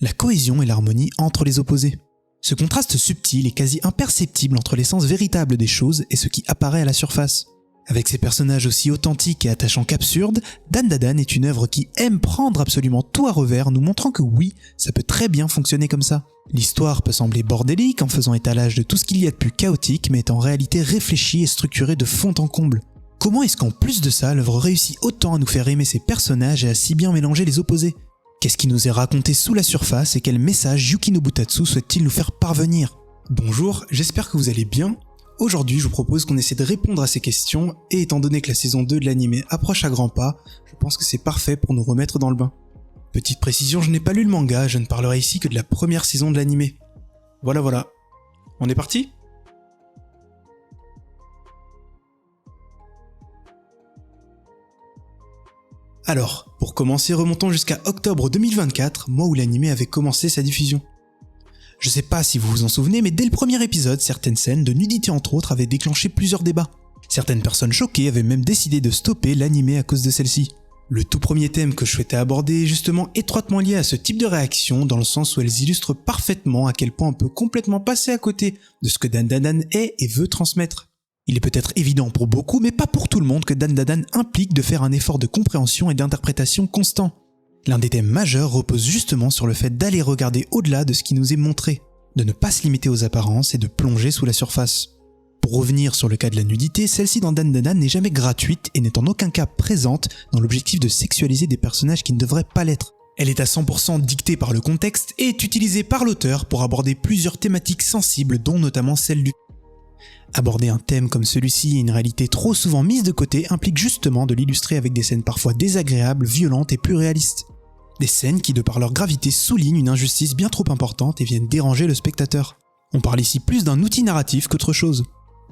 la cohésion et l'harmonie entre les opposés. Ce contraste subtil est quasi imperceptible entre l'essence véritable des choses et ce qui apparaît à la surface. Avec ses personnages aussi authentiques et attachants qu'absurdes, Dan Da Dan est une œuvre qui aime prendre absolument tout à revers, nous montrant que oui, ça peut très bien fonctionner comme ça. L'histoire peut sembler bordélique en faisant étalage de tout ce qu'il y a de plus chaotique, mais est en réalité réfléchie et structurée de fond en comble. Comment est-ce qu'en plus de ça, l'œuvre réussit autant à nous faire aimer ses personnages et à si bien mélanger les opposés ? Qu'est-ce qui nous est raconté sous la surface et quel message Yuki Nobutatsu souhaite-t-il nous faire parvenir ? Bonjour, j'espère que vous allez bien. Aujourd'hui, je vous propose qu'on essaie de répondre à ces questions, et étant donné que la saison 2 de l'anime approche à grands pas, je pense que c'est parfait pour nous remettre dans le bain. Petite précision, je n'ai pas lu le manga, je ne parlerai ici que de la première saison de l'anime. Voilà. On est parti ? Alors, pour commencer, remontons jusqu'à octobre 2024, mois où l'anime avait commencé sa diffusion. Je sais pas si vous vous en souvenez, mais dès le premier épisode, certaines scènes, de nudité entre autres, avaient déclenché plusieurs débats. Certaines personnes choquées avaient même décidé de stopper l'anime à cause de celle-ci. Le tout premier thème que je souhaitais aborder est justement étroitement lié à ce type de réaction, dans le sens où elles illustrent parfaitement à quel point on peut complètement passer à côté de ce que Dan Da Dan est et veut transmettre. Il est peut-être évident pour beaucoup, mais pas pour tout le monde, que Dan Da Dan implique de faire un effort de compréhension et d'interprétation constant. L'un des thèmes majeurs repose justement sur le fait d'aller regarder au-delà de ce qui nous est montré, de ne pas se limiter aux apparences et de plonger sous la surface. Pour revenir sur le cas de la nudité, celle-ci dans Dan Da Dan n'est jamais gratuite et n'est en aucun cas présente dans l'objectif de sexualiser des personnages qui ne devraient pas l'être. Elle est à 100% dictée par le contexte et est utilisée par l'auteur pour aborder plusieurs thématiques sensibles, dont notamment celle du... Aborder un thème comme celui-ci et une réalité trop souvent mise de côté implique justement de l'illustrer avec des scènes parfois désagréables, violentes et plus réalistes. Des scènes qui, de par leur gravité, soulignent une injustice bien trop importante et viennent déranger le spectateur. On parle ici plus d'un outil narratif qu'autre chose.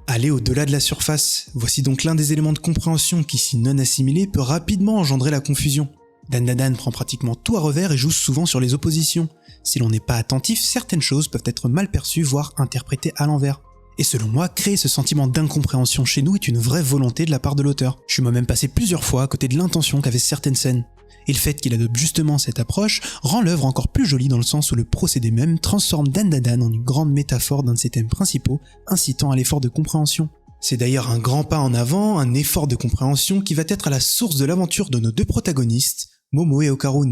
Aller au-delà de la surface, voici donc l'un des éléments de compréhension qui, si non assimilé, peut rapidement engendrer la confusion. Dan Da Dan prend pratiquement tout à revers et joue souvent sur les oppositions. Si l'on n'est pas attentif, certaines choses peuvent être mal perçues, voire interprétées à l'envers. Et selon moi, créer ce sentiment d'incompréhension chez nous est une vraie volonté de la part de l'auteur. Je suis moi-même passé plusieurs fois à côté de l'intention qu'avaient certaines scènes. Et le fait qu'il adopte justement cette approche rend l'œuvre encore plus jolie dans le sens où le procédé même transforme Dan Da Dan en une grande métaphore d'un de ses thèmes principaux, incitant à l'effort de compréhension. C'est d'ailleurs un grand pas en avant, un effort de compréhension qui va être à la source de l'aventure de nos deux protagonistes, Momo et Okarun.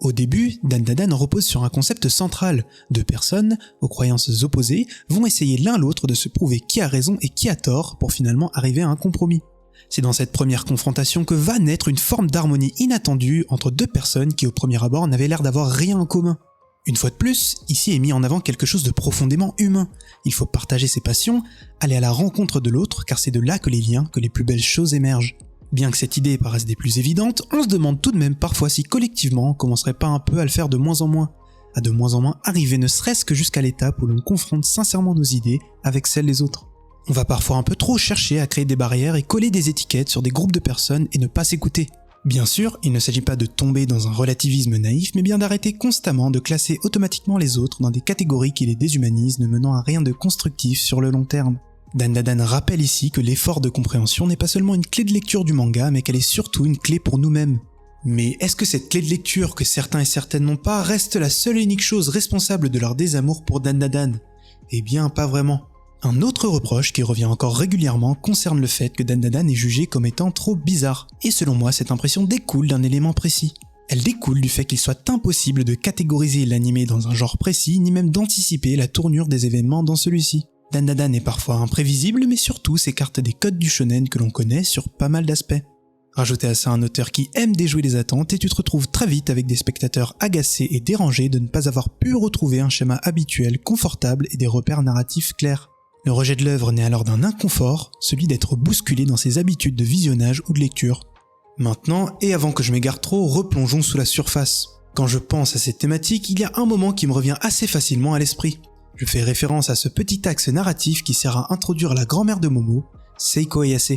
Au début, Dan Da Dan repose sur un concept central. Deux personnes, aux croyances opposées, vont essayer l'un l'autre de se prouver qui a raison et qui a tort pour finalement arriver à un compromis. C'est dans cette première confrontation que va naître une forme d'harmonie inattendue entre deux personnes qui au premier abord n'avaient l'air d'avoir rien en commun. Une fois de plus, ici est mis en avant quelque chose de profondément humain. Il faut partager ses passions, aller à la rencontre de l'autre car c'est de là que les liens, que les plus belles choses émergent. Bien que cette idée paraisse des plus évidentes, on se demande tout de même parfois si collectivement on commencerait pas un peu à le faire de moins en moins. À de moins en moins arriver ne serait-ce que jusqu'à l'étape où l'on confronte sincèrement nos idées avec celles des autres. On va parfois un peu trop chercher à créer des barrières et coller des étiquettes sur des groupes de personnes et ne pas s'écouter. Bien sûr, il ne s'agit pas de tomber dans un relativisme naïf, mais bien d'arrêter constamment de classer automatiquement les autres dans des catégories qui les déshumanisent, ne menant à rien de constructif sur le long terme. Dan Da Dan rappelle ici que l'effort de compréhension n'est pas seulement une clé de lecture du manga, mais qu'elle est surtout une clé pour nous-mêmes. Mais est-ce que cette clé de lecture que certains et certaines n'ont pas reste la seule et unique chose responsable de leur désamour pour Dan Da Dan ? Eh bien, pas vraiment. Un autre reproche qui revient encore régulièrement concerne le fait que Dan Da Dan est jugé comme étant trop bizarre. Et selon moi, cette impression découle d'un élément précis. Elle découle du fait qu'il soit impossible de catégoriser l'anime dans un genre précis, ni même d'anticiper la tournure des événements dans celui-ci. Dan Da Dan est parfois imprévisible, mais surtout s'écarte des codes du shonen que l'on connaît sur pas mal d'aspects. Rajoutez à ça un auteur qui aime déjouer les attentes et tu te retrouves très vite avec des spectateurs agacés et dérangés de ne pas avoir pu retrouver un schéma habituel, confortable et des repères narratifs clairs. Le rejet de l'œuvre naît alors d'un inconfort, celui d'être bousculé dans ses habitudes de visionnage ou de lecture. Maintenant, et avant que je m'égare trop, replongeons sous la surface. Quand je pense à cette thématique, il y a un moment qui me revient assez facilement à l'esprit. Je fais référence à ce petit axe narratif qui sert à introduire la grand-mère de Momo, Seiko Ayase.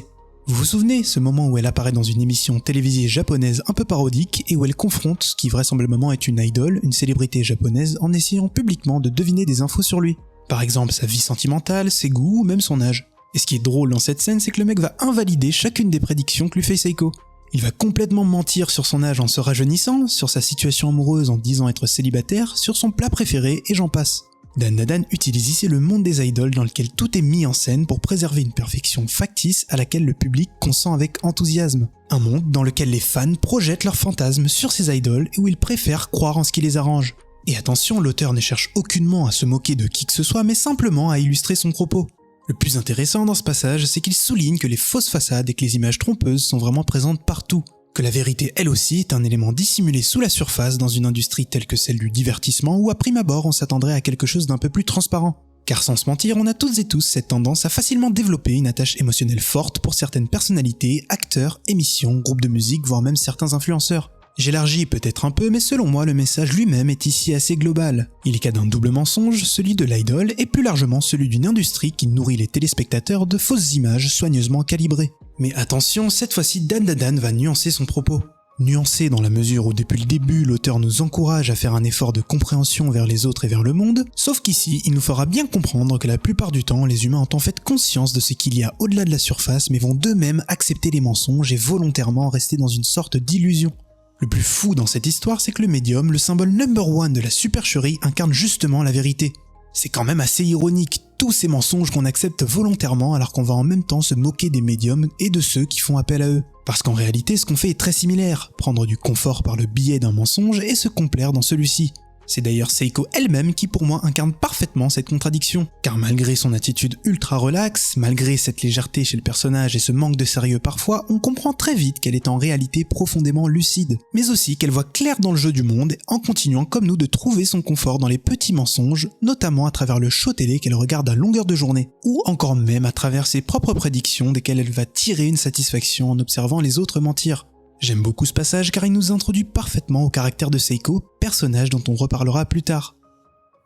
Vous vous souvenez, ce moment où elle apparaît dans une émission télévisée japonaise un peu parodique et où elle confronte ce qui vraisemblablement est une idole, une célébrité japonaise, en essayant publiquement de deviner des infos sur lui. Par exemple sa vie sentimentale, ses goûts ou même son âge. Et ce qui est drôle dans cette scène, c'est que le mec va invalider chacune des prédictions que lui fait Seiko. Il va complètement mentir sur son âge en se rajeunissant, sur sa situation amoureuse en disant être célibataire, sur son plat préféré et j'en passe. Dan utilise ici le monde des idoles dans lequel tout est mis en scène pour préserver une perfection factice à laquelle le public consent avec enthousiasme. Un monde dans lequel les fans projettent leurs fantasmes sur ces idoles et où ils préfèrent croire en ce qui les arrange. Et attention, l'auteur ne cherche aucunement à se moquer de qui que ce soit, mais simplement à illustrer son propos. Le plus intéressant dans ce passage, c'est qu'il souligne que les fausses façades et que les images trompeuses sont vraiment présentes partout. Que la vérité, elle aussi, est un élément dissimulé sous la surface dans une industrie telle que celle du divertissement où à prime abord on s'attendrait à quelque chose d'un peu plus transparent. Car sans se mentir, on a toutes et tous cette tendance à facilement développer une attache émotionnelle forte pour certaines personnalités, acteurs, émissions, groupes de musique, voire même certains influenceurs. J'élargis peut-être un peu, mais selon moi, le message lui-même est ici assez global. Il est cas d'un double mensonge, celui de l'idole, et plus largement celui d'une industrie qui nourrit les téléspectateurs de fausses images soigneusement calibrées. Mais attention, cette fois-ci Dan va nuancer son propos. Nuancé dans la mesure où depuis le début, l'auteur nous encourage à faire un effort de compréhension vers les autres et vers le monde, sauf qu'ici, il nous fera bien comprendre que la plupart du temps, les humains ont en fait conscience de ce qu'il y a au-delà de la surface, mais vont d'eux-mêmes accepter les mensonges et volontairement rester dans une sorte d'illusion. Le plus fou dans cette histoire, c'est que le médium, le symbole number one de la supercherie, incarne justement la vérité. C'est quand même assez ironique, tous ces mensonges qu'on accepte volontairement alors qu'on va en même temps se moquer des médiums et de ceux qui font appel à eux. Parce qu'en réalité, ce qu'on fait est très similaire, prendre du confort par le biais d'un mensonge et se complaire dans celui-ci. C'est d'ailleurs Seiko elle-même qui pour moi incarne parfaitement cette contradiction, car malgré son attitude ultra relaxe, malgré cette légèreté chez le personnage et ce manque de sérieux parfois, on comprend très vite qu'elle est en réalité profondément lucide, mais aussi qu'elle voit clair dans le jeu du monde en continuant comme nous de trouver son confort dans les petits mensonges, notamment à travers le show télé qu'elle regarde à longueur de journée, ou encore même à travers ses propres prédictions desquelles elle va tirer une satisfaction en observant les autres mentir. J'aime beaucoup ce passage car il nous introduit parfaitement au caractère de Seiko, personnage dont on reparlera plus tard.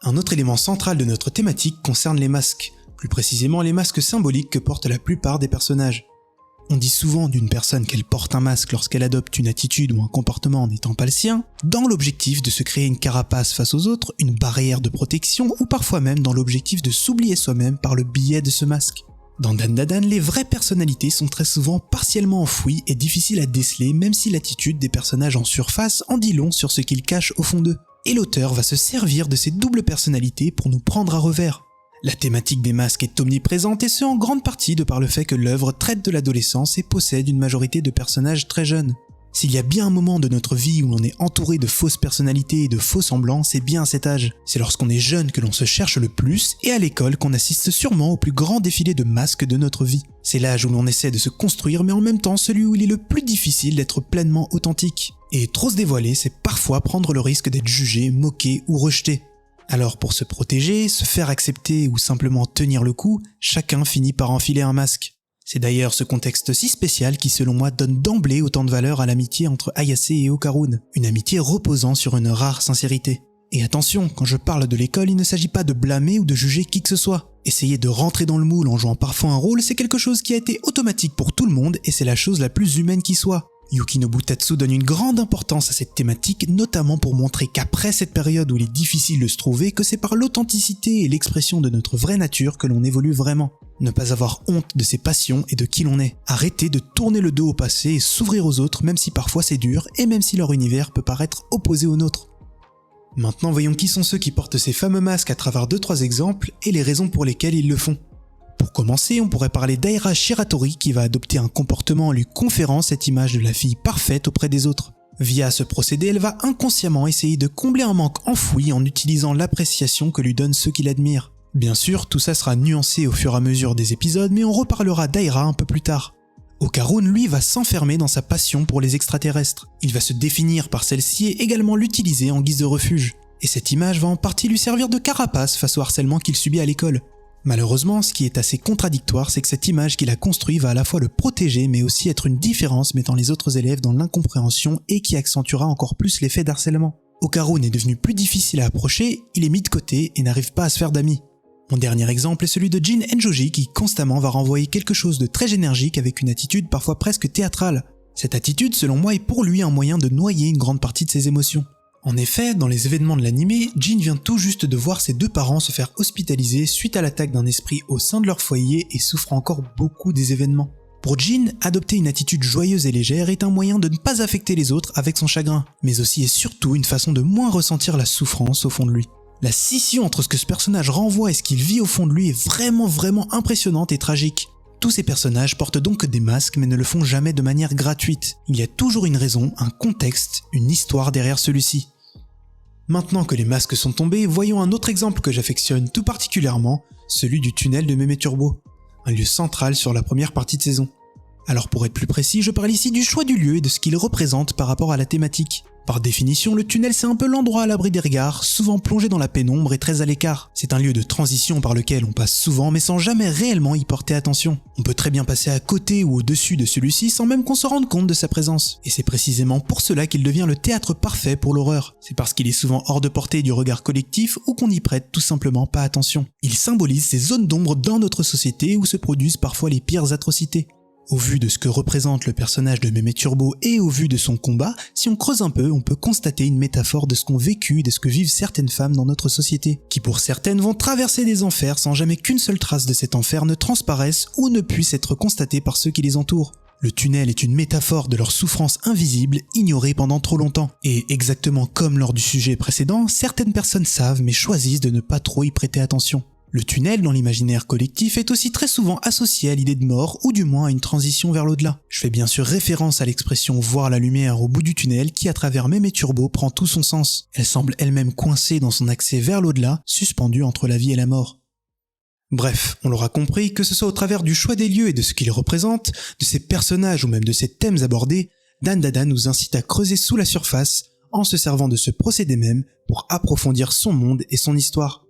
Un autre élément central de notre thématique concerne les masques, plus précisément les masques symboliques que portent la plupart des personnages. On dit souvent d'une personne qu'elle porte un masque lorsqu'elle adopte une attitude ou un comportement n'étant pas le sien, dans l'objectif de se créer une carapace face aux autres, une barrière de protection ou parfois même dans l'objectif de s'oublier soi-même par le biais de ce masque. Dans Dan, les vraies personnalités sont très souvent partiellement enfouies et difficiles à déceler même si l'attitude des personnages en surface en dit long sur ce qu'ils cachent au fond d'eux. Et l'auteur va se servir de ces doubles personnalités pour nous prendre à revers. La thématique des masques est omniprésente et ce en grande partie de par le fait que l'œuvre traite de l'adolescence et possède une majorité de personnages très jeunes. S'il y a bien un moment de notre vie où l'on est entouré de fausses personnalités et de faux semblants, c'est bien à cet âge. C'est lorsqu'on est jeune que l'on se cherche le plus et à l'école qu'on assiste sûrement au plus grand défilé de masques de notre vie. C'est l'âge où l'on essaie de se construire mais en même temps celui où il est le plus difficile d'être pleinement authentique. Et trop se dévoiler, c'est parfois prendre le risque d'être jugé, moqué ou rejeté. Alors pour se protéger, se faire accepter ou simplement tenir le coup, chacun finit par enfiler un masque. C'est d'ailleurs ce contexte si spécial qui selon moi donne d'emblée autant de valeur à l'amitié entre Ayase et Okarun, une amitié reposant sur une rare sincérité. Et attention, quand je parle de l'école, il ne s'agit pas de blâmer ou de juger qui que ce soit. Essayer de rentrer dans le moule en jouant parfois un rôle, c'est quelque chose qui a été automatique pour tout le monde et c'est la chose la plus humaine qui soit. Yukinobu Tatsu donne une grande importance à cette thématique, notamment pour montrer qu'après cette période où il est difficile de se trouver, que c'est par l'authenticité et l'expression de notre vraie nature que l'on évolue vraiment. Ne pas avoir honte de ses passions et de qui l'on est. Arrêter de tourner le dos au passé et s'ouvrir aux autres, même si parfois c'est dur, et même si leur univers peut paraître opposé au nôtre. Maintenant voyons qui sont ceux qui portent ces fameux masques à travers 2-3 exemples et les raisons pour lesquelles ils le font. Pour commencer, on pourrait parler d'Aira Shiratori qui va adopter un comportement en lui conférant cette image de la fille parfaite auprès des autres. Via ce procédé, elle va inconsciemment essayer de combler un manque enfoui en utilisant l'appréciation que lui donnent ceux qui l'admirent. Bien sûr, tout ça sera nuancé au fur et à mesure des épisodes, mais on reparlera d'Aira un peu plus tard. Okarun, lui, va s'enfermer dans sa passion pour les extraterrestres. Il va se définir par celle-ci et également l'utiliser en guise de refuge. Et cette image va en partie lui servir de carapace face au harcèlement qu'il subit à l'école. Malheureusement, ce qui est assez contradictoire, c'est que cette image qu'il a construite va à la fois le protéger, mais aussi être une différence mettant les autres élèves dans l'incompréhension et qui accentuera encore plus l'effet d'harcèlement. Okarun est devenu plus difficile à approcher, il est mis de côté et n'arrive pas à se faire d'amis. Mon dernier exemple est celui de Jin Enjoji qui constamment va renvoyer quelque chose de très énergique avec une attitude parfois presque théâtrale. Cette attitude, selon moi, est pour lui un moyen de noyer une grande partie de ses émotions. En effet, dans les événements de l'anime, Jin vient tout juste de voir ses 2 parents se faire hospitaliser suite à l'attaque d'un esprit au sein de leur foyer et souffre encore beaucoup des événements. Pour Jin, adopter une attitude joyeuse et légère est un moyen de ne pas affecter les autres avec son chagrin, mais aussi et surtout une façon de moins ressentir la souffrance au fond de lui. La scission entre ce que ce personnage renvoie et ce qu'il vit au fond de lui est vraiment impressionnante et tragique. Tous ces personnages portent donc des masques mais ne le font jamais de manière gratuite. Il y a toujours une raison, un contexte, une histoire derrière celui-ci. Maintenant que les masques sont tombés, voyons un autre exemple que j'affectionne tout particulièrement, celui du tunnel de Mémé Turbo, un lieu central sur la première partie de saison. Alors pour être plus précis, je parle ici du choix du lieu et de ce qu'il représente par rapport à la thématique. Par définition, le tunnel c'est un peu l'endroit à l'abri des regards, souvent plongé dans la pénombre et très à l'écart. C'est un lieu de transition par lequel on passe souvent mais sans jamais réellement y porter attention. On peut très bien passer à côté ou au-dessus de celui-ci sans même qu'on se rende compte de sa présence. Et c'est précisément pour cela qu'il devient le théâtre parfait pour l'horreur. C'est parce qu'il est souvent hors de portée du regard collectif ou qu'on n'y prête tout simplement pas attention. Il symbolise ces zones d'ombre dans notre société où se produisent parfois les pires atrocités. Au vu de ce que représente le personnage de Mémé Turbo et au vu de son combat, si on creuse un peu, on peut constater une métaphore de ce qu'ont vécu et de ce que vivent certaines femmes dans notre société, qui pour certaines vont traverser des enfers sans jamais qu'une seule trace de cet enfer ne transparaisse ou ne puisse être constatée par ceux qui les entourent. Le tunnel est une métaphore de leur souffrance invisible, ignorée pendant trop longtemps. Et exactement comme lors du sujet précédent, certaines personnes savent mais choisissent de ne pas trop y prêter attention. Le tunnel dans l'imaginaire collectif est aussi très souvent associé à l'idée de mort ou du moins à une transition vers l'au-delà. Je fais bien sûr référence à l'expression « voir la lumière au bout du tunnel » qui à travers Mémé Turbo prend tout son sens. Elle semble elle-même coincée dans son accès vers l'au-delà, suspendue entre la vie et la mort. Bref, on l'aura compris, que ce soit au travers du choix des lieux et de ce qu'ils représentent, de ses personnages ou même de ses thèmes abordés, Dan nous incite à creuser sous la surface en se servant de ce procédé même pour approfondir son monde et son histoire.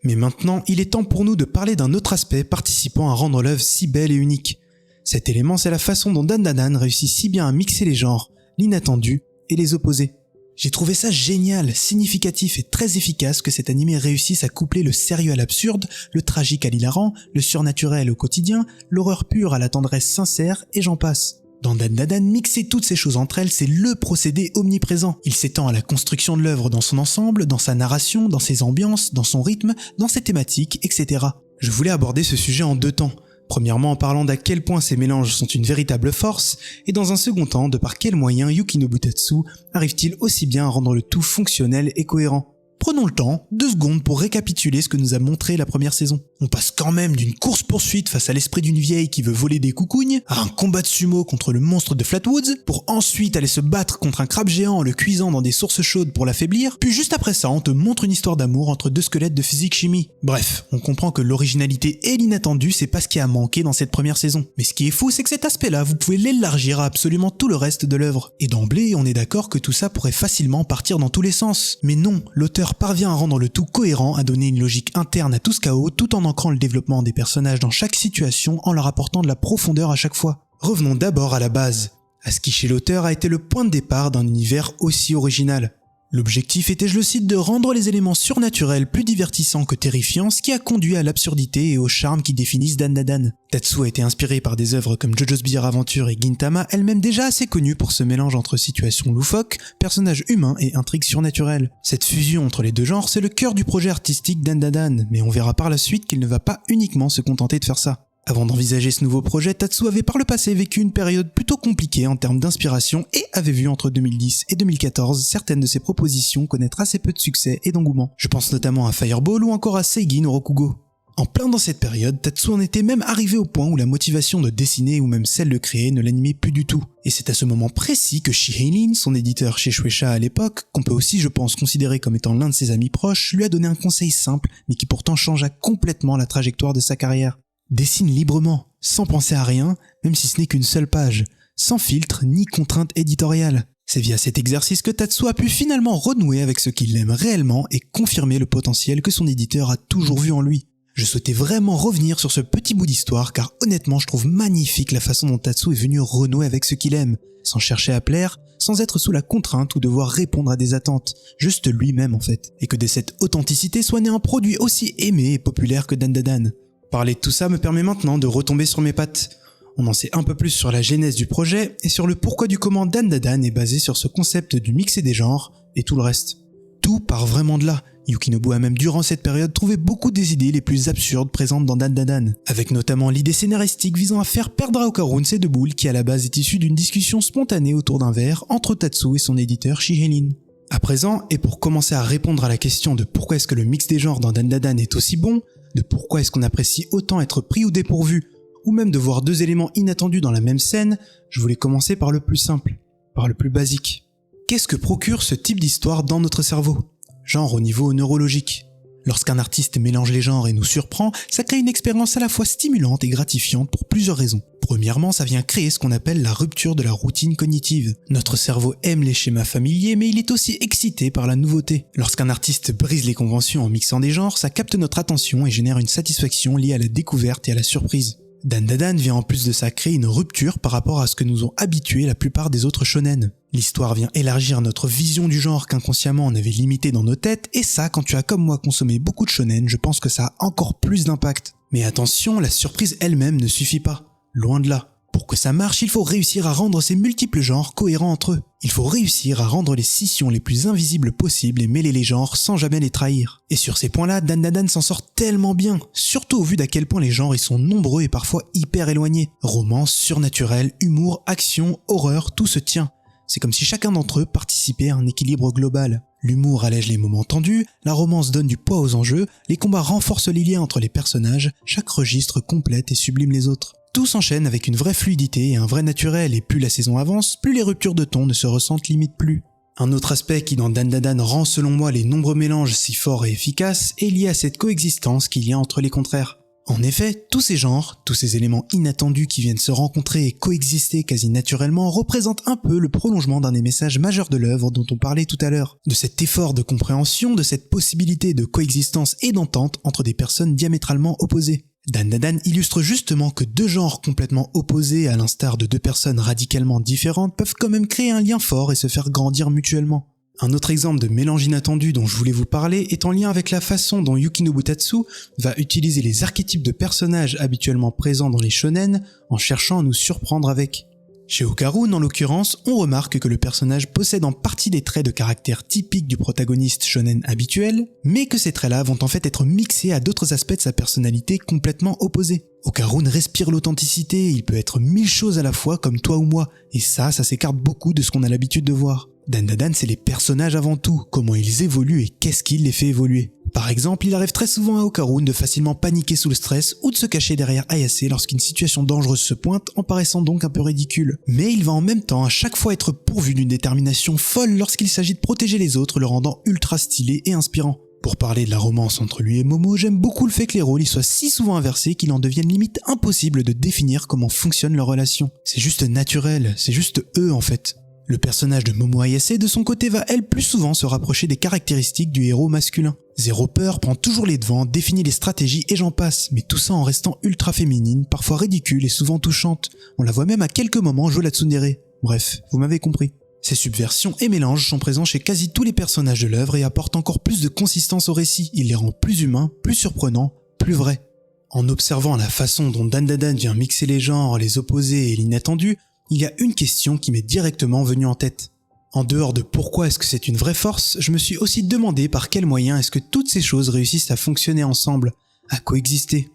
Mais maintenant, il est temps pour nous de parler d'un autre aspect participant à rendre l'œuvre si belle et unique. Cet élément, c'est la façon dont Dan réussit si bien à mixer les genres, l'inattendu et les opposés. J'ai trouvé ça génial, significatif et très efficace que cet animé réussisse à coupler le sérieux à l'absurde, le tragique à l'hilarant, le surnaturel au quotidien, l'horreur pure à la tendresse sincère et j'en passe. Dans Dan, mixer toutes ces choses entre elles, c'est le procédé omniprésent. Il s'étend à la construction de l'œuvre dans son ensemble, dans sa narration, dans ses ambiances, dans son rythme, dans ses thématiques, etc. Je voulais aborder ce sujet en deux temps. Premièrement en parlant d'à quel point ces mélanges sont une véritable force, et dans un second temps de par quels moyens Yukinobu Tatsu arrive-t-il aussi bien à rendre le tout fonctionnel et cohérent. Prenons le temps, 2 secondes pour récapituler ce que nous a montré la première saison. On passe quand même d'une course-poursuite face à l'esprit d'une vieille qui veut voler des coucougnes, à un combat de sumo contre le monstre de Flatwoods, pour ensuite aller se battre contre un crabe géant en le cuisant dans des sources chaudes pour l'affaiblir, puis juste après ça on te montre une histoire d'amour entre 2 squelettes de physique-chimie. Bref, on comprend que l'originalité et l'inattendu c'est pas ce qui a manqué dans cette première saison. Mais ce qui est fou c'est que cet aspect-là vous pouvez l'élargir à absolument tout le reste de l'œuvre. Et d'emblée on est d'accord que tout ça pourrait facilement partir dans tous les sens. Mais non, l'auteur parvient à rendre le tout cohérent, à donner une logique interne à tout ce chaos, tout en ancrant le développement des personnages dans chaque situation en leur apportant de la profondeur à chaque fois. Revenons d'abord à la base, à ce qui chez l'auteur a été le point de départ d'un univers aussi original. L'objectif était, je le cite, de rendre les éléments surnaturels plus divertissants que terrifiants, ce qui a conduit à l'absurdité et au charme qui définissent Dan. Tatsu a été inspiré par des œuvres comme JoJo's Bizarre Adventure et Gintama, elles-mêmes déjà assez connues pour ce mélange entre situations loufoques, personnages humains et intrigues surnaturelles. Cette fusion entre les deux genres, c'est le cœur du projet artistique Dan, mais on verra par la suite qu'il ne va pas uniquement se contenter de faire ça. Avant d'envisager ce nouveau projet, Tatsu avait par le passé vécu une période plutôt compliquée en termes d'inspiration et avait vu entre 2010 et 2014 certaines de ses propositions connaître assez peu de succès et d'engouement. Je pense notamment à Fireball ou encore à Seigi no Rokugo. En plein dans cette période, Tatsu en était même arrivé au point où la motivation de dessiner ou même celle de créer ne l'animait plus du tout. Et c'est à ce moment précis que Shihei-Lin, son éditeur chez Shueisha à l'époque, qu'on peut aussi je pense considérer comme étant l'un de ses amis proches, lui a donné un conseil simple mais qui pourtant changea complètement la trajectoire de sa carrière. Dessine librement, sans penser à rien, même si ce n'est qu'une seule page, sans filtre ni contrainte éditoriale. C'est via cet exercice que Tatsu a pu finalement renouer avec ce qu'il aime réellement et confirmer le potentiel que son éditeur a toujours vu en lui. Je souhaitais vraiment revenir sur ce petit bout d'histoire car honnêtement je trouve magnifique la façon dont Tatsu est venu renouer avec ce qu'il aime, sans chercher à plaire, sans être sous la contrainte ou devoir répondre à des attentes, juste lui-même en fait. Et que de cette authenticité soit né un produit aussi aimé et populaire que Dan. Parler de tout ça me permet maintenant de retomber sur mes pattes. On en sait un peu plus sur la genèse du projet et sur le pourquoi du comment Dan est basé sur ce concept du mixer des genres et tout le reste. Tout part vraiment de là. Yukinobu a même durant cette période trouvé beaucoup des idées les plus absurdes présentes dans Dandadan, avec notamment l'idée scénaristique visant à faire perdre à Okarun ses deux boules qui à la base est issue d'une discussion spontanée autour d'un verre entre Tatsu et son éditeur Shihelin. À présent, et pour commencer à répondre à la question de pourquoi est-ce que le mix des genres dans Dandadan est aussi bon, de pourquoi est-ce qu'on apprécie autant être pris ou dépourvu, ou même de voir deux éléments inattendus dans la même scène, je voulais commencer par le plus simple, par le plus basique. Qu'est-ce que procure ce type d'histoire dans notre cerveau ? Genre au niveau neurologique. Lorsqu'un artiste mélange les genres et nous surprend, ça crée une expérience à la fois stimulante et gratifiante pour plusieurs raisons. Premièrement, ça vient créer ce qu'on appelle la rupture de la routine cognitive. Notre cerveau aime les schémas familiers, mais il est aussi excité par la nouveauté. Lorsqu'un artiste brise les conventions en mixant des genres, ça capte notre attention et génère une satisfaction liée à la découverte et à la surprise. Dandadan vient en plus de ça créer une rupture par rapport à ce que nous ont habitués la plupart des autres shonen. L'histoire vient élargir notre vision du genre qu'inconsciemment on avait limité dans nos têtes, et ça, quand tu as comme moi consommé beaucoup de shonen, je pense que ça a encore plus d'impact. Mais attention, la surprise elle-même ne suffit pas. Loin de là. Pour que ça marche, il faut réussir à rendre ces multiples genres cohérents entre eux. Il faut réussir à rendre les scissions les plus invisibles possibles et mêler les genres sans jamais les trahir. Et sur ces points-là, Dandadan s'en sort tellement bien, surtout au vu d'à quel point les genres y sont nombreux et parfois hyper éloignés. Romance, surnaturel, humour, action, horreur, tout se tient. C'est comme si chacun d'entre eux participait à un équilibre global. L'humour allège les moments tendus, la romance donne du poids aux enjeux, les combats renforcent les liens entre les personnages, chaque registre complète et sublime les autres. Tout s'enchaîne avec une vraie fluidité et un vrai naturel, et plus la saison avance, plus les ruptures de ton ne se ressentent limite plus. Un autre aspect qui dans Dandadan rend selon moi les nombreux mélanges si forts et efficaces est lié à cette coexistence qu'il y a entre les contraires. En effet, tous ces genres, tous ces éléments inattendus qui viennent se rencontrer et coexister quasi naturellement représentent un peu le prolongement d'un des messages majeurs de l'œuvre dont on parlait tout à l'heure. De cet effort de compréhension, de cette possibilité de coexistence et d'entente entre des personnes diamétralement opposées. Dandadan illustre justement que deux genres complètement opposés, à l'instar de deux personnes radicalement différentes, peuvent quand même créer un lien fort et se faire grandir mutuellement. Un autre exemple de mélange inattendu dont je voulais vous parler est en lien avec la façon dont Yukinobu Tatsu va utiliser les archétypes de personnages habituellement présents dans les shonen en cherchant à nous surprendre avec. Chez Okarun, en l'occurrence, on remarque que le personnage possède en partie des traits de caractère typiques du protagoniste shonen habituel, mais que ces traits-là vont en fait être mixés à d'autres aspects de sa personnalité complètement opposés. Okarun respire l'authenticité, il peut être 1000 choses à la fois comme toi ou moi, et ça s'écarte beaucoup de ce qu'on a l'habitude de voir. Dandadan, c'est les personnages avant tout, comment ils évoluent et qu'est-ce qui les fait évoluer. Par exemple, il arrive très souvent à Okarun de facilement paniquer sous le stress ou de se cacher derrière Ayase lorsqu'une situation dangereuse se pointe, en paraissant donc un peu ridicule. Mais il va en même temps à chaque fois être pourvu d'une détermination folle lorsqu'il s'agit de protéger les autres, le rendant ultra stylé et inspirant. Pour parler de la romance entre lui et Momo, j'aime beaucoup le fait que les rôles y soient si souvent inversés qu'il en devienne limite impossible de définir comment fonctionne leur relation. C'est juste naturel, c'est juste eux en fait. Le personnage de Momo Ayase de son côté va elle plus souvent se rapprocher des caractéristiques du héros masculin. Zéro peur, prend toujours les devants, définit les stratégies et j'en passe, mais tout ça en restant ultra féminine, parfois ridicule et souvent touchante. On la voit même à quelques moments jouer la tsundere. Bref, vous m'avez compris. Ces subversions et mélanges sont présents chez quasi tous les personnages de l'œuvre et apportent encore plus de consistance au récit. Il les rend plus humains, plus surprenants, plus vrais. En observant la façon dont Dandadan vient mixer les genres, les opposés et l'inattendu, il y a une question qui m'est directement venue en tête. En dehors de pourquoi est-ce que c'est une vraie force, je me suis aussi demandé par quels moyens est-ce que toutes ces choses réussissent à fonctionner ensemble, à coexister,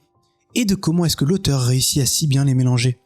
et de comment est-ce que l'auteur réussit à si bien les mélanger.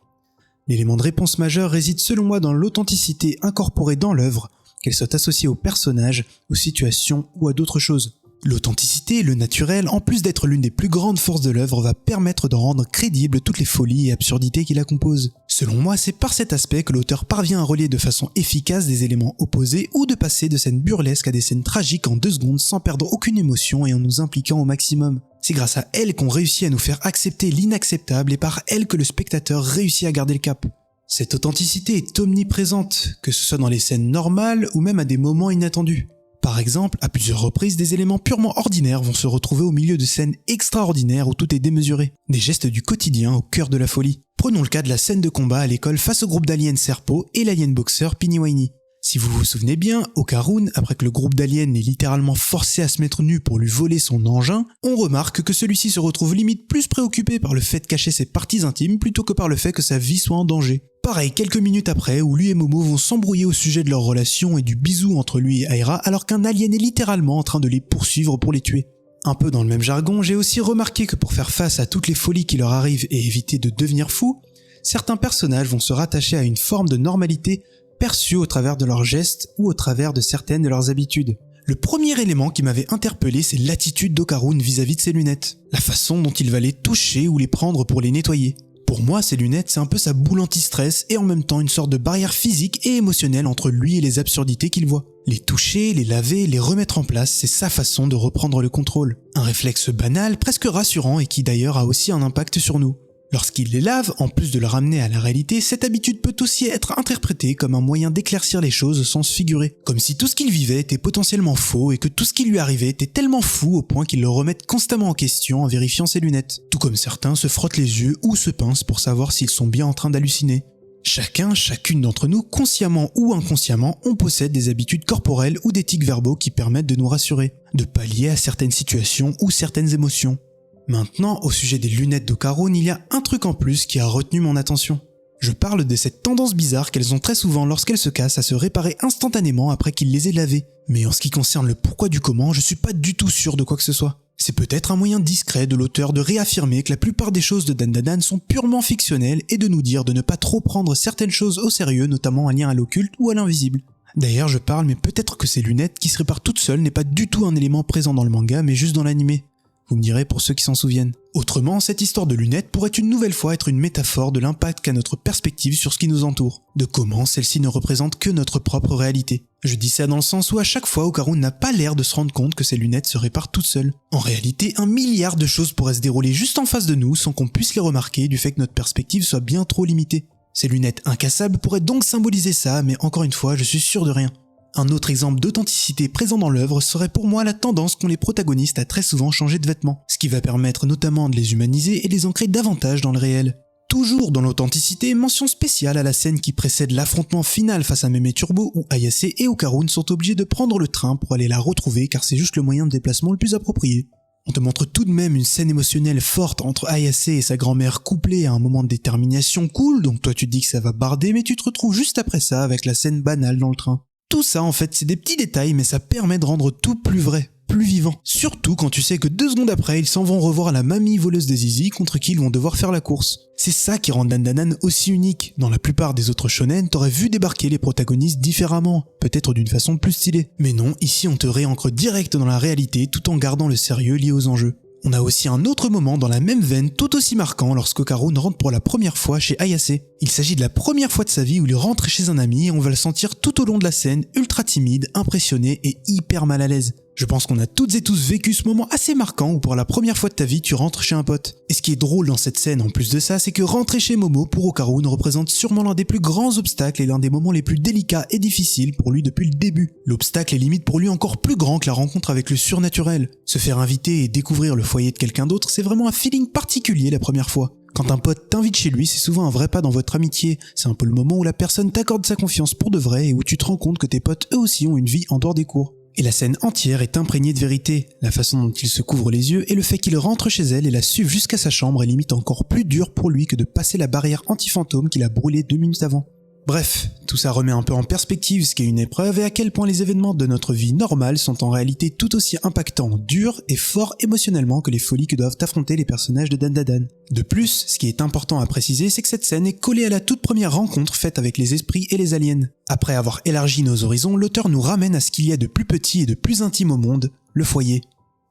L'élément de réponse majeur réside selon moi dans l'authenticité incorporée dans l'œuvre, qu'elle soit associée aux personnages, aux situations ou à d'autres choses. L'authenticité, le naturel, en plus d'être l'une des plus grandes forces de l'œuvre, va permettre de rendre crédibles toutes les folies et absurdités qui la composent. Selon moi, c'est par cet aspect que l'auteur parvient à relier de façon efficace des éléments opposés ou de passer de scènes burlesques à des scènes tragiques en 2 secondes sans perdre aucune émotion et en nous impliquant au maximum. C'est grâce à elle qu'on réussit à nous faire accepter l'inacceptable et par elle que le spectateur réussit à garder le cap. Cette authenticité est omniprésente, que ce soit dans les scènes normales ou même à des moments inattendus. Par exemple, à plusieurs reprises, des éléments purement ordinaires vont se retrouver au milieu de scènes extraordinaires où tout est démesuré. Des gestes du quotidien au cœur de la folie. Prenons le cas de la scène de combat à l'école face au groupe d'aliens Serpo et l'alien boxeur Piniwaini. Si vous vous souvenez bien, Okarun, après que le groupe d'aliens l'ait littéralement forcé à se mettre nu pour lui voler son engin, on remarque que celui-ci se retrouve limite plus préoccupé par le fait de cacher ses parties intimes plutôt que par le fait que sa vie soit en danger. Pareil, quelques minutes après, où lui et Momo vont s'embrouiller au sujet de leur relation et du bisou entre lui et Aira, alors qu'un alien est littéralement en train de les poursuivre pour les tuer. Un peu dans le même jargon, j'ai aussi remarqué que pour faire face à toutes les folies qui leur arrivent et éviter de devenir fous, certains personnages vont se rattacher à une forme de normalité perçue au travers de leurs gestes ou au travers de certaines de leurs habitudes. Le premier élément qui m'avait interpellé, c'est l'attitude d'Okarun vis-à-vis de ses lunettes. La façon dont il va les toucher ou les prendre pour les nettoyer. Pour moi, ces lunettes, c'est un peu sa boule anti-stress et en même temps une sorte de barrière physique et émotionnelle entre lui et les absurdités qu'il voit. Les toucher, les laver, les remettre en place, c'est sa façon de reprendre le contrôle. Un réflexe banal, presque rassurant et qui d'ailleurs a aussi un impact sur nous. Lorsqu'il les lave, en plus de le ramener à la réalité, cette habitude peut aussi être interprétée comme un moyen d'éclaircir les choses au sens figuré. Comme si tout ce qu'il vivait était potentiellement faux et que tout ce qui lui arrivait était tellement fou au point qu'il le remette constamment en question en vérifiant ses lunettes. Tout comme certains se frottent les yeux ou se pincent pour savoir s'ils sont bien en train d'halluciner. Chacune d'entre nous, consciemment ou inconsciemment, on possède des habitudes corporelles ou des tics verbaux qui permettent de nous rassurer, de pallier à certaines situations ou certaines émotions. Maintenant, au sujet des lunettes d'Okarun, il y a un truc en plus qui a retenu mon attention. Je parle de cette tendance bizarre qu'elles ont très souvent lorsqu'elles se cassent à se réparer instantanément après qu'il les ait lavées. Mais en ce qui concerne le pourquoi du comment, je suis pas du tout sûr de quoi que ce soit. C'est peut-être un moyen discret de l'auteur de réaffirmer que la plupart des choses de Dandadan sont purement fictionnelles et de nous dire de ne pas trop prendre certaines choses au sérieux, notamment en lien à l'occulte ou à l'invisible. D'ailleurs, je parle, mais peut-être que ces lunettes qui se réparent toutes seules n'est pas du tout un élément présent dans le manga, mais juste dans l'animé. Vous me direz pour ceux qui s'en souviennent. Autrement, cette histoire de lunettes pourrait une nouvelle fois être une métaphore de l'impact qu'a notre perspective sur ce qui nous entoure, de comment celle-ci ne représente que notre propre réalité. Je dis ça dans le sens où à chaque fois Okarun n'a pas l'air de se rendre compte que ses lunettes se réparent toutes seules. En réalité, 1 milliard de choses pourraient se dérouler juste en face de nous sans qu'on puisse les remarquer du fait que notre perspective soit bien trop limitée. Ces lunettes incassables pourraient donc symboliser ça, mais encore une fois, je suis sûr de rien. Un autre exemple d'authenticité présent dans l'œuvre serait pour moi la tendance qu'ont les protagonistes à très souvent changer de vêtements, ce qui va permettre notamment de les humaniser et les ancrer davantage dans le réel. Toujours dans l'authenticité, mention spéciale à la scène qui précède l'affrontement final face à Meme Turbo où Ayase et Okarun sont obligés de prendre le train pour aller la retrouver car c'est juste le moyen de déplacement le plus approprié. On te montre tout de même une scène émotionnelle forte entre Ayase et sa grand-mère couplée à un moment de détermination cool, donc toi tu te dis que ça va barder mais tu te retrouves juste après ça avec la scène banale dans le train. Tout ça en fait c'est des petits détails mais ça permet de rendre tout plus vrai, plus vivant. Surtout quand tu sais que 2 secondes après ils s'en vont revoir la mamie voleuse de Zizi contre qui ils vont devoir faire la course. C'est ça qui rend Dandadan aussi unique. Dans la plupart des autres shonen, t'aurais vu débarquer les protagonistes différemment, peut-être d'une façon plus stylée. Mais non, ici on te réancre direct dans la réalité tout en gardant le sérieux lié aux enjeux. On a aussi un autre moment dans la même veine tout aussi marquant lorsqu'Okarun rentre pour la première fois chez Ayase. Il s'agit de la première fois de sa vie où il rentre chez un ami et on va le sentir tout au long de la scène ultra timide, impressionné et hyper mal à l'aise. Je pense qu'on a toutes et tous vécu ce moment assez marquant où pour la première fois de ta vie tu rentres chez un pote. Et ce qui est drôle dans cette scène en plus de ça, c'est que rentrer chez Momo pour Okarun représente sûrement l'un des plus grands obstacles et l'un des moments les plus délicats et difficiles pour lui depuis le début. L'obstacle est limite pour lui encore plus grand que la rencontre avec le surnaturel. Se faire inviter et découvrir le foyer de quelqu'un d'autre, c'est vraiment un feeling particulier la première fois. Quand un pote t'invite chez lui, c'est souvent un vrai pas dans votre amitié. C'est un peu le moment où la personne t'accorde sa confiance pour de vrai et où tu te rends compte que tes potes eux aussi ont une vie en dehors des cours. Et la scène entière est imprégnée de vérité. La façon dont il se couvre les yeux et le fait qu'il rentre chez elle et la suive jusqu'à sa chambre est limite encore plus dur pour lui que de passer la barrière anti-fantôme qu'il a brûlée 2 minutes avant. Bref, tout ça remet un peu en perspective ce qu'est une épreuve et à quel point les événements de notre vie normale sont en réalité tout aussi impactants, durs et forts émotionnellement que les folies que doivent affronter les personnages de Dandadan. De plus, ce qui est important à préciser, c'est que cette scène est collée à la toute première rencontre faite avec les esprits et les aliens. Après avoir élargi nos horizons, l'auteur nous ramène à ce qu'il y a de plus petit et de plus intime au monde, le foyer.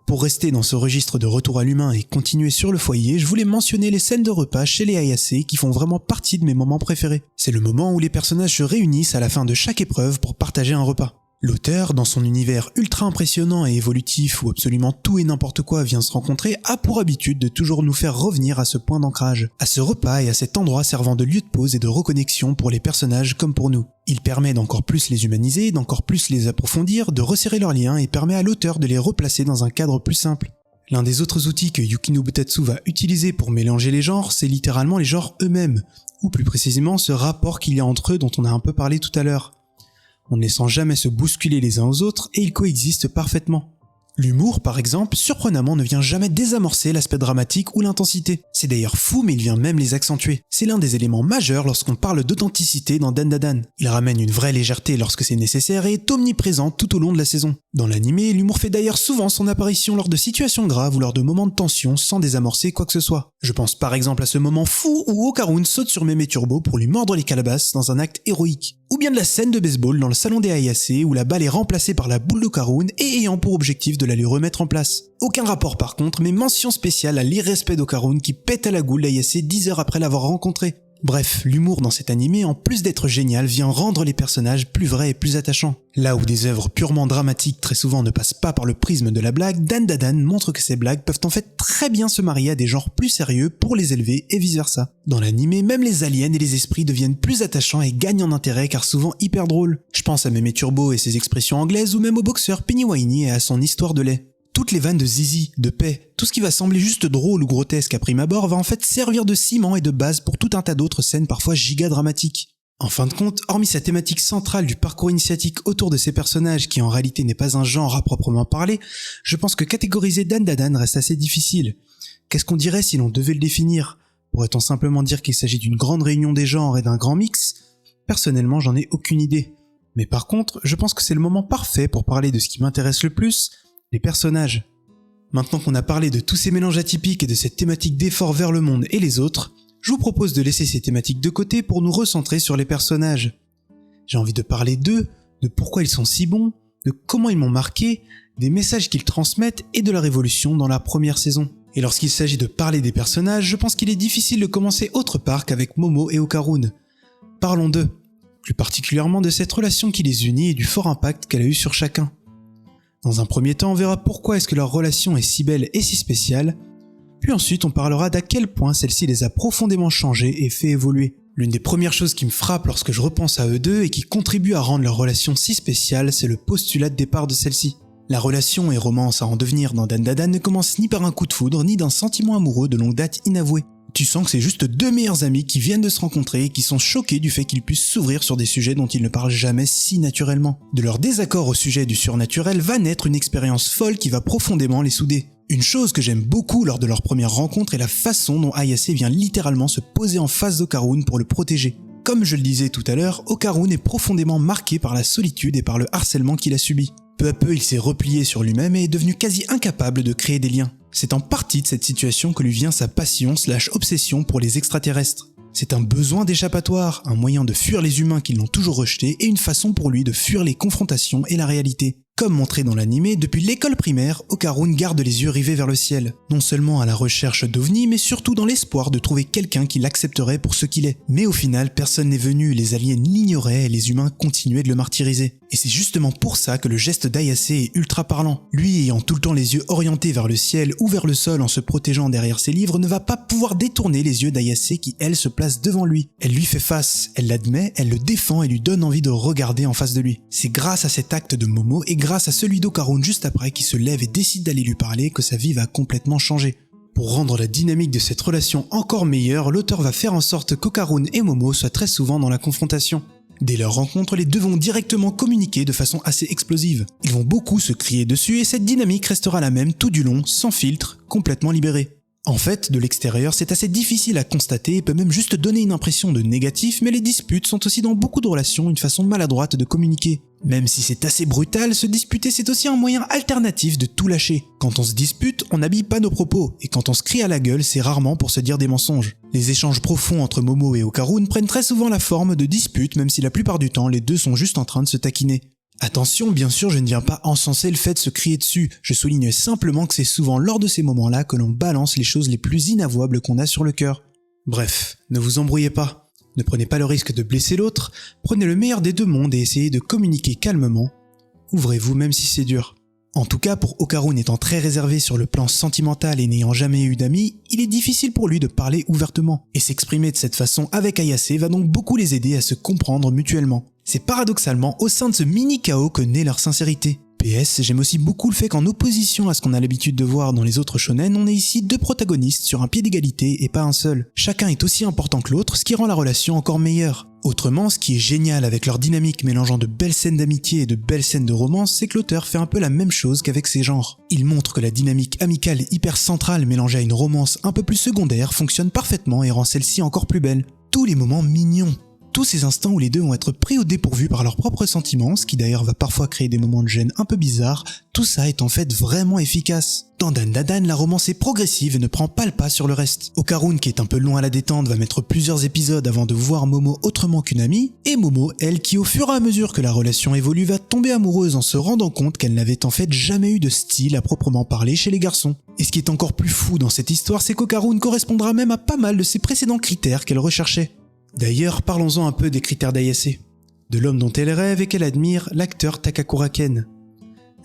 Pour rester dans ce registre de retour à l'humain et continuer sur le foyer, je voulais mentionner les scènes de repas chez les Ayase qui font vraiment partie de mes moments préférés. C'est le moment où les personnages se réunissent à la fin de chaque épreuve pour partager un repas. L'auteur, dans son univers ultra impressionnant et évolutif où absolument tout et n'importe quoi vient se rencontrer, a pour habitude de toujours nous faire revenir à ce point d'ancrage, à ce repas et à cet endroit servant de lieu de pause et de reconnexion pour les personnages comme pour nous. Il permet d'encore plus les humaniser, d'encore plus les approfondir, de resserrer leurs liens et permet à l'auteur de les replacer dans un cadre plus simple. L'un des autres outils que Yukino Butatsu va utiliser pour mélanger les genres, c'est littéralement les genres eux-mêmes, ou plus précisément ce rapport qu'il y a entre eux dont on a un peu parlé tout à l'heure. en ne laissant jamais se bousculer les uns aux autres, et ils coexistent parfaitement. L'humour, par exemple, surprenamment ne vient jamais désamorcer l'aspect dramatique ou l'intensité. C'est d'ailleurs fou, mais il vient même les accentuer. C'est l'un des éléments majeurs lorsqu'on parle d'authenticité dans Dandadan. Il ramène une vraie légèreté lorsque c'est nécessaire et est omniprésent tout au long de la saison. Dans l'animé, l'humour fait d'ailleurs souvent son apparition lors de situations graves ou lors de moments de tension sans désamorcer quoi que ce soit. Je pense par exemple à ce moment fou où Okarun saute sur Meme Turbo pour lui mordre les calebasses dans un acte héroïque. Ou bien de la scène de baseball dans le salon des Ayase où la balle est remplacée par la boule d'Okarun et ayant pour objectif de la lui remettre en place. Aucun rapport par contre, mais mention spéciale à l'irrespect d'Okarun qui pète à la goule d'Ayase 10 heures après l'avoir rencontré. Bref, l'humour dans cet animé, en plus d'être génial, vient rendre les personnages plus vrais et plus attachants. Là où des œuvres purement dramatiques très souvent ne passent pas par le prisme de la blague, Dandadan montre que ces blagues peuvent en fait très bien se marier à des genres plus sérieux pour les élever et vice versa. Dans l'animé, même les aliens et les esprits deviennent plus attachants et gagnent en intérêt car souvent hyper drôles. Je pense à Meme Turbo et ses expressions anglaises ou même au boxeur Pennywiney et à son histoire de lait. Toutes les vannes de Zizi, de paix, tout ce qui va sembler juste drôle ou grotesque à prime abord va en fait servir de ciment et de base pour tout un tas d'autres scènes parfois giga dramatiques. En fin de compte, hormis sa thématique centrale du parcours initiatique autour de ces personnages qui en réalité n'est pas un genre à proprement parler, je pense que catégoriser Dandadan reste assez difficile. Qu'est-ce qu'on dirait si l'on devait le définir ? Pourrait-on simplement dire qu'il s'agit d'une grande réunion des genres et d'un grand mix ? Personnellement, j'en ai aucune idée. Mais par contre, je pense que c'est le moment parfait pour parler de ce qui m'intéresse le plus, les personnages. Maintenant qu'on a parlé de tous ces mélanges atypiques et de cette thématique d'effort vers le monde et les autres, je vous propose de laisser ces thématiques de côté pour nous recentrer sur les personnages. J'ai envie de parler d'eux, de pourquoi ils sont si bons, de comment ils m'ont marqué, des messages qu'ils transmettent et de leur évolution dans la première saison. Et lorsqu'il s'agit de parler des personnages, je pense qu'il est difficile de commencer autre part qu'avec Momo et Okarun. Parlons d'eux, plus particulièrement de cette relation qui les unit et du fort impact qu'elle a eu sur chacun. Dans un premier temps, on verra pourquoi est-ce que leur relation est si belle et si spéciale, puis ensuite on parlera d'à quel point celle-ci les a profondément changés et fait évoluer. L'une des premières choses qui me frappe lorsque je repense à eux deux et qui contribue à rendre leur relation si spéciale, c'est le postulat de départ de celle-ci. La relation et romance à en devenir dans Dandadan ne commence ni par un coup de foudre, ni d'un sentiment amoureux de longue date inavoué. Tu sens que c'est juste deux meilleurs amis qui viennent de se rencontrer et qui sont choqués du fait qu'ils puissent s'ouvrir sur des sujets dont ils ne parlent jamais si naturellement. De leur désaccord au sujet du surnaturel va naître une expérience folle qui va profondément les souder. Une chose que j'aime beaucoup lors de leur première rencontre est la façon dont Ayase vient littéralement se poser en face d'Okarun pour le protéger. Comme je le disais tout à l'heure, Okarun est profondément marqué par la solitude et par le harcèlement qu'il a subi. Peu à peu, il s'est replié sur lui-même et est devenu quasi incapable de créer des liens. C'est en partie de cette situation que lui vient sa passion/obsession pour les extraterrestres. C'est un besoin d'échappatoire, un moyen de fuir les humains qui l'ont toujours rejeté et une façon pour lui de fuir les confrontations et la réalité. Comme montré dans l'animé, depuis l'école primaire, Okarun garde les yeux rivés vers le ciel, non seulement à la recherche d'OVNI, mais surtout dans l'espoir de trouver quelqu'un qui l'accepterait pour ce qu'il est. Mais au final, personne n'est venu, les aliens l'ignoraient et les humains continuaient de le martyriser. Et c'est justement pour ça que le geste d'Ayase est ultra parlant. Lui, ayant tout le temps les yeux orientés vers le ciel ou vers le sol en se protégeant derrière ses livres, ne va pas pouvoir détourner les yeux d'Ayase qui, elle, se place devant lui. Elle lui fait face, elle l'admet, elle le défend et lui donne envie de regarder en face de lui. C'est grâce à cet acte de Momo et grâce à celui d'Okarun juste après qui se lève et décide d'aller lui parler que sa vie va complètement changer. Pour rendre la dynamique de cette relation encore meilleure, l'auteur va faire en sorte qu'Okarun et Momo soient très souvent dans la confrontation. Dès leur rencontre, les deux vont directement communiquer de façon assez explosive. Ils vont beaucoup se crier dessus et cette dynamique restera la même tout du long, sans filtre, complètement libérée. En fait, de l'extérieur, c'est assez difficile à constater et peut même juste donner une impression de négatif, mais les disputes sont aussi dans beaucoup de relations une façon maladroite de communiquer. Même si c'est assez brutal, se disputer c'est aussi un moyen alternatif de tout lâcher. Quand on se dispute, on n'habille pas nos propos, et quand on se crie à la gueule, c'est rarement pour se dire des mensonges. Les échanges profonds entre Momo et Okarun prennent très souvent la forme de disputes, même si la plupart du temps, les deux sont juste en train de se taquiner. Attention, bien sûr, je ne viens pas encenser le fait de se crier dessus, je souligne simplement que c'est souvent lors de ces moments-là que l'on balance les choses les plus inavouables qu'on a sur le cœur. Bref, ne vous embrouillez pas. Ne prenez pas le risque de blesser l'autre, prenez le meilleur des deux mondes et essayez de communiquer calmement. Ouvrez-vous même si c'est dur. En tout cas, pour Okarun étant très réservé sur le plan sentimental et n'ayant jamais eu d'amis, il est difficile pour lui de parler ouvertement. Et s'exprimer de cette façon avec Ayase va donc beaucoup les aider à se comprendre mutuellement. C'est paradoxalement au sein de ce mini-chaos que naît leur sincérité. PS, j'aime aussi beaucoup le fait qu'en opposition à ce qu'on a l'habitude de voir dans les autres shonen, on est ici 2 protagonistes sur un pied d'égalité et pas un seul. Chacun est aussi important que l'autre, ce qui rend la relation encore meilleure. Autrement, ce qui est génial avec leur dynamique mélangeant de belles scènes d'amitié et de belles scènes de romance, c'est que l'auteur fait un peu la même chose qu'avec ses genres. Il montre que la dynamique amicale hyper centrale mélangée à une romance un peu plus secondaire fonctionne parfaitement et rend celle-ci encore plus belle. Tous les moments mignons. Tous ces instants où les deux vont être pris au dépourvu par leurs propres sentiments, ce qui d'ailleurs va parfois créer des moments de gêne un peu bizarres, tout ça est en fait vraiment efficace. Dans Dandadan, la romance est progressive et ne prend pas le pas sur le reste. Okarun, qui est un peu long à la détente, va mettre plusieurs épisodes avant de voir Momo autrement qu'une amie, et Momo, elle, qui au fur et à mesure que la relation évolue, va tomber amoureuse en se rendant compte qu'elle n'avait en fait jamais eu de style à proprement parler chez les garçons. Et ce qui est encore plus fou dans cette histoire, c'est qu'Okarun correspondra même à pas mal de ses précédents critères qu'elle recherchait. D'ailleurs, parlons-en un peu des critères d'Ayase, de l'homme dont elle rêve et qu'elle admire, l'acteur Takakura Ken.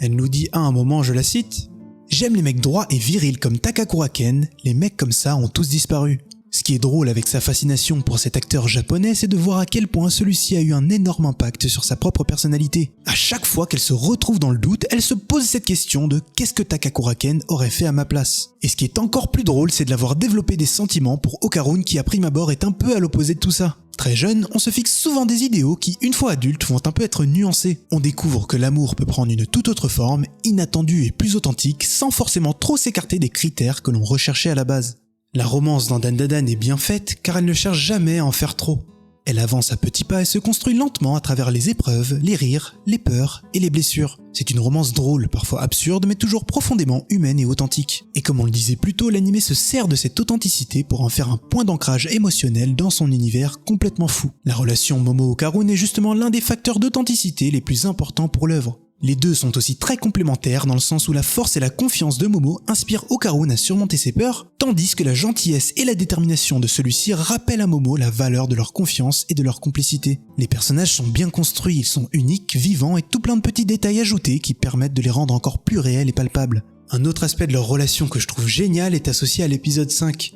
Elle nous dit à un moment, je la cite, « J'aime les mecs droits et virils comme Takakura Ken, les mecs comme ça ont tous disparu. » Ce qui est drôle avec sa fascination pour cet acteur japonais, c'est de voir à quel point celui-ci a eu un énorme impact sur sa propre personnalité. À chaque fois qu'elle se retrouve dans le doute, elle se pose cette question de « qu'est-ce que Takakura Ken aurait fait à ma place ?» Et ce qui est encore plus drôle, c'est de l'avoir développé des sentiments pour Okarun qui à prime abord est un peu à l'opposé de tout ça. Très jeune, on se fixe souvent des idéaux qui, une fois adultes, vont un peu être nuancés. On découvre que l'amour peut prendre une toute autre forme, inattendue et plus authentique, sans forcément trop s'écarter des critères que l'on recherchait à la base. La romance dans Dandadan est bien faite car elle ne cherche jamais à en faire trop. Elle avance à petits pas et se construit lentement à travers les épreuves, les rires, les peurs et les blessures. C'est une romance drôle, parfois absurde, mais toujours profondément humaine et authentique. Et comme on le disait plus tôt, l'anime se sert de cette authenticité pour en faire un point d'ancrage émotionnel dans son univers complètement fou. La relation Momo-Okarun est justement l'un des facteurs d'authenticité les plus importants pour l'œuvre. Les deux sont aussi très complémentaires dans le sens où la force et la confiance de Momo inspirent Okarun à surmonter ses peurs, tandis que la gentillesse et la détermination de celui-ci rappellent à Momo la valeur de leur confiance et de leur complicité. Les personnages sont bien construits, ils sont uniques, vivants et tout plein de petits détails ajoutés qui permettent de les rendre encore plus réels et palpables. Un autre aspect de leur relation que je trouve génial est associé à l'épisode 5.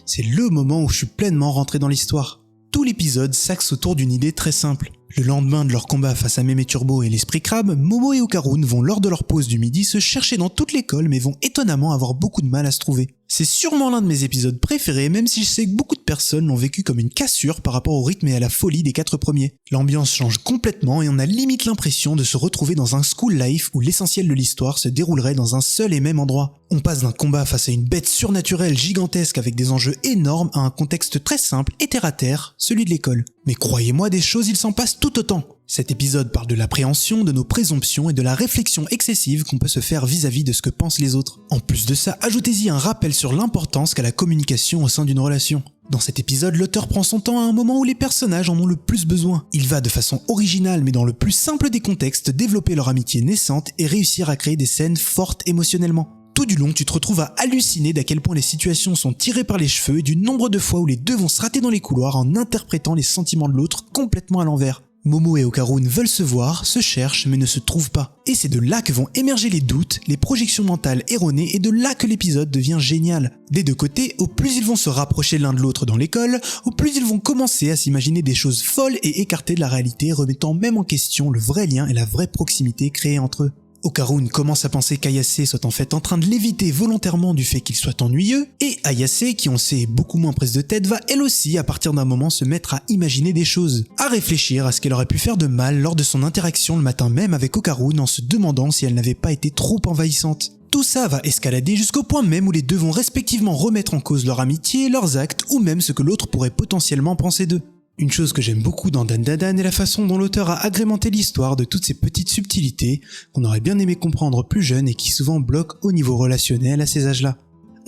C'est le moment où je suis pleinement rentré dans l'histoire. Tout l'épisode s'axe autour d'une idée très simple. Le lendemain de leur combat face à Mémé Turbo et l'Esprit Crabe, Momo et Okarun vont lors de leur pause du midi se chercher dans toute l'école mais vont étonnamment avoir beaucoup de mal à se trouver. C'est sûrement l'un de mes épisodes préférés même si je sais que beaucoup de personnes l'ont vécu comme une cassure par rapport au rythme et à la folie des 4 premiers. L'ambiance change complètement et on a limite l'impression de se retrouver dans un school life où l'essentiel de l'histoire se déroulerait dans un seul et même endroit. On passe d'un combat face à une bête surnaturelle gigantesque avec des enjeux énormes à un contexte très simple et terre à terre, celui de l'école. Mais croyez-moi, des choses il s'en passe tout autant. Cet épisode parle de l'appréhension, de nos présomptions et de la réflexion excessive qu'on peut se faire vis-à-vis de ce que pensent les autres. En plus de ça, ajoutez-y un rappel sur l'importance qu'a la communication au sein d'une relation. Dans cet épisode, l'auteur prend son temps à un moment où les personnages en ont le plus besoin. Il va de façon originale mais dans le plus simple des contextes développer leur amitié naissante et réussir à créer des scènes fortes émotionnellement. Tout du long, tu te retrouves à halluciner d'à quel point les situations sont tirées par les cheveux et du nombre de fois où les deux vont se rater dans les couloirs en interprétant les sentiments de l'autre complètement à l'envers. Momo et Okarun veulent se voir, se cherchent mais ne se trouvent pas. Et c'est de là que vont émerger les doutes, les projections mentales erronées et de là que l'épisode devient génial. Des deux côtés, au plus ils vont se rapprocher l'un de l'autre dans l'école, au plus ils vont commencer à s'imaginer des choses folles et écartées de la réalité, remettant même en question le vrai lien et la vraie proximité créée entre eux. Okarun commence à penser qu'Ayase soit en fait en train de l'éviter volontairement du fait qu'il soit ennuyeux, et Ayase, qui on sait est beaucoup moins prise de tête, va elle aussi à partir d'un moment se mettre à imaginer des choses, à réfléchir à ce qu'elle aurait pu faire de mal lors de son interaction le matin même avec Okarun en se demandant si elle n'avait pas été trop envahissante. Tout ça va escalader jusqu'au point même où les deux vont respectivement remettre en cause leur amitié, leurs actes ou même ce que l'autre pourrait potentiellement penser d'eux. Une chose que j'aime beaucoup dans Dandadan est la façon dont l'auteur a agrémenté l'histoire de toutes ces petites subtilités qu'on aurait bien aimé comprendre plus jeune et qui souvent bloquent au niveau relationnel à ces âges-là.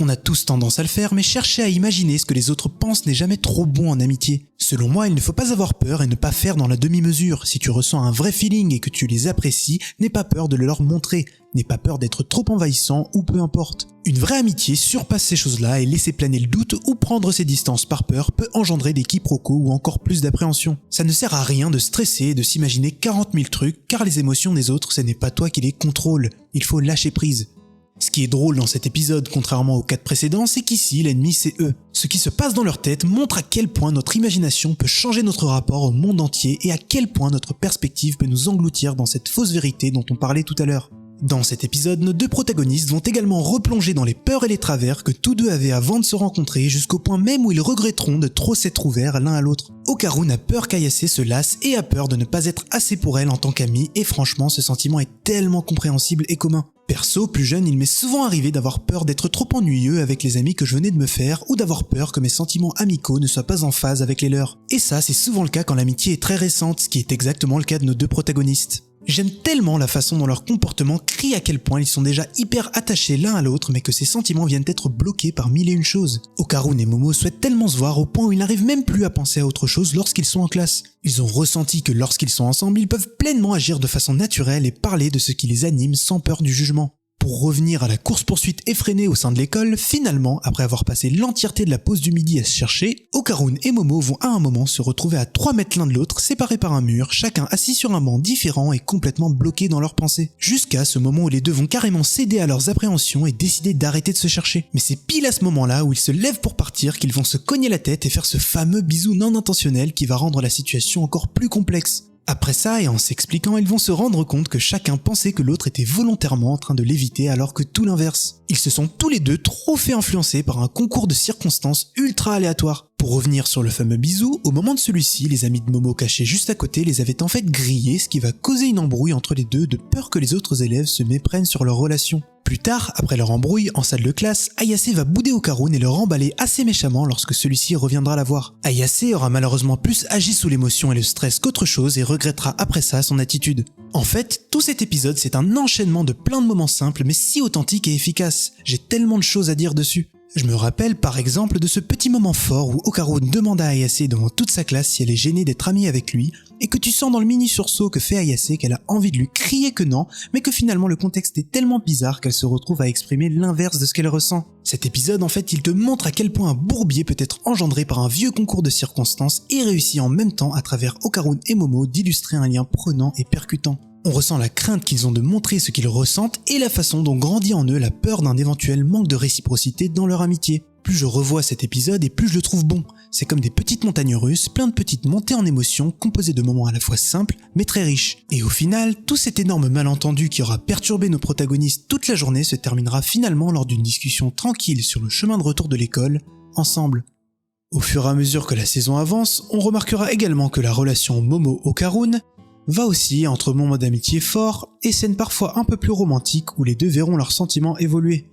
On a tous tendance à le faire, mais chercher à imaginer ce que les autres pensent n'est jamais trop bon en amitié. Selon moi, il ne faut pas avoir peur et ne pas faire dans la demi-mesure. Si tu ressens un vrai feeling et que tu les apprécies, n'aie pas peur de le leur montrer. N'aie pas peur d'être trop envahissant ou peu importe. Une vraie amitié surpasse ces choses-là et laisser planer le doute ou prendre ses distances par peur peut engendrer des quiproquos ou encore plus d'appréhension. Ça ne sert à rien de stresser et de s'imaginer 40 000 trucs car les émotions des autres, ce n'est pas toi qui les contrôle. Il faut lâcher prise. Ce qui est drôle dans cet épisode, contrairement aux 4 précédents, c'est qu'ici, l'ennemi c'est eux. Ce qui se passe dans leur tête montre à quel point notre imagination peut changer notre rapport au monde entier et à quel point notre perspective peut nous engloutir dans cette fausse vérité dont on parlait tout à l'heure. Dans cet épisode, nos deux protagonistes vont également replonger dans les peurs et les travers que tous deux avaient avant de se rencontrer, jusqu'au point même où ils regretteront de trop s'être ouverts l'un à l'autre. Okarun a peur qu'Ayase se lasse et a peur de ne pas être assez pour elle en tant qu'amie, et franchement ce sentiment est tellement compréhensible et commun. Perso, plus jeune, il m'est souvent arrivé d'avoir peur d'être trop ennuyeux avec les amis que je venais de me faire, ou d'avoir peur que mes sentiments amicaux ne soient pas en phase avec les leurs. Et ça, c'est souvent le cas quand l'amitié est très récente, ce qui est exactement le cas de nos deux protagonistes. J'aime tellement la façon dont leur comportement crie à quel point ils sont déjà hyper attachés l'un à l'autre, mais que ces sentiments viennent être bloqués par mille et une choses. Okarun et Momo souhaitent tellement se voir au point où ils n'arrivent même plus à penser à autre chose lorsqu'ils sont en classe. Ils ont ressenti que lorsqu'ils sont ensemble, ils peuvent pleinement agir de façon naturelle et parler de ce qui les anime sans peur du jugement. Pour revenir à la course-poursuite effrénée au sein de l'école, finalement, après avoir passé l'entièreté de la pause du midi à se chercher, Okarun et Momo vont à un moment se retrouver à 3 mètres l'un de l'autre, séparés par un mur, chacun assis sur un banc différent et complètement bloqués dans leurs pensées. Jusqu'à ce moment où les deux vont carrément céder à leurs appréhensions et décider d'arrêter de se chercher. Mais c'est pile à ce moment-là où ils se lèvent pour partir qu'ils vont se cogner la tête et faire ce fameux bisou non intentionnel qui va rendre la situation encore plus complexe. Après ça, et en s'expliquant, ils vont se rendre compte que chacun pensait que l'autre était volontairement en train de l'éviter alors que tout l'inverse. Ils se sont tous les deux trop fait influencer par un concours de circonstances ultra aléatoires. Pour revenir sur le fameux bisou, au moment de celui-ci, les amis de Momo cachés juste à côté les avaient en fait grillés, ce qui va causer une embrouille entre les deux de peur que les autres élèves se méprennent sur leur relation. Plus tard, après leur embrouille, en salle de classe, Ayase va bouder Okarun et le remballer assez méchamment lorsque celui-ci reviendra la voir. Ayase aura malheureusement plus agi sous l'émotion et le stress qu'autre chose et regrettera après ça son attitude. En fait, tout cet épisode c'est un enchaînement de plein de moments simples mais si authentiques et efficaces. J'ai tellement de choses à dire dessus. Je me rappelle par exemple de ce petit moment fort où Okarun demande à Ayase devant toute sa classe si elle est gênée d'être amie avec lui, et que tu sens dans le mini sursaut que fait Ayase qu'elle a envie de lui crier que non, mais que finalement le contexte est tellement bizarre qu'elle se retrouve à exprimer l'inverse de ce qu'elle ressent. Cet épisode en fait il te montre à quel point un bourbier peut être engendré par un vieux concours de circonstances et réussit en même temps à travers Okarun et Momo d'illustrer un lien prenant et percutant. On ressent la crainte qu'ils ont de montrer ce qu'ils ressentent et la façon dont grandit en eux la peur d'un éventuel manque de réciprocité dans leur amitié. Plus je revois cet épisode et plus je le trouve bon. C'est comme des petites montagnes russes, plein de petites montées en émotions composées de moments à la fois simples mais très riches. Et au final, tout cet énorme malentendu qui aura perturbé nos protagonistes toute la journée se terminera finalement lors d'une discussion tranquille sur le chemin de retour de l'école, ensemble. Au fur et à mesure que la saison avance, on remarquera également que la relation Momo-Okarun va aussi entre moments d'amitié forts et scènes parfois un peu plus romantiques où les deux verront leurs sentiments évoluer.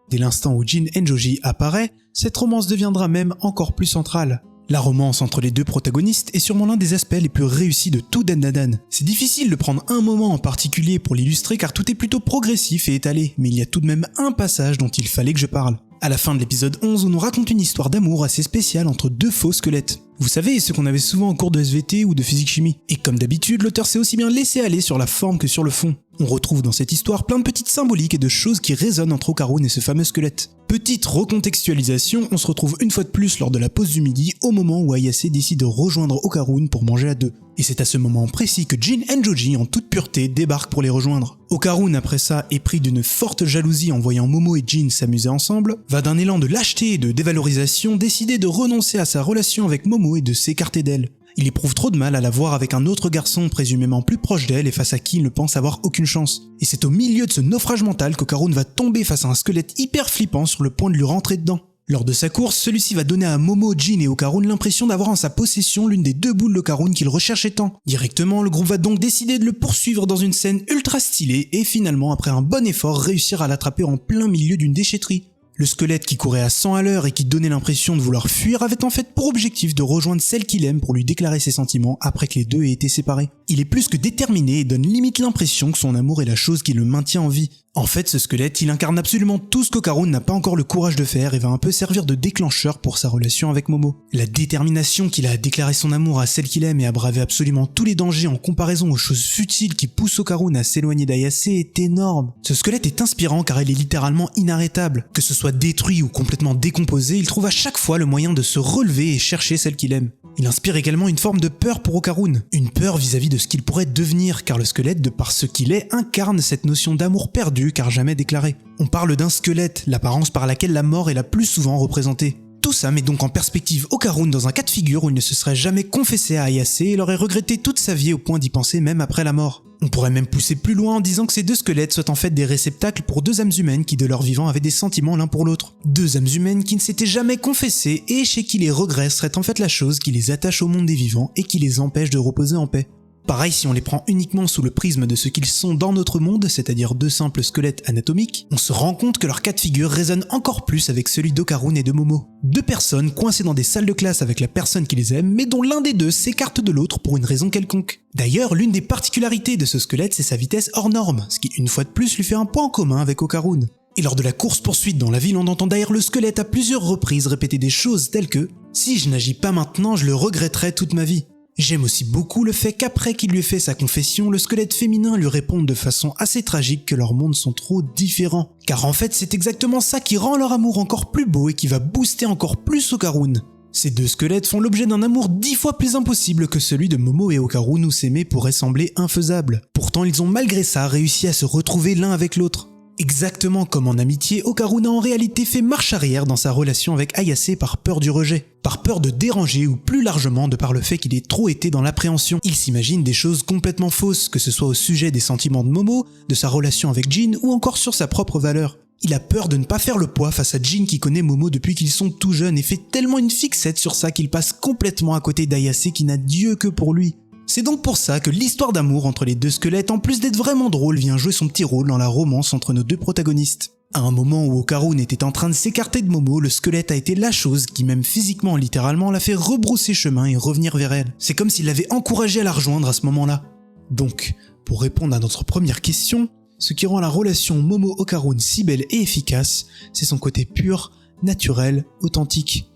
Dès l'instant où Jin Enjoji apparaît, cette romance deviendra même encore plus centrale. La romance entre les deux protagonistes est sûrement l'un des aspects les plus réussis de tout Dandadan. C'est difficile de prendre un moment en particulier pour l'illustrer car tout est plutôt progressif et étalé, mais il y a tout de même un passage dont il fallait que je parle. À la fin de l'épisode 11, on nous raconte une histoire d'amour assez spéciale entre deux faux squelettes. Vous savez, ce qu'on avait souvent en cours de SVT ou de physique-chimie. Et comme d'habitude, l'auteur s'est aussi bien laissé aller sur la forme que sur le fond. On retrouve dans cette histoire plein de petites symboliques et de choses qui résonnent entre Okarun et ce fameux squelette. Petite recontextualisation, on se retrouve une fois de plus lors de la pause du midi au moment où Ayase décide de rejoindre Okarun pour manger à deux. Et c'est à ce moment précis que Jin Enjoji en toute pureté débarque pour les rejoindre. Okarun après ça est pris d'une forte jalousie en voyant Momo et Jin s'amuser ensemble, va d'un élan de lâcheté et de dévalorisation décider de renoncer à sa relation avec Momo et de s'écarter d'elle. Il éprouve trop de mal à la voir avec un autre garçon présumément plus proche d'elle et face à qui il ne pense avoir aucune chance. Et c'est au milieu de ce naufrage mental qu'Okarun va tomber face à un squelette hyper flippant sur le point de lui rentrer dedans. Lors de sa course, celui-ci va donner à Momo, Jin et Okarun l'impression d'avoir en sa possession l'une des deux boules d'Okarun qu'il recherchait tant. Directement, le groupe va donc décider de le poursuivre dans une scène ultra stylée et finalement, après un bon effort, réussir à l'attraper en plein milieu d'une déchetterie. Le squelette qui courait à 100 à l'heure et qui donnait l'impression de vouloir fuir avait en fait pour objectif de rejoindre celle qu'il aime pour lui déclarer ses sentiments après que les deux aient été séparés. Il est plus que déterminé et donne limite l'impression que son amour est la chose qui le maintient en vie. En fait, ce squelette, il incarne absolument tout ce qu'Okarun n'a pas encore le courage de faire et va un peu servir de déclencheur pour sa relation avec Momo. La détermination qu'il a à déclarer son amour à celle qu'il aime et à braver absolument tous les dangers en comparaison aux choses futiles qui poussent Okarun à s'éloigner d'Ayase est énorme. Ce squelette est inspirant car il est littéralement inarrêtable. Que ce soit détruit ou complètement décomposé, il trouve à chaque fois le moyen de se relever et chercher celle qu'il aime. Il inspire également une forme de peur pour Okarun, une peur vis-à-vis de ce qu'il pourrait devenir car le squelette, de par ce qu'il est, incarne cette notion d'amour perdu car jamais déclaré. On parle d'un squelette, l'apparence par laquelle la mort est la plus souvent représentée. Tout ça met donc en perspective Okarun dans un cas de figure où il ne se serait jamais confessé à Ayase et l'aurait regretté toute sa vie au point d'y penser même après la mort. On pourrait même pousser plus loin en disant que ces deux squelettes soient en fait des réceptacles pour deux âmes humaines qui de leur vivant avaient des sentiments l'un pour l'autre. Deux âmes humaines qui ne s'étaient jamais confessées et chez qui les regrets seraient en fait la chose qui les attache au monde des vivants et qui les empêche de reposer en paix. Pareil, si on les prend uniquement sous le prisme de ce qu'ils sont dans notre monde, c'est-à-dire deux simples squelettes anatomiques, on se rend compte que leur cas de figure résonne encore plus avec celui d'Okarun et de Momo. Deux personnes coincées dans des salles de classe avec la personne qui les aime, mais dont l'un des deux s'écarte de l'autre pour une raison quelconque. D'ailleurs, l'une des particularités de ce squelette, c'est sa vitesse hors norme, ce qui une fois de plus lui fait un point en commun avec Okarun. Et lors de la course-poursuite dans la ville, on entend d'ailleurs le squelette à plusieurs reprises répéter des choses telles que « Si je n'agis pas maintenant, je le regretterai toute ma vie ». J'aime aussi beaucoup le fait qu'après qu'il lui ait fait sa confession, le squelette féminin lui réponde de façon assez tragique que leurs mondes sont trop différents. Car en fait, c'est exactement ça qui rend leur amour encore plus beau et qui va booster encore plus Okarun. Ces deux squelettes font l'objet d'un amour 10 fois plus impossible que celui de Momo et Okarun où s'aimer pourrait sembler infaisable. Pourtant, ils ont malgré ça réussi à se retrouver l'un avec l'autre. Exactement comme en amitié, Okarun a en réalité fait marche arrière dans sa relation avec Ayase par peur du rejet, par peur de déranger ou plus largement de par le fait qu'il ait trop été dans l'appréhension. Il s'imagine des choses complètement fausses, que ce soit au sujet des sentiments de Momo, de sa relation avec Jin ou encore sur sa propre valeur. Il a peur de ne pas faire le poids face à Jin qui connaît Momo depuis qu'ils sont tout jeunes et fait tellement une fixette sur ça qu'il passe complètement à côté d'Ayase qui n'a Dieu que pour lui. C'est donc pour ça que l'histoire d'amour entre les deux squelettes, en plus d'être vraiment drôle, vient jouer son petit rôle dans la romance entre nos deux protagonistes. À un moment où Okarun était en train de s'écarter de Momo, le squelette a été la chose qui, même physiquement, littéralement, l'a fait rebrousser chemin et revenir vers elle. C'est comme s'il l'avait encouragé à la rejoindre à ce moment-là. Donc, pour répondre à notre première question, ce qui rend la relation Momo-Okarun si belle et efficace, c'est son côté pur, naturel, authentique.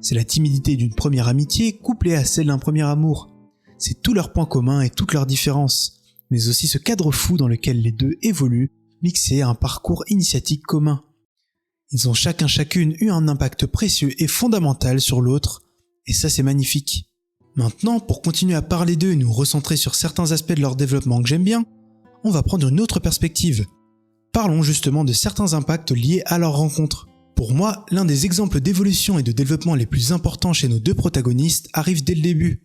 C'est la timidité d'une première amitié couplée à celle d'un premier amour. C'est tous leurs points communs et toutes leurs différences, mais aussi ce cadre fou dans lequel les deux évoluent, mixé à un parcours initiatique commun. Ils ont chacune eu un impact précieux et fondamental sur l'autre, et ça c'est magnifique. Maintenant, pour continuer à parler d'eux et nous recentrer sur certains aspects de leur développement que j'aime bien, on va prendre une autre perspective. Parlons justement de certains impacts liés à leur rencontre. Pour moi, l'un des exemples d'évolution et de développement les plus importants chez nos deux protagonistes arrive dès le début.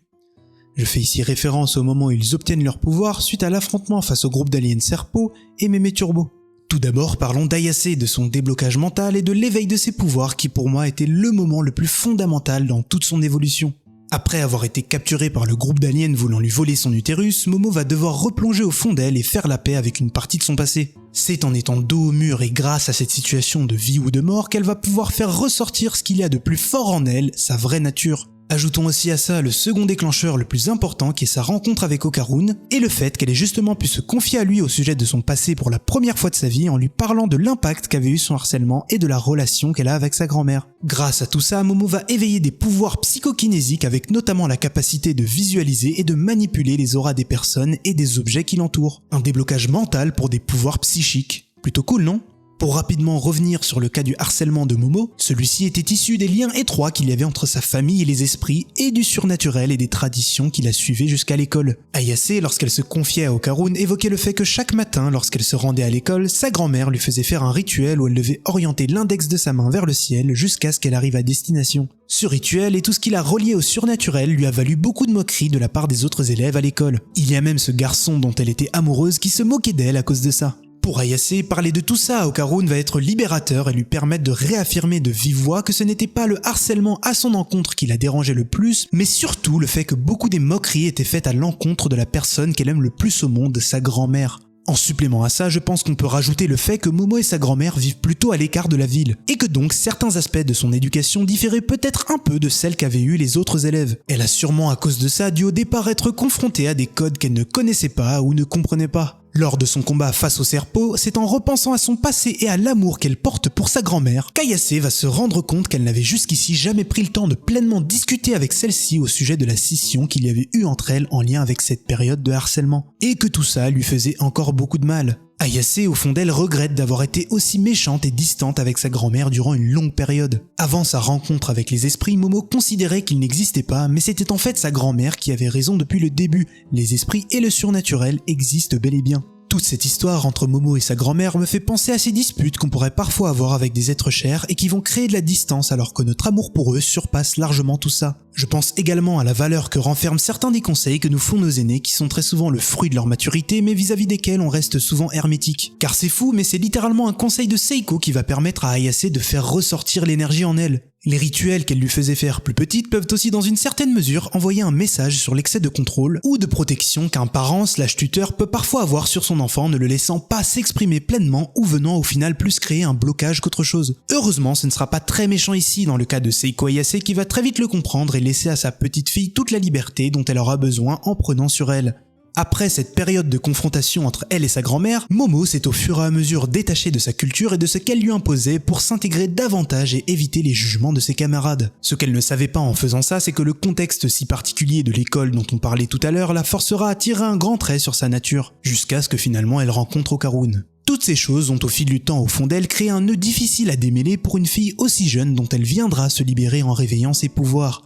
Je fais ici référence au moment où ils obtiennent leur pouvoir suite à l'affrontement face au groupe d'aliens Serpo et Mémé Turbo. Tout d'abord, parlons d'Ayase, de son déblocage mental et de l'éveil de ses pouvoirs qui pour moi était le moment le plus fondamental dans toute son évolution. Après avoir été capturé par le groupe d'aliens voulant lui voler son utérus, Momo va devoir replonger au fond d'elle et faire la paix avec une partie de son passé. C'est en étant dos au mur et grâce à cette situation de vie ou de mort qu'elle va pouvoir faire ressortir ce qu'il y a de plus fort en elle, sa vraie nature. Ajoutons aussi à ça le second déclencheur le plus important qui est sa rencontre avec Okarun et le fait qu'elle ait justement pu se confier à lui au sujet de son passé pour la première fois de sa vie en lui parlant de l'impact qu'avait eu son harcèlement et de la relation qu'elle a avec sa grand-mère. Grâce à tout ça, Momo va éveiller des pouvoirs psychokinésiques avec notamment la capacité de visualiser et de manipuler les auras des personnes et des objets qui l'entourent. Un déblocage mental pour des pouvoirs psychiques. Plutôt cool, non ? Pour rapidement revenir sur le cas du harcèlement de Momo, celui-ci était issu des liens étroits qu'il y avait entre sa famille et les esprits et du surnaturel et des traditions qui la suivaient jusqu'à l'école. Ayase, lorsqu'elle se confiait à Okarun, évoquait le fait que chaque matin, lorsqu'elle se rendait à l'école, sa grand-mère lui faisait faire un rituel où elle devait orienter l'index de sa main vers le ciel jusqu'à ce qu'elle arrive à destination. Ce rituel et tout ce qui l'a relié au surnaturel lui a valu beaucoup de moqueries de la part des autres élèves à l'école. Il y a même ce garçon dont elle était amoureuse qui se moquait d'elle à cause de ça. Pour Ayase, parler de tout ça à Okarun va être libérateur et lui permettre de réaffirmer de vive voix que ce n'était pas le harcèlement à son encontre qui la dérangeait le plus, mais surtout le fait que beaucoup des moqueries étaient faites à l'encontre de la personne qu'elle aime le plus au monde, sa grand-mère. En supplément à ça, je pense qu'on peut rajouter le fait que Momo et sa grand-mère vivent plutôt à l'écart de la ville, et que donc certains aspects de son éducation différaient peut-être un peu de celles qu'avaient eues les autres élèves. Elle a sûrement à cause de ça dû au départ être confrontée à des codes qu'elle ne connaissait pas ou ne comprenait pas. Lors de son combat face au Serpo, c'est en repensant à son passé et à l'amour qu'elle porte pour sa grand-mère qu'Ayase va se rendre compte qu'elle n'avait jusqu'ici jamais pris le temps de pleinement discuter avec celle-ci au sujet de la scission qu'il y avait eu entre elles en lien avec cette période de harcèlement, et que tout ça lui faisait encore beaucoup de mal. Ayase, au fond d'elle, regrette d'avoir été aussi méchante et distante avec sa grand-mère durant une longue période. Avant sa rencontre avec les esprits, Momo considérait qu'ils n'existaient pas, mais c'était en fait sa grand-mère qui avait raison depuis le début. Les esprits et le surnaturel existent bel et bien. Toute cette histoire entre Momo et sa grand-mère me fait penser à ces disputes qu'on pourrait parfois avoir avec des êtres chers et qui vont créer de la distance alors que notre amour pour eux surpasse largement tout ça. Je pense également à la valeur que renferment certains des conseils que nous font nos aînés qui sont très souvent le fruit de leur maturité mais vis-à-vis desquels on reste souvent hermétique. Car c'est fou mais c'est littéralement un conseil de Seiko qui va permettre à Ayase de faire ressortir l'énergie en elle. Les rituels qu'elle lui faisait faire plus petite peuvent aussi dans une certaine mesure envoyer un message sur l'excès de contrôle ou de protection qu'un parent/tuteur peut parfois avoir sur son enfant ne le laissant pas s'exprimer pleinement ou venant au final plus créer un blocage qu'autre chose. Heureusement ce ne sera pas très méchant ici dans le cas de Seiko Ayase qui va très vite le comprendre et laisser à sa petite fille toute la liberté dont elle aura besoin en prenant sur elle. Après cette période de confrontation entre elle et sa grand-mère, Momo s'est au fur et à mesure détachée de sa culture et de ce qu'elle lui imposait pour s'intégrer davantage et éviter les jugements de ses camarades. Ce qu'elle ne savait pas en faisant ça, c'est que le contexte si particulier de l'école dont on parlait tout à l'heure la forcera à tirer un grand trait sur sa nature, jusqu'à ce que finalement elle rencontre Okarun. Toutes ces choses ont au fil du temps au fond d'elle créé un nœud difficile à démêler pour une fille aussi jeune dont elle viendra se libérer en réveillant ses pouvoirs.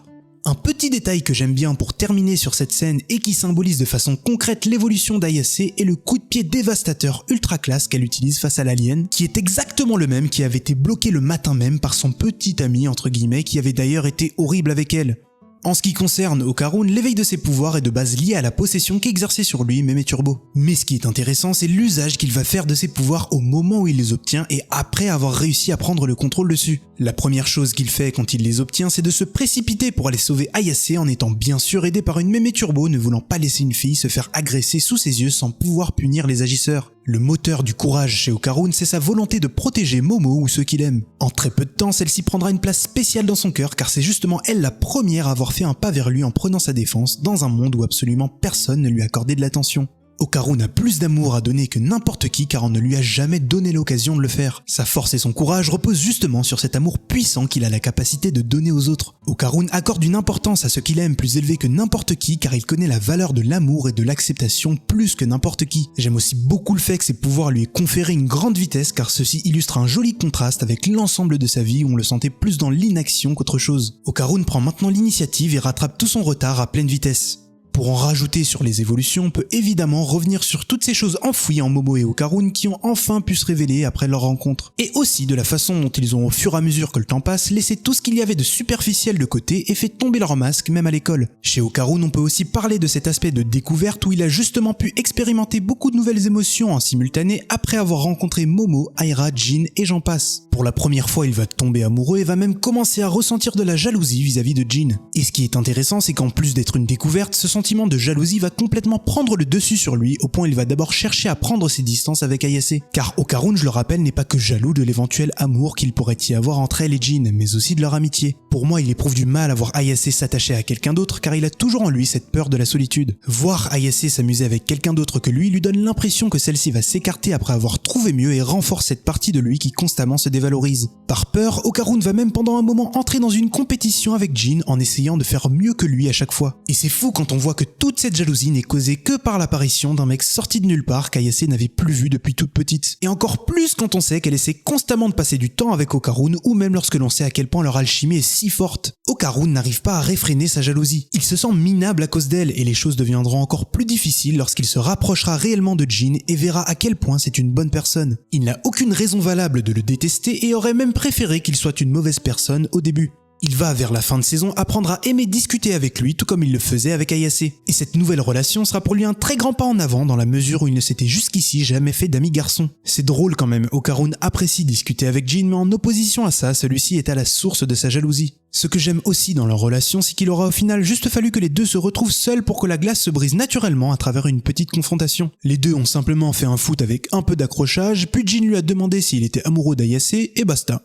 Un petit détail que j'aime bien pour terminer sur cette scène et qui symbolise de façon concrète l'évolution d'Ayase est le coup de pied dévastateur ultra classe qu'elle utilise face à l'alien, qui est exactement le même qui avait été bloqué le matin même par son petit ami entre guillemets qui avait d'ailleurs été horrible avec elle. En ce qui concerne Okarun, l'éveil de ses pouvoirs est de base lié à la possession qu'exerçait sur lui Meme Turbo. Mais ce qui est intéressant, c'est l'usage qu'il va faire de ses pouvoirs au moment où il les obtient et après avoir réussi à prendre le contrôle dessus. La première chose qu'il fait quand il les obtient, c'est de se précipiter pour aller sauver Ayase en étant bien sûr aidé par une Meme Turbo ne voulant pas laisser une fille se faire agresser sous ses yeux sans pouvoir punir les agisseurs. Le moteur du courage chez Okarun, c'est sa volonté de protéger Momo ou ceux qu'il aime. En très peu de temps, celle-ci prendra une place spéciale dans son cœur car c'est justement elle la première à avoir fait un pas vers lui en prenant sa défense dans un monde où absolument personne ne lui accordait de l'attention. Okarun a plus d'amour à donner que n'importe qui car on ne lui a jamais donné l'occasion de le faire. Sa force et son courage reposent justement sur cet amour puissant qu'il a la capacité de donner aux autres. Okarun accorde une importance à ce qu'il aime plus élevée que n'importe qui car il connaît la valeur de l'amour et de l'acceptation plus que n'importe qui. J'aime aussi beaucoup le fait que ses pouvoirs lui aient conféré une grande vitesse car ceci illustre un joli contraste avec l'ensemble de sa vie où on le sentait plus dans l'inaction qu'autre chose. Okarun prend maintenant l'initiative et rattrape tout son retard à pleine vitesse. Pour en rajouter sur les évolutions, on peut évidemment revenir sur toutes ces choses enfouies en Momo et Okarun qui ont enfin pu se révéler après leur rencontre. Et aussi de la façon dont ils ont au fur et à mesure que le temps passe laissé tout ce qu'il y avait de superficiel de côté et fait tomber leur masque même à l'école. Chez Okarun, on peut aussi parler de cet aspect de découverte où il a justement pu expérimenter beaucoup de nouvelles émotions en simultané après avoir rencontré Momo, Aira, Jin et j'en passe. Pour la première fois, il va tomber amoureux et va même commencer à ressentir de la jalousie vis-à-vis de Jin. Et ce qui est intéressant, c'est qu'en plus d'être une découverte, ce sentiment de jalousie va complètement prendre le dessus sur lui au point où il va d'abord chercher à prendre ses distances avec Ayase. Car Okarun, je le rappelle, n'est pas que jaloux de l'éventuel amour qu'il pourrait y avoir entre elle et Jin, mais aussi de leur amitié. Pour moi, il éprouve du mal à voir Ayase s'attacher à quelqu'un d'autre car il a toujours en lui cette peur de la solitude. Voir Ayase s'amuser avec quelqu'un d'autre que lui donne l'impression que celle-ci va s'écarter après avoir trouvé mieux et renforce cette partie de lui qui constamment se dévalorise. Par peur, Okarun va même pendant un moment entrer dans une compétition avec Jin en essayant de faire mieux que lui à chaque fois. Et c'est fou quand on voit que toute cette jalousie n'est causée que par l'apparition d'un mec sorti de nulle part qu'Ayase n'avait plus vu depuis toute petite. Et encore plus quand on sait qu'elle essaie constamment de passer du temps avec Okarun ou même lorsque l'on sait à quel point leur alchimie est si forte. Okarun n'arrive pas à réfréner sa jalousie. Il se sent minable à cause d'elle et les choses deviendront encore plus difficiles lorsqu'il se rapprochera réellement de Jin et verra à quel point c'est une bonne personne. Il n'a aucune raison valable de le détester et aurait même préféré qu'il soit une mauvaise personne au début. Il va, vers la fin de saison, apprendre à aimer discuter avec lui tout comme il le faisait avec Ayase. Et cette nouvelle relation sera pour lui un très grand pas en avant dans la mesure où il ne s'était jusqu'ici jamais fait d'amis garçons. C'est drôle quand même, Okarun apprécie discuter avec Jin mais en opposition à ça, celui-ci est à la source de sa jalousie. Ce que j'aime aussi dans leur relation, c'est qu'il aura au final juste fallu que les deux se retrouvent seuls pour que la glace se brise naturellement à travers une petite confrontation. Les deux ont simplement fait un foot avec un peu d'accrochage, puis Jin lui a demandé s'il était amoureux d'Ayase et basta.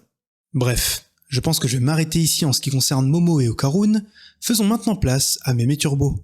Bref. Je pense que je vais m'arrêter ici en ce qui concerne Momo et Okarun. Faisons maintenant place à Meme Turbo.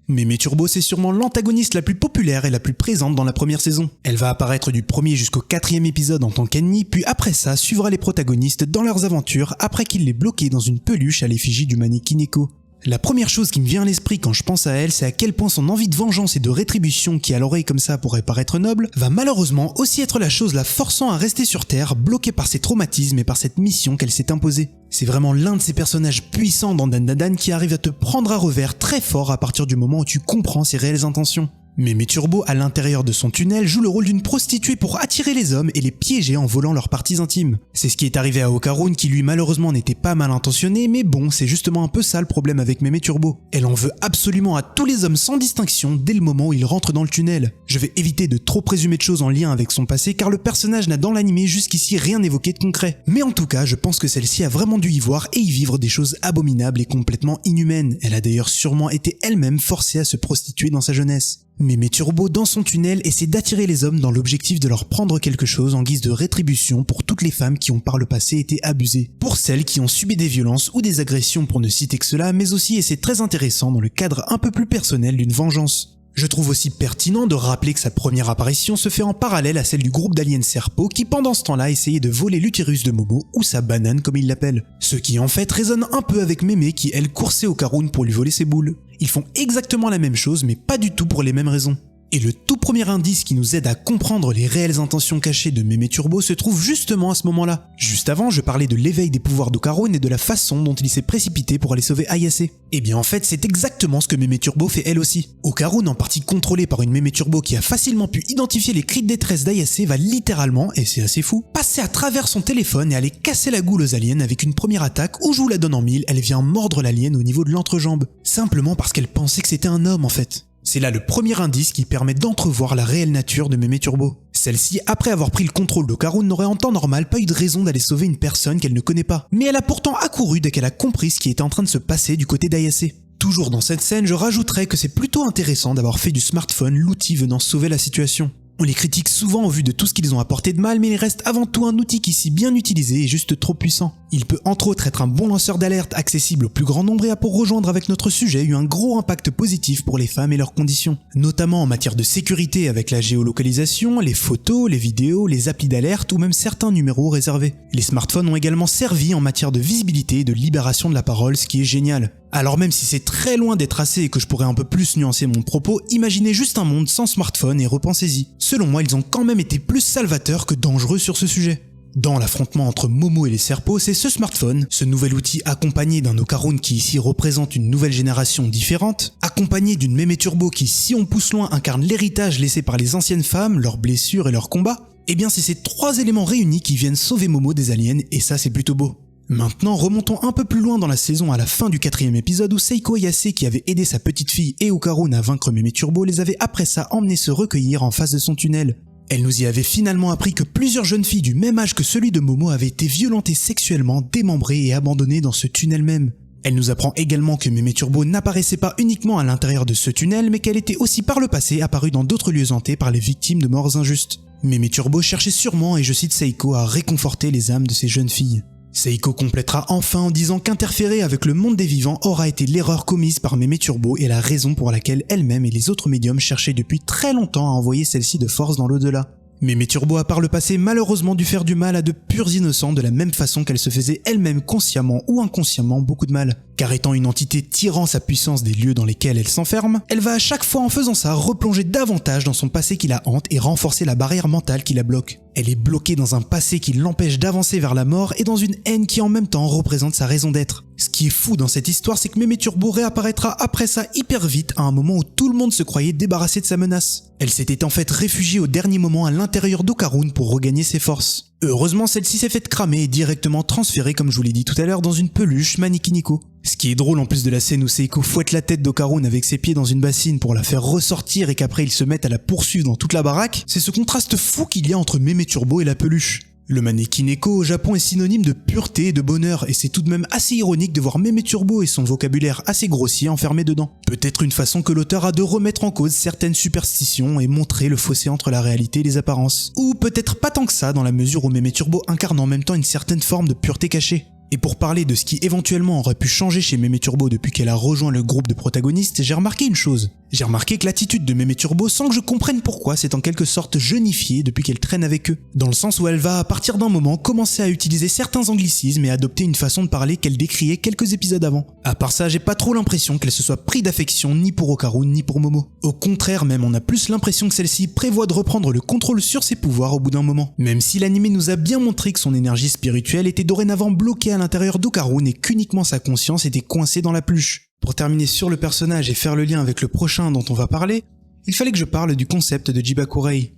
Meme Turbo, c'est sûrement l'antagoniste la plus populaire et la plus présente dans la première saison. Elle va apparaître du 1er jusqu'au 4e épisode en tant qu'ennemie, puis après ça suivra les protagonistes dans leurs aventures après qu'il les bloqué dans une peluche à l'effigie du mannequin Neko. La première chose qui me vient à l'esprit quand je pense à elle, c'est à quel point son envie de vengeance et de rétribution qui à l'oreille comme ça pourrait paraître noble, va malheureusement aussi être la chose la forçant à rester sur Terre, bloquée par ses traumatismes et par cette mission qu'elle s'est imposée. C'est vraiment l'un de ces personnages puissants dans Dandadan qui arrive à te prendre à revers très fort à partir du moment où tu comprends ses réelles intentions. Mémé Turbo, à l'intérieur de son tunnel, joue le rôle d'une prostituée pour attirer les hommes et les piéger en volant leurs parties intimes. C'est ce qui est arrivé à Okarun qui lui malheureusement n'était pas mal intentionné, mais bon, c'est justement un peu ça le problème avec Mémé Turbo. Elle en veut absolument à tous les hommes sans distinction dès le moment où ils rentrent dans le tunnel. Je vais éviter de trop présumer de choses en lien avec son passé car le personnage n'a dans l'anime jusqu'ici rien évoqué de concret. Mais en tout cas, je pense que celle-ci a vraiment dû y voir et y vivre des choses abominables et complètement inhumaines. Elle a d'ailleurs sûrement été elle-même forcée à se prostituer dans sa jeunesse. Mémé Turbo, dans son tunnel, essaie d'attirer les hommes dans l'objectif de leur prendre quelque chose en guise de rétribution pour toutes les femmes qui ont par le passé été abusées. Pour celles qui ont subi des violences ou des agressions pour ne citer que cela, mais aussi, et c'est très intéressant, dans le cadre un peu plus personnel d'une vengeance. Je trouve aussi pertinent de rappeler que sa première apparition se fait en parallèle à celle du groupe d'aliens Serpo qui pendant ce temps-là essayait de voler l'utérus de Momo ou sa banane comme il l'appelle. Ce qui en fait résonne un peu avec Mémé qui elle coursait Okarun pour lui voler ses boules. Ils font exactement la même chose mais pas du tout pour les mêmes raisons. Et le tout premier indice qui nous aide à comprendre les réelles intentions cachées de Mémé Turbo se trouve justement à ce moment-là. Juste avant, je parlais de l'éveil des pouvoirs d'Okarun et de la façon dont il s'est précipité pour aller sauver Ayase. Et bien en fait, c'est exactement ce que Mémé Turbo fait elle aussi. Okarun, en partie contrôlé par une Mémé Turbo qui a facilement pu identifier les cris de détresse d'Ayase, va littéralement, et c'est assez fou, passer à travers son téléphone et aller casser la goule aux aliens avec une première attaque où je vous la donne en mille, elle vient mordre l'alien au niveau de l'entrejambe. Simplement parce qu'elle pensait que c'était un homme en fait. C'est là le premier indice qui permet d'entrevoir la réelle nature de Mémé Turbo. Celle-ci, après avoir pris le contrôle d'Okarun, n'aurait en temps normal pas eu de raison d'aller sauver une personne qu'elle ne connaît pas. Mais elle a pourtant accouru dès qu'elle a compris ce qui était en train de se passer du côté d'Ayase. Toujours dans cette scène, je rajouterais que c'est plutôt intéressant d'avoir fait du smartphone l'outil venant sauver la situation. On les critique souvent au vu de tout ce qu'ils ont apporté de mal, mais il reste avant tout un outil qui, si bien utilisé, est juste trop puissant. Il peut entre autres être un bon lanceur d'alerte accessible au plus grand nombre et a pour rejoindre avec notre sujet eu un gros impact positif pour les femmes et leurs conditions. Notamment en matière de sécurité avec la géolocalisation, les photos, les vidéos, les applis d'alerte ou même certains numéros réservés. Les smartphones ont également servi en matière de visibilité et de libération de la parole, ce qui est génial. Alors même si c'est très loin d'être assez et que je pourrais un peu plus nuancer mon propos, imaginez juste un monde sans smartphone et repensez-y. Selon moi, ils ont quand même été plus salvateurs que dangereux sur ce sujet. Dans l'affrontement entre Momo et les Serpo, c'est ce smartphone, ce nouvel outil accompagné d'un Okarun qui ici représente une nouvelle génération différente, accompagné d'une Mémé Turbo qui, si on pousse loin, incarne l'héritage laissé par les anciennes femmes, leurs blessures et leurs combats, eh bien c'est ces trois éléments réunis qui viennent sauver Momo des aliens et ça c'est plutôt beau. Maintenant, remontons un peu plus loin dans la saison à la fin du 4e épisode où Seiko Ayase, qui avait aidé sa petite fille et Okarun à vaincre Mémé Turbo, les avait après ça emmenés se recueillir en face de son tunnel. Elle nous y avait finalement appris que plusieurs jeunes filles du même âge que celui de Momo avaient été violentées sexuellement, démembrées et abandonnées dans ce tunnel même. Elle nous apprend également que Mémé Turbo n'apparaissait pas uniquement à l'intérieur de ce tunnel, mais qu'elle était aussi par le passé apparue dans d'autres lieux hantés par les victimes de morts injustes. Mémé Turbo cherchait sûrement, et je cite Seiko, à réconforter les âmes de ces jeunes filles. Seiko complétera enfin en disant qu'interférer avec le monde des vivants aura été l'erreur commise par Mémé Turbo et la raison pour laquelle elle-même et les autres médiums cherchaient depuis très longtemps à envoyer celle-ci de force dans l'au-delà. Mémé Turbo a par le passé malheureusement dû faire du mal à de purs innocents de la même façon qu'elle se faisait elle-même consciemment ou inconsciemment beaucoup de mal. Car étant une entité tirant sa puissance des lieux dans lesquels elle s'enferme, elle va à chaque fois en faisant ça replonger davantage dans son passé qui la hante et renforcer la barrière mentale qui la bloque. Elle est bloquée dans un passé qui l'empêche d'avancer vers la mort et dans une haine qui en même temps représente sa raison d'être. Ce qui est fou dans cette histoire, c'est que Mémé Turbo réapparaîtra après ça hyper vite à un moment où tout le monde se croyait débarrassé de sa menace. Elle s'était en fait réfugiée au dernier moment à l'intérieur d'Okarun pour regagner ses forces. Heureusement, celle-ci s'est faite cramer et directement transférée, comme je vous l'ai dit tout à l'heure, dans une peluche Manikiniko. Ce qui est drôle en plus de la scène où Seiko fouette la tête d'Okarun avec ses pieds dans une bassine pour la faire ressortir et qu'après ils se mettent à la poursuivre dans toute la baraque, c'est ce contraste fou qu'il y a entre Mémé Turbo et la peluche. Le Manikineko au Japon est synonyme de pureté et de bonheur et c'est tout de même assez ironique de voir Mémé Turbo et son vocabulaire assez grossier enfermés dedans. Peut-être une façon que l'auteur a de remettre en cause certaines superstitions et montrer le fossé entre la réalité et les apparences. Ou peut-être pas tant que ça dans la mesure où Mémé Turbo incarne en même temps une certaine forme de pureté cachée. Et pour parler de ce qui éventuellement aurait pu changer chez Mémé Turbo depuis qu'elle a rejoint le groupe de protagonistes, j'ai remarqué une chose. J'ai remarqué que l'attitude de Mémé Turbo, sans que je comprenne pourquoi, c'est en quelque sorte jeunifiée depuis qu'elle traîne avec eux. Dans le sens où elle va, à partir d'un moment, commencer à utiliser certains anglicismes et adopter une façon de parler qu'elle décriait quelques épisodes avant. À part ça, j'ai pas trop l'impression qu'elle se soit pris d'affection ni pour Okarun ni pour Momo. Au contraire même, on a plus l'impression que celle-ci prévoit de reprendre le contrôle sur ses pouvoirs au bout d'un moment. Même si l'anime nous a bien montré que son énergie spirituelle était dorénavant bloquée à l'intérieur d'Okarun et qu'uniquement sa conscience était coincée dans la peluche. Pour terminer sur le personnage et faire le lien avec le prochain dont on va parler, Il fallait que je parle du concept de Jibakurei,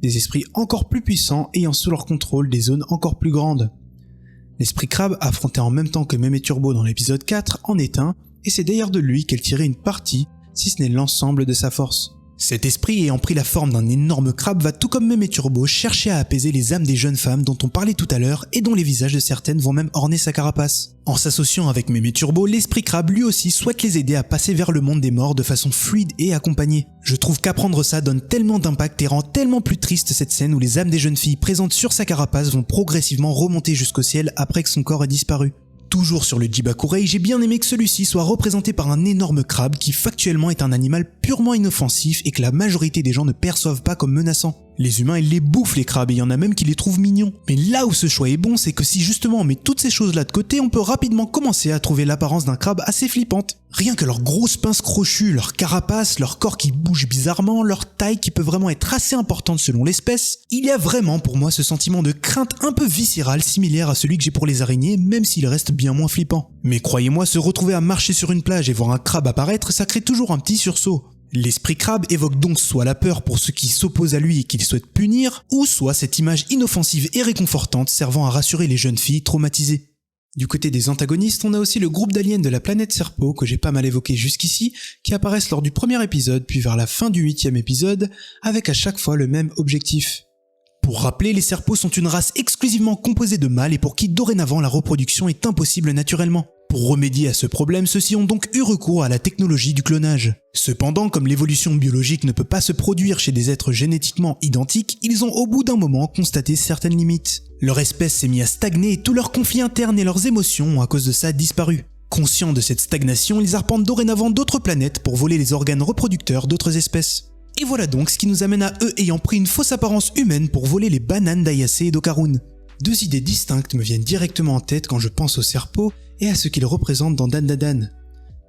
des esprits encore plus puissants ayant sous leur contrôle des zones encore plus grandes. L'esprit crabe, affronté en même temps que Mémé Turbo dans l'épisode 4, en est un, et c'est d'ailleurs de lui qu'elle tirait une partie, si ce n'est l'ensemble de sa force. Cet esprit ayant pris la forme d'un énorme crabe va tout comme Mémé Turbo chercher à apaiser les âmes des jeunes femmes dont on parlait tout à l'heure et dont les visages de certaines vont même orner sa carapace. En s'associant avec Mémé Turbo, l'esprit crabe lui aussi souhaite les aider à passer vers le monde des morts de façon fluide et accompagnée. Je trouve qu'apprendre ça donne tellement d'impact et rend tellement plus triste cette scène où les âmes des jeunes filles présentes sur sa carapace vont progressivement remonter jusqu'au ciel après que son corps ait disparu. Toujours sur le Jibakurei, j'ai bien aimé que celui-ci soit représenté par un énorme crabe qui factuellement est un animal purement inoffensif et que la majorité des gens ne perçoivent pas comme menaçant. Les humains ils les bouffent les crabes et il y en a même qui les trouvent mignons. Mais là où ce choix est bon, c'est que si justement on met toutes ces choses là de côté, on peut rapidement commencer à trouver l'apparence d'un crabe assez flippante. Rien que leurs grosses pinces crochues, leur carapace, leur corps qui bouge bizarrement, leur taille qui peut vraiment être assez importante selon l'espèce, il y a vraiment pour moi ce sentiment de crainte un peu viscérale similaire à celui que j'ai pour les araignées, même s'il reste bien moins flippant. Mais croyez-moi, se retrouver à marcher sur une plage et voir un crabe apparaître, ça crée toujours un petit sursaut. L'esprit crabe évoque donc soit la peur pour ceux qui s'opposent à lui et qu'il souhaite punir, ou soit cette image inoffensive et réconfortante servant à rassurer les jeunes filles traumatisées. Du côté des antagonistes, on a aussi le groupe d'aliens de la planète Serpo que j'ai pas mal évoqué jusqu'ici, qui apparaissent lors du premier épisode puis vers la fin du 8e épisode, avec à chaque fois le même objectif. Pour rappeler, les Serpos sont une race exclusivement composée de mâles et pour qui dorénavant la reproduction est impossible naturellement. Pour remédier à ce problème, ceux-ci ont donc eu recours à la technologie du clonage. Cependant, comme l'évolution biologique ne peut pas se produire chez des êtres génétiquement identiques, ils ont au bout d'un moment constaté certaines limites. Leur espèce s'est mise à stagner et tous leurs conflits internes et leurs émotions ont à cause de ça disparu. Conscients de cette stagnation, ils arpentent dorénavant d'autres planètes pour voler les organes reproducteurs d'autres espèces. Et voilà donc ce qui nous amène à eux ayant pris une fausse apparence humaine pour voler les bananes d'Ayase et d'Okarun. Deux idées distinctes me viennent directement en tête quand je pense aux Serpos et à ce qu'ils représentent dans Dandadan.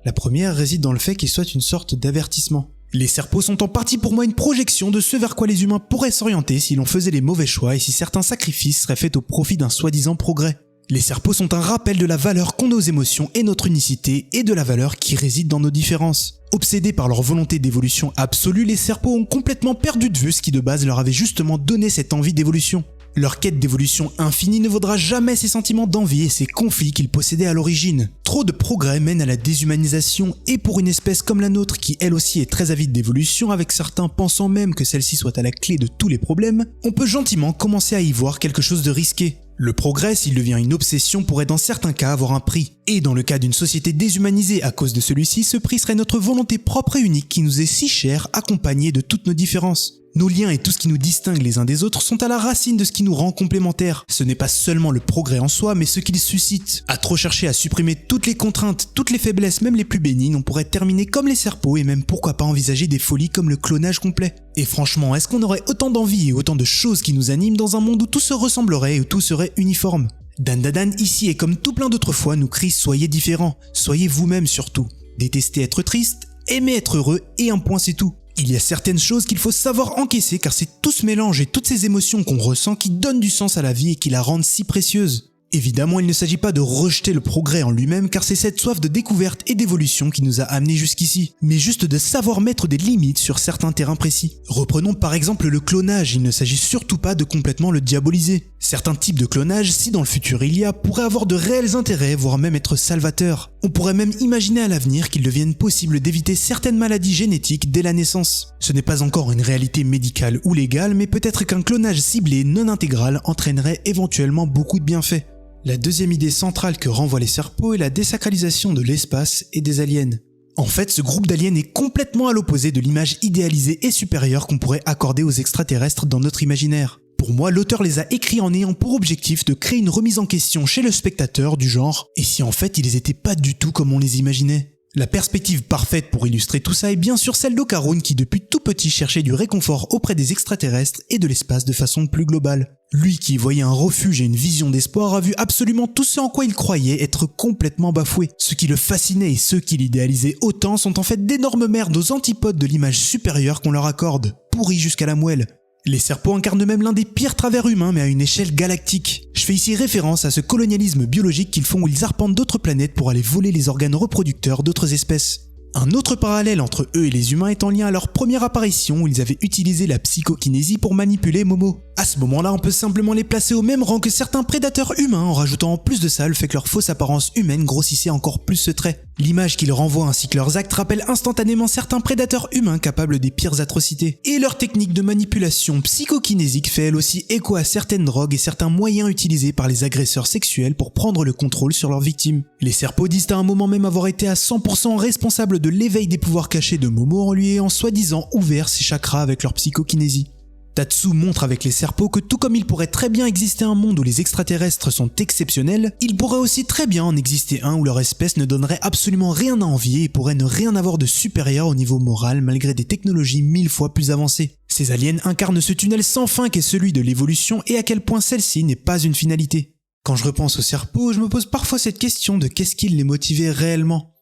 La première réside dans le fait qu'ils soient une sorte d'avertissement. Les Serpos sont en partie pour moi une projection de ce vers quoi les humains pourraient s'orienter si l'on faisait les mauvais choix et si certains sacrifices seraient faits au profit d'un soi-disant progrès. Les Serpos sont un rappel de la valeur qu'ont nos émotions et notre unicité et de la valeur qui réside dans nos différences. Obsédés par leur volonté d'évolution absolue, les Serpos ont complètement perdu de vue ce qui de base leur avait justement donné cette envie d'évolution. Leur quête d'évolution infinie ne vaudra jamais ces sentiments d'envie et ces conflits qu'ils possédaient à l'origine. Trop de progrès mènent à la déshumanisation et pour une espèce comme la nôtre qui elle aussi est très avide d'évolution, avec certains pensant même que celle-ci soit à la clé de tous les problèmes, on peut gentiment commencer à y voir quelque chose de risqué. Le progrès, s'il devient une obsession, pourrait dans certains cas avoir un prix. Et dans le cas d'une société déshumanisée à cause de celui-ci, ce prix serait notre volonté propre et unique qui nous est si chère, accompagnée de toutes nos différences. Nos liens et tout ce qui nous distingue les uns des autres sont à la racine de ce qui nous rend complémentaires. Ce n'est pas seulement le progrès en soi, mais ce qu'il suscite. À trop chercher à supprimer toutes les contraintes, toutes les faiblesses, même les plus bénignes, on pourrait terminer comme les Serpos et même pourquoi pas envisager des folies comme le clonage complet. Et franchement, est-ce qu'on aurait autant d'envie et autant de choses qui nous animent dans un monde où tout se ressemblerait et où tout serait uniforme ? Dandadan ici et comme tout plein d'autres fois nous crie soyez différents, soyez vous-même surtout. Détestez être triste, aimez être heureux et un point c'est tout. Il y a certaines choses qu'il faut savoir encaisser car c'est tout ce mélange et toutes ces émotions qu'on ressent qui donnent du sens à la vie et qui la rendent si précieuse. Évidemment, il ne s'agit pas de rejeter le progrès en lui-même car c'est cette soif de découverte et d'évolution qui nous a amenés jusqu'ici, mais juste de savoir mettre des limites sur certains terrains précis. Reprenons par exemple le clonage, il ne s'agit surtout pas de complètement le diaboliser. Certains types de clonage, si dans le futur il y a, pourraient avoir de réels intérêts, voire même être salvateurs. On pourrait même imaginer à l'avenir qu'il devienne possible d'éviter certaines maladies génétiques dès la naissance. Ce n'est pas encore une réalité médicale ou légale, mais peut-être qu'un clonage ciblé non intégral entraînerait éventuellement beaucoup de bienfaits. La deuxième idée centrale que renvoient les Serpos est la désacralisation de l'espace et des aliens. En fait, ce groupe d'aliens est complètement à l'opposé de l'image idéalisée et supérieure qu'on pourrait accorder aux extraterrestres dans notre imaginaire. Pour moi, l'auteur les a écrits en ayant pour objectif de créer une remise en question chez le spectateur du genre « et si en fait ils étaient pas du tout comme on les imaginait ?» La perspective parfaite pour illustrer tout ça est bien sûr celle d'Okarun qui depuis tout petit cherchait du réconfort auprès des extraterrestres et de l'espace de façon plus globale. Lui qui voyait un refuge et une vision d'espoir a vu absolument tout ce en quoi il croyait être complètement bafoué. Ceux qui le fascinaient et ceux qui l'idéalisaient autant sont en fait d'énormes merdes aux antipodes de l'image supérieure qu'on leur accorde, pourris jusqu'à la moelle. Les Serpos incarnent même l'un des pires travers humains mais à une échelle galactique. Je fais ici référence à ce colonialisme biologique qu'ils font où ils arpentent d'autres planètes pour aller voler les organes reproducteurs d'autres espèces. Un autre parallèle entre eux et les humains est en lien à leur première apparition où ils avaient utilisé la psychokinésie pour manipuler Momo. À ce moment-là, on peut simplement les placer au même rang que certains prédateurs humains en rajoutant en plus de ça le fait que leur fausse apparence humaine grossissait encore plus ce trait. L'image qu'ils renvoient ainsi que leurs actes rappellent instantanément certains prédateurs humains capables des pires atrocités. Et leur technique de manipulation psychokinésique fait elle aussi écho à certaines drogues et certains moyens utilisés par les agresseurs sexuels pour prendre le contrôle sur leurs victimes. Les Serpos disent à un moment même avoir été à 100% responsables de l'éveil des pouvoirs cachés de Momo en lui ayant soi-disant ouvert ses chakras avec leur psychokinésie. Tatsu montre avec les Serpos que tout comme il pourrait très bien exister un monde où les extraterrestres sont exceptionnels, il pourrait aussi très bien en exister un où leur espèce ne donnerait absolument rien à envier et pourrait ne rien avoir de supérieur au niveau moral malgré des technologies 1000 fois plus avancées. Ces aliens incarnent ce tunnel sans fin qu'est celui de l'évolution et à quel point celle-ci n'est pas une finalité. Quand je repense aux Serpos, je me pose parfois cette question de qu'est-ce qui les motivait réellement.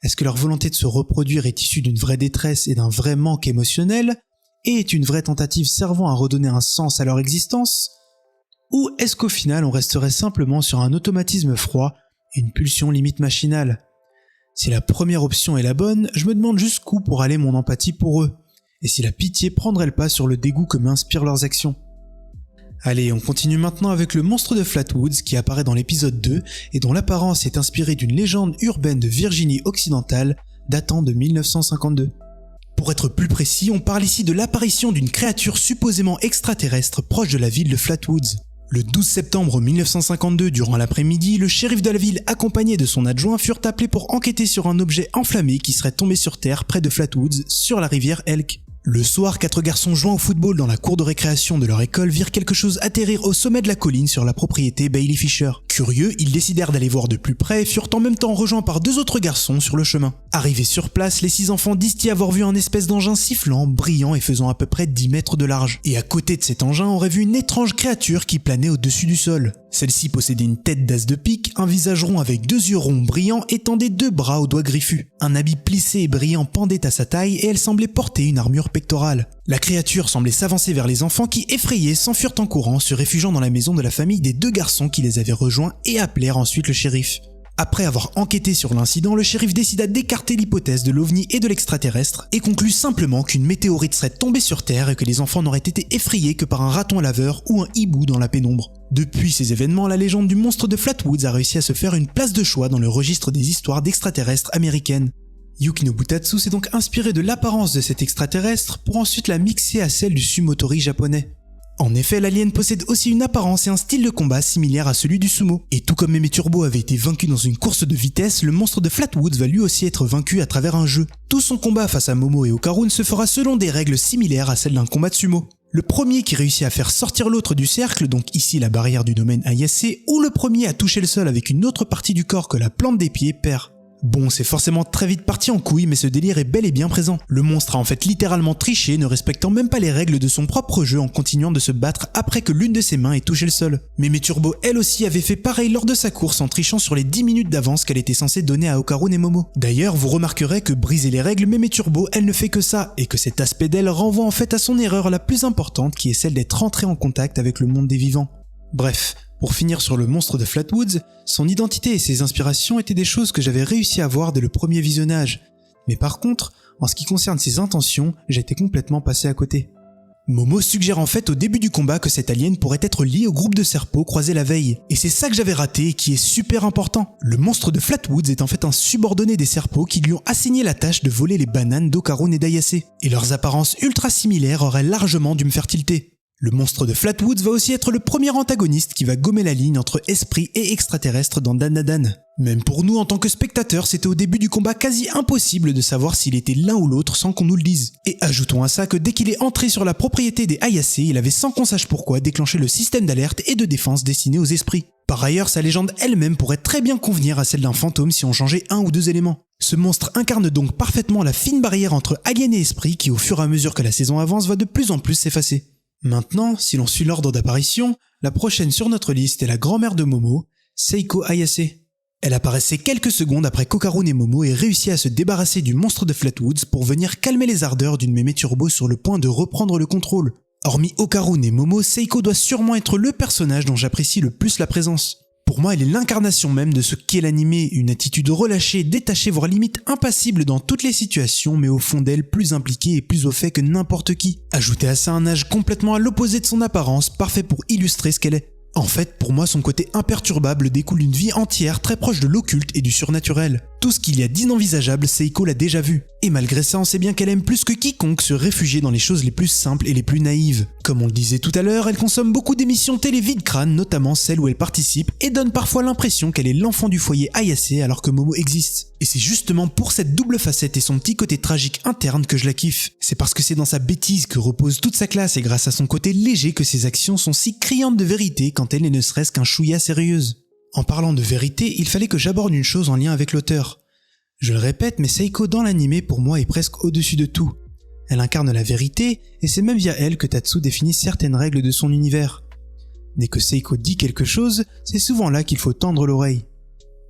Est-ce que leur volonté de se reproduire est issue d'une vraie détresse et d'un vrai manque émotionnel et est une vraie tentative servant à redonner un sens à leur existence? Ou est-ce qu'au final on resterait simplement sur un automatisme froid et une pulsion limite machinale? Si la première option est la bonne, je me demande jusqu'où pour aller mon empathie pour eux, et si la pitié prendrait le pas sur le dégoût que m'inspirent leurs actions. Allez, on continue maintenant avec le monstre de Flatwoods qui apparaît dans l'épisode 2 et dont l'apparence est inspirée d'une légende urbaine de Virginie occidentale datant de 1952. Pour être plus précis, on parle ici de l'apparition d'une créature supposément extraterrestre proche de la ville de Flatwoods. Le 12 septembre 1952, durant l'après-midi, le shérif de la ville accompagné de son adjoint furent appelés pour enquêter sur un objet enflammé qui serait tombé sur terre près de Flatwoods, sur la rivière Elk. Le soir, 4 garçons jouant au football dans la cour de récréation de leur école virent quelque chose atterrir au sommet de la colline sur la propriété Bailey Fisher. Curieux, ils décidèrent d'aller voir de plus près et furent en même temps rejoints par 2 autres garçons sur le chemin. Arrivés sur place, les 6 enfants disent y avoir vu un espèce d'engin sifflant, brillant et faisant à peu près 10 mètres de large. Et à côté de cet engin, on aurait vu une étrange créature qui planait au-dessus du sol. Celle-ci possédait une tête d'as de pique, un visage rond avec 2 yeux ronds brillants et tendait 2 bras aux doigts griffus. Un habit plissé et brillant pendait à sa taille et elle semblait porter une armure pectorale. La créature semblait s'avancer vers les enfants qui, effrayés, s'enfuirent en courant, se réfugiant dans la maison de la famille des 2 garçons qui les avaient rejoints et appelèrent ensuite le shérif. Après avoir enquêté sur l'incident, le shérif décida d'écarter l'hypothèse de l'OVNI et de l'extraterrestre et conclut simplement qu'une météorite serait tombée sur Terre et que les enfants n'auraient été effrayés que par un raton laveur ou un hibou dans la pénombre. Depuis ces événements, la légende du monstre de Flatwoods a réussi à se faire une place de choix dans le registre des histoires d'extraterrestres américaines. Yukino Butatsu s'est donc inspiré de l'apparence de cet extraterrestre pour ensuite la mixer à celle du sumotori japonais. En effet, l'alien possède aussi une apparence et un style de combat similaire à celui du sumo. Et tout comme Meme Turbo avait été vaincu dans une course de vitesse, le monstre de Flatwoods va lui aussi être vaincu à travers un jeu. Tout son combat face à Momo et Okarun se fera selon des règles similaires à celles d'un combat de sumo. Le premier qui réussit à faire sortir l'autre du cercle, donc ici la barrière du domaine Ayase, ou le premier à toucher le sol avec une autre partie du corps que la plante des pieds perd. Bon, c'est forcément très vite parti en couille, mais ce délire est bel et bien présent. Le monstre a en fait littéralement triché, ne respectant même pas les règles de son propre jeu en continuant de se battre après que l'une de ses mains ait touché le sol. Meme Turbo, elle aussi, avait fait pareil lors de sa course en trichant sur les 10 minutes d'avance qu'elle était censée donner à Okarun et Momo. D'ailleurs, vous remarquerez que briser les règles, Meme Turbo, elle ne fait que ça, et que cet aspect d'elle renvoie en fait à son erreur la plus importante qui est celle d'être rentrée en contact avec le monde des vivants. Bref. Pour finir sur le monstre de Flatwoods, son identité et ses inspirations étaient des choses que j'avais réussi à voir dès le premier visionnage. Mais par contre, en ce qui concerne ses intentions, j'étais complètement passé à côté. Momo suggère en fait au début du combat que cet alien pourrait être lié au groupe de Serpos croisé la veille. Et c'est ça que j'avais raté et qui est super important. Le monstre de Flatwoods est en fait un subordonné des Serpos qui lui ont assigné la tâche de voler les bananes d'Okarun et d'Ayase. Et leurs apparences ultra similaires auraient largement dû me faire tilter. Le monstre de Flatwoods va aussi être le premier antagoniste qui va gommer la ligne entre esprit et extraterrestre dans Dandadan. Même pour nous en tant que spectateurs, c'était au début du combat quasi impossible de savoir s'il était l'un ou l'autre sans qu'on nous le dise. Et ajoutons à ça que dès qu'il est entré sur la propriété des Ayase, il avait sans qu'on sache pourquoi déclenché le système d'alerte et de défense destiné aux esprits. Par ailleurs, sa légende elle-même pourrait très bien convenir à celle d'un fantôme si on changeait un ou 2 éléments. Ce monstre incarne donc parfaitement la fine barrière entre alien et esprit qui au fur et à mesure que la saison avance va de plus en plus s'effacer. Maintenant, si l'on suit l'ordre d'apparition, la prochaine sur notre liste est la grand-mère de Momo, Seiko Ayase. Elle apparaissait quelques secondes après qu'Okarun et Momo aient réussi à se débarrasser du monstre de Flatwoods pour venir calmer les ardeurs d'une Meme Turbo sur le point de reprendre le contrôle. Hormis Okarun et Momo, Seiko doit sûrement être le personnage dont j'apprécie le plus la présence. Pour moi, elle est l'incarnation même de ce qu'est l'animé, une attitude relâchée, détachée, voire limite impassible dans toutes les situations, mais au fond d'elle plus impliquée et plus au fait que n'importe qui. Ajoutez à ça un âge complètement à l'opposé de son apparence, parfait pour illustrer ce qu'elle est. En fait, pour moi, son côté imperturbable découle d'une vie entière très proche de l'occulte et du surnaturel. Tout ce qu'il y a d'inenvisageable, Seiko l'a déjà vu. Et malgré ça, on sait bien qu'elle aime plus que quiconque se réfugier dans les choses les plus simples et les plus naïves. Comme on le disait tout à l'heure, elle consomme beaucoup d'émissions télé vide-crâne, notamment celles où elle participe, et donne parfois l'impression qu'elle est l'enfant du foyer Ayase alors que Momo existe. Et c'est justement pour cette double facette et son petit côté tragique interne que je la kiffe. C'est parce que c'est dans sa bêtise que repose toute sa classe et grâce à son côté léger que ses actions sont si criantes de vérité quand elle n'est ne serait-ce qu'un chouïa sérieuse. En parlant de vérité, il fallait que j'aborde une chose en lien avec l'auteur. Je le répète, mais Seiko dans l'anime pour moi est presque au-dessus de tout. Elle incarne la vérité, et c'est même via elle que Tatsu définit certaines règles de son univers. Dès que Seiko dit quelque chose, c'est souvent là qu'il faut tendre l'oreille.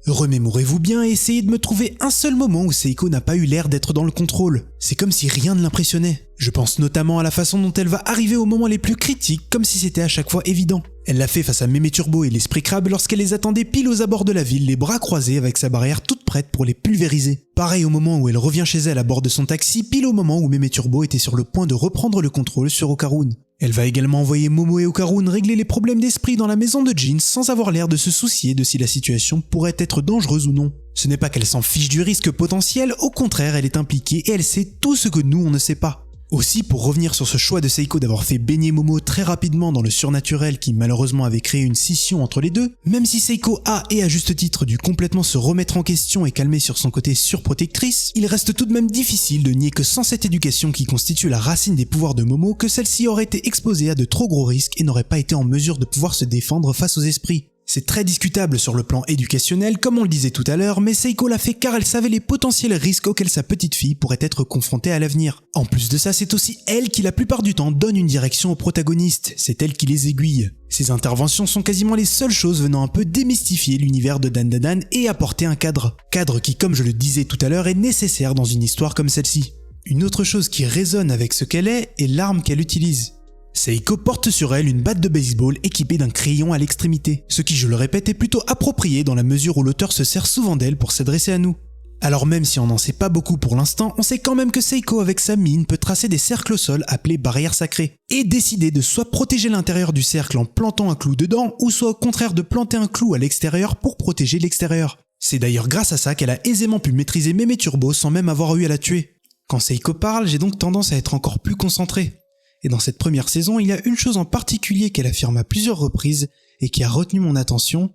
Remémorez-vous bien et essayez de me trouver un seul moment où Seiko n'a pas eu l'air d'être dans le contrôle. C'est comme si rien ne l'impressionnait. Je pense notamment à la façon dont elle va arriver aux moments les plus critiques, comme si c'était à chaque fois évident. Elle l'a fait face à Mémé Turbo et l'Esprit Crabe lorsqu'elle les attendait pile aux abords de la ville, les bras croisés avec sa barrière toute prête pour les pulvériser. Pareil au moment où elle revient chez elle à bord de son taxi, pile au moment où Mémé Turbo était sur le point de reprendre le contrôle sur Okarun. Elle va également envoyer Momo et Okarun régler les problèmes d'esprit dans la maison de Jin sans avoir l'air de se soucier de si la situation pourrait être dangereuse ou non. Ce n'est pas qu'elle s'en fiche du risque potentiel, au contraire elle est impliquée et elle sait tout ce que nous on ne sait pas. Aussi, pour revenir sur ce choix de Seiko d'avoir fait baigner Momo très rapidement dans le surnaturel qui malheureusement avait créé une scission entre les deux, même si Seiko a, et à juste titre, dû complètement se remettre en question et calmer sur son côté surprotectrice, il reste tout de même difficile de nier que sans cette éducation qui constitue la racine des pouvoirs de Momo, que celle-ci aurait été exposée à de trop gros risques et n'aurait pas été en mesure de pouvoir se défendre face aux esprits. C'est très discutable sur le plan éducationnel, comme on le disait tout à l'heure, mais Seiko l'a fait car elle savait les potentiels risques auxquels sa petite fille pourrait être confrontée à l'avenir. En plus de ça, c'est aussi elle qui la plupart du temps donne une direction aux protagonistes, c'est elle qui les aiguille. Ses interventions sont quasiment les seules choses venant un peu démystifier l'univers de Dandadan et apporter un cadre. Cadre qui, comme je le disais tout à l'heure, est nécessaire dans une histoire comme celle-ci. Une autre chose qui résonne avec ce qu'elle est l'arme qu'elle utilise. Seiko porte sur elle une batte de baseball équipée d'un crayon à l'extrémité, ce qui, je le répète, est plutôt approprié dans la mesure où l'auteur se sert souvent d'elle pour s'adresser à nous. Alors même si on n'en sait pas beaucoup pour l'instant, on sait quand même que Seiko avec sa mine peut tracer des cercles au sol appelés barrières sacrées, et décider de soit protéger l'intérieur du cercle en plantant un clou dedans, ou soit au contraire de planter un clou à l'extérieur pour protéger l'extérieur. C'est d'ailleurs grâce à ça qu'elle a aisément pu maîtriser Mémé Turbo sans même avoir eu à la tuer. Quand Seiko parle, j'ai donc tendance à être encore plus concentré. Et dans cette première saison, il y a une chose en particulier qu'elle affirme à plusieurs reprises et qui a retenu mon attention.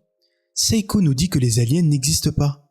Seiko nous dit que les aliens n'existent pas.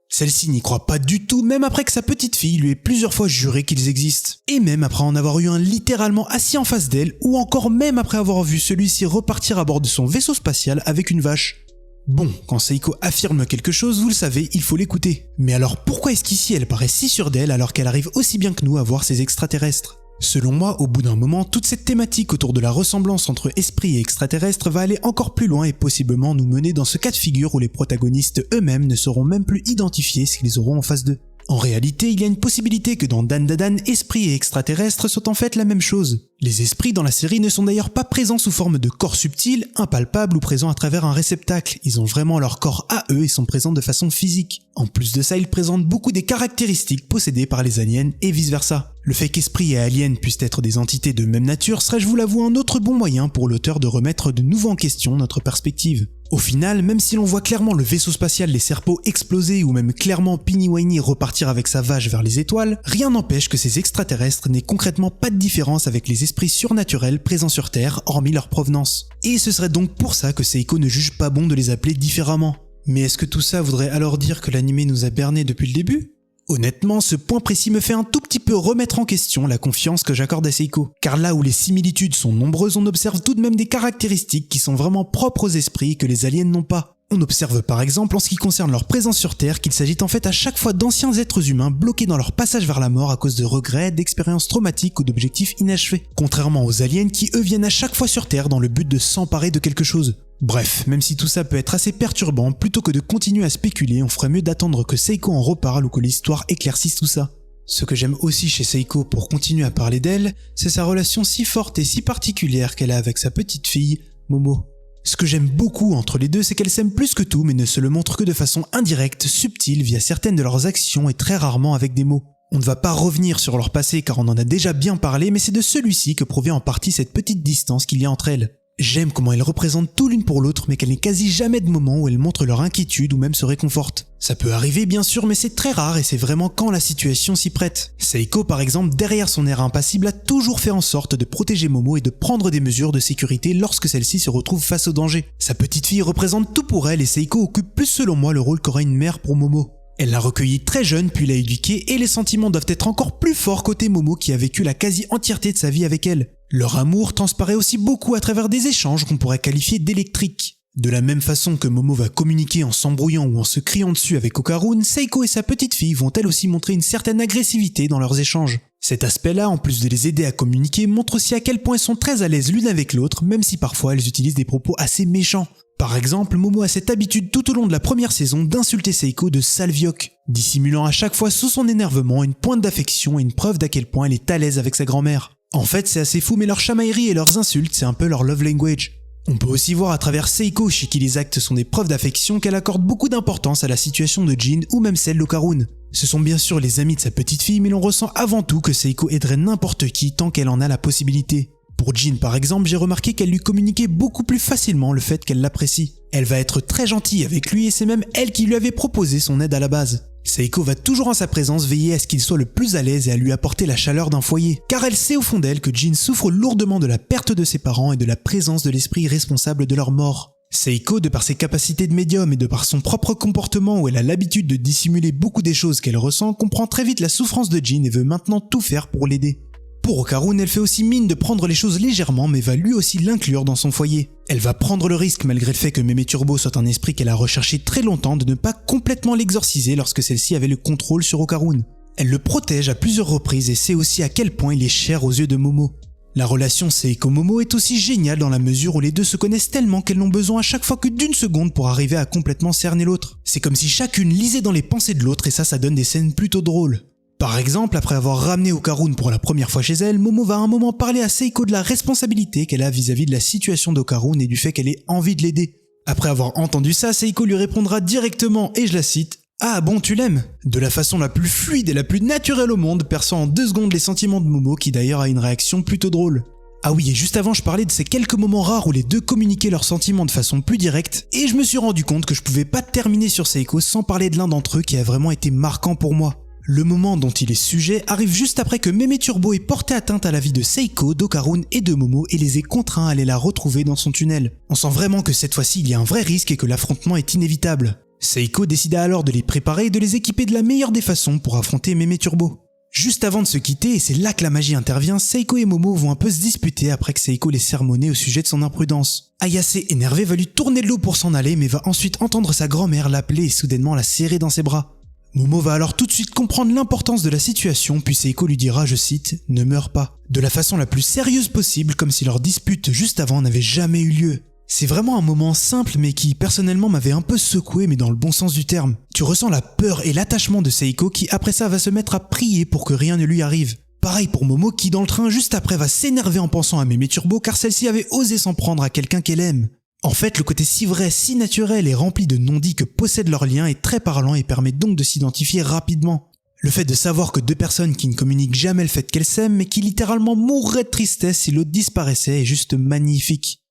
Celle-ci n'y croit pas du tout, même après que sa petite fille lui ait plusieurs fois juré qu'ils existent. Et même après en avoir eu un littéralement assis en face d'elle, ou encore même après avoir vu celui-ci repartir à bord de son vaisseau spatial avec une vache. Bon, quand Seiko affirme quelque chose, vous le savez, il faut l'écouter. Mais alors pourquoi est-ce qu'ici elle paraît si sûre d'elle alors qu'elle arrive aussi bien que nous à voir ces extraterrestres ? Selon moi, au bout d'un moment, toute cette thématique autour de la ressemblance entre esprit et extraterrestre va aller encore plus loin et possiblement nous mener dans ce cas de figure où les protagonistes eux-mêmes ne sauront même plus identifier ce qu'ils auront en face d'eux. En réalité, il y a une possibilité que dans Dandadan, esprit et extraterrestre sont en fait la même chose. Les esprits dans la série ne sont d'ailleurs pas présents sous forme de corps subtils, impalpables ou présents à travers un réceptacle. Ils ont vraiment leur corps à eux et sont présents de façon physique. En plus de ça, ils présentent beaucoup des caractéristiques possédées par les aliens et vice versa. Le fait qu'esprit et aliens puissent être des entités de même nature serait, je vous l'avoue, un autre bon moyen pour l'auteur de remettre de nouveau en question notre perspective. Au final, même si l'on voit clairement le vaisseau spatial des Serpos exploser ou même clairement Piniwini repartir avec sa vache vers les étoiles, rien n'empêche que ces extraterrestres n'aient concrètement pas de différence avec les esprits surnaturels présents sur Terre, hormis leur provenance. Et ce serait donc pour ça que Seiko ne juge pas bon de les appeler différemment. Mais est-ce que tout ça voudrait alors dire que l'anime nous a bernés depuis le début ? Honnêtement, ce point précis me fait un tout petit peu remettre en question la confiance que j'accorde à Seiko. Car là où les similitudes sont nombreuses, on observe tout de même des caractéristiques qui sont vraiment propres aux esprits que les aliens n'ont pas. On observe par exemple en ce qui concerne leur présence sur Terre qu'il s'agit en fait à chaque fois d'anciens êtres humains bloqués dans leur passage vers la mort à cause de regrets, d'expériences traumatiques ou d'objectifs inachevés. Contrairement aux aliens qui eux viennent à chaque fois sur Terre dans le but de s'emparer de quelque chose. Bref, même si tout ça peut être assez perturbant, plutôt que de continuer à spéculer, on ferait mieux d'attendre que Seiko en reparle ou que l'histoire éclaircisse tout ça. Ce que j'aime aussi chez Seiko pour continuer à parler d'elle, c'est sa relation si forte et si particulière qu'elle a avec sa petite fille, Momo. Ce que j'aime beaucoup entre les deux, c'est qu'elles s'aiment plus que tout mais ne se le montrent que de façon indirecte, subtile, via certaines de leurs actions et très rarement avec des mots. On ne va pas revenir sur leur passé car on en a déjà bien parlé, mais c'est de celui-ci que provient en partie cette petite distance qu'il y a entre elles. J'aime comment elles représentent tout l'une pour l'autre, mais qu'elles n'aient quasi jamais de moments où elles montrent leur inquiétude ou même se réconfortent. Ça peut arriver bien sûr, mais c'est très rare et c'est vraiment quand la situation s'y prête. Seiko par exemple, derrière son air impassible, a toujours fait en sorte de protéger Momo et de prendre des mesures de sécurité lorsque celle-ci se retrouve face au danger. Sa petite fille représente tout pour elle et Seiko occupe plus selon moi le rôle qu'aurait une mère pour Momo. Elle l'a recueillie très jeune puis l'a éduquée et les sentiments doivent être encore plus forts côté Momo qui a vécu la quasi-entièreté de sa vie avec elle. Leur amour transparaît aussi beaucoup à travers des échanges qu'on pourrait qualifier d'électriques. De la même façon que Momo va communiquer en s'embrouillant ou en se criant dessus avec Okarun, Seiko et sa petite fille vont elles aussi montrer une certaine agressivité dans leurs échanges. Cet aspect-là, en plus de les aider à communiquer, montre aussi à quel point elles sont très à l'aise l'une avec l'autre, même si parfois elles utilisent des propos assez méchants. Par exemple, Momo a cette habitude tout au long de la première saison d'insulter Seiko de salvioque, dissimulant à chaque fois sous son énervement une pointe d'affection et une preuve d'à quel point elle est à l'aise avec sa grand-mère. En fait, c'est assez fou, mais leur chamaillerie et leurs insultes, c'est un peu leur love language. On peut aussi voir à travers Seiko, chez qui les actes sont des preuves d'affection, qu'elle accorde beaucoup d'importance à la situation de Jin ou même celle d'Okarun. Ce sont bien sûr les amis de sa petite fille, mais l'on ressent avant tout que Seiko aiderait n'importe qui tant qu'elle en a la possibilité. Pour Jin par exemple, j'ai remarqué qu'elle lui communiquait beaucoup plus facilement le fait qu'elle l'apprécie. Elle va être très gentille avec lui et c'est même elle qui lui avait proposé son aide à la base. Seiko va toujours en sa présence veiller à ce qu'il soit le plus à l'aise et à lui apporter la chaleur d'un foyer, car elle sait au fond d'elle que Jin souffre lourdement de la perte de ses parents et de la présence de l'esprit responsable de leur mort. Seiko, de par ses capacités de médium et de par son propre comportement où elle a l'habitude de dissimuler beaucoup des choses qu'elle ressent, comprend très vite la souffrance de Jin et veut maintenant tout faire pour l'aider. Pour Okarun, elle fait aussi mine de prendre les choses légèrement mais va lui aussi l'inclure dans son foyer. Elle va prendre le risque malgré le fait que Mémé Turbo soit un esprit qu'elle a recherché très longtemps de ne pas complètement l'exorciser lorsque celle-ci avait le contrôle sur Okarun. Elle le protège à plusieurs reprises et sait aussi à quel point il est cher aux yeux de Momo. La relation Seiko-Momo est aussi géniale dans la mesure où les deux se connaissent tellement qu'elles n'ont besoin à chaque fois que d'une seconde pour arriver à complètement cerner l'autre. C'est comme si chacune lisait dans les pensées de l'autre et ça donne des scènes plutôt drôles. Par exemple, après avoir ramené Okarun pour la première fois chez elle, Momo va à un moment parler à Seiko de la responsabilité qu'elle a vis-à-vis de la situation d'Okarun et du fait qu'elle ait envie de l'aider. Après avoir entendu ça, Seiko lui répondra directement, et je la cite, « Ah bon, tu l'aimes ?» de la façon la plus fluide et la plus naturelle au monde, perçant en 2 secondes les sentiments de Momo qui d'ailleurs a une réaction plutôt drôle. Ah oui, et juste avant je parlais de ces quelques moments rares où les deux communiquaient leurs sentiments de façon plus directe, et je me suis rendu compte que je pouvais pas terminer sur Seiko sans parler de l'un d'entre eux qui a vraiment été marquant pour moi. Le moment dont il est sujet arrive juste après que Mémé Turbo ait porté atteinte à la vie de Seiko, d'Okarun et de Momo et les ait contraints à aller la retrouver dans son tunnel. On sent vraiment que cette fois-ci il y a un vrai risque et que l'affrontement est inévitable. Seiko décida alors de les préparer et de les équiper de la meilleure des façons pour affronter Mémé Turbo. Juste avant de se quitter, et c'est là que la magie intervient, Seiko et Momo vont un peu se disputer après que Seiko les sermonnait au sujet de son imprudence. Ayase, énervé, va lui tourner le dos pour s'en aller mais va ensuite entendre sa grand-mère l'appeler et soudainement la serrer dans ses bras. Momo va alors tout de suite comprendre l'importance de la situation, puis Seiko lui dira, je cite, « Ne meurs pas », de la façon la plus sérieuse possible, comme si leur dispute juste avant n'avait jamais eu lieu. C'est vraiment un moment simple mais qui personnellement m'avait un peu secoué mais dans le bon sens du terme. Tu ressens la peur et l'attachement de Seiko qui après ça va se mettre à prier pour que rien ne lui arrive. Pareil pour Momo qui dans le train juste après va s'énerver en pensant à Mémé Turbo car celle-ci avait osé s'en prendre à quelqu'un qu'elle aime. En fait, le côté si vrai, si naturel et rempli de non-dits que possède leur lien est très parlant et permet donc de s'identifier rapidement. Le fait de savoir que 2 personnes qui ne communiquent jamais le fait qu'elles s'aiment mais qui littéralement mourraient de tristesse si l'autre disparaissait est juste magnifique.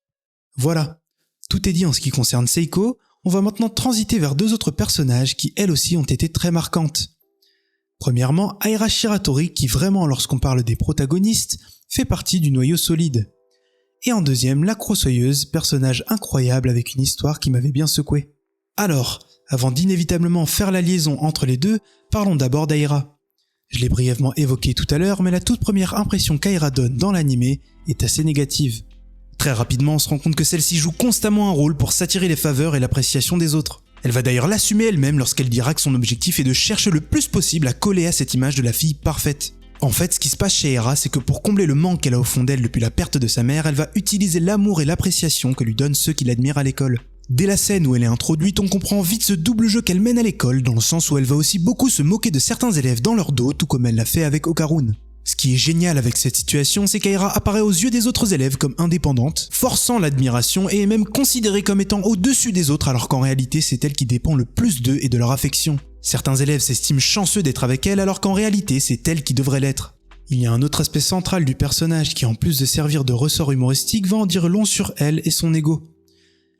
Voilà, tout est dit en ce qui concerne Seiko, on va maintenant transiter vers 2 autres personnages qui elles aussi ont été très marquantes. Premièrement, Aira Shiratori qui vraiment lorsqu'on parle des protagonistes, fait partie du noyau solide. Et en deuxième, la Crossoyeuse, personnage incroyable avec une histoire qui m'avait bien secoué. Alors, avant d'inévitablement faire la liaison entre les deux, parlons d'abord d'Aira. Je l'ai brièvement évoqué tout à l'heure, mais la toute première impression qu'Aira donne dans l'anime est assez négative. Très rapidement, on se rend compte que celle-ci joue constamment un rôle pour s'attirer les faveurs et l'appréciation des autres. Elle va d'ailleurs l'assumer elle-même lorsqu'elle dira que son objectif est de chercher le plus possible à coller à cette image de la fille parfaite. En fait, ce qui se passe chez Aira, c'est que pour combler le manque qu'elle a au fond d'elle depuis la perte de sa mère, elle va utiliser l'amour et l'appréciation que lui donnent ceux qui l'admirent à l'école. Dès la scène où elle est introduite, on comprend vite ce double jeu qu'elle mène à l'école, dans le sens où elle va aussi beaucoup se moquer de certains élèves dans leur dos, tout comme elle l'a fait avec Okarun. Ce qui est génial avec cette situation, c'est qu'Aira apparaît aux yeux des autres élèves comme indépendante, forçant l'admiration et est même considérée comme étant au-dessus des autres alors qu'en réalité c'est elle qui dépend le plus d'eux et de leur affection. Certains élèves s'estiment chanceux d'être avec elle alors qu'en réalité c'est elle qui devrait l'être. Il y a un autre aspect central du personnage qui en plus de servir de ressort humoristique va en dire long sur elle et son ego.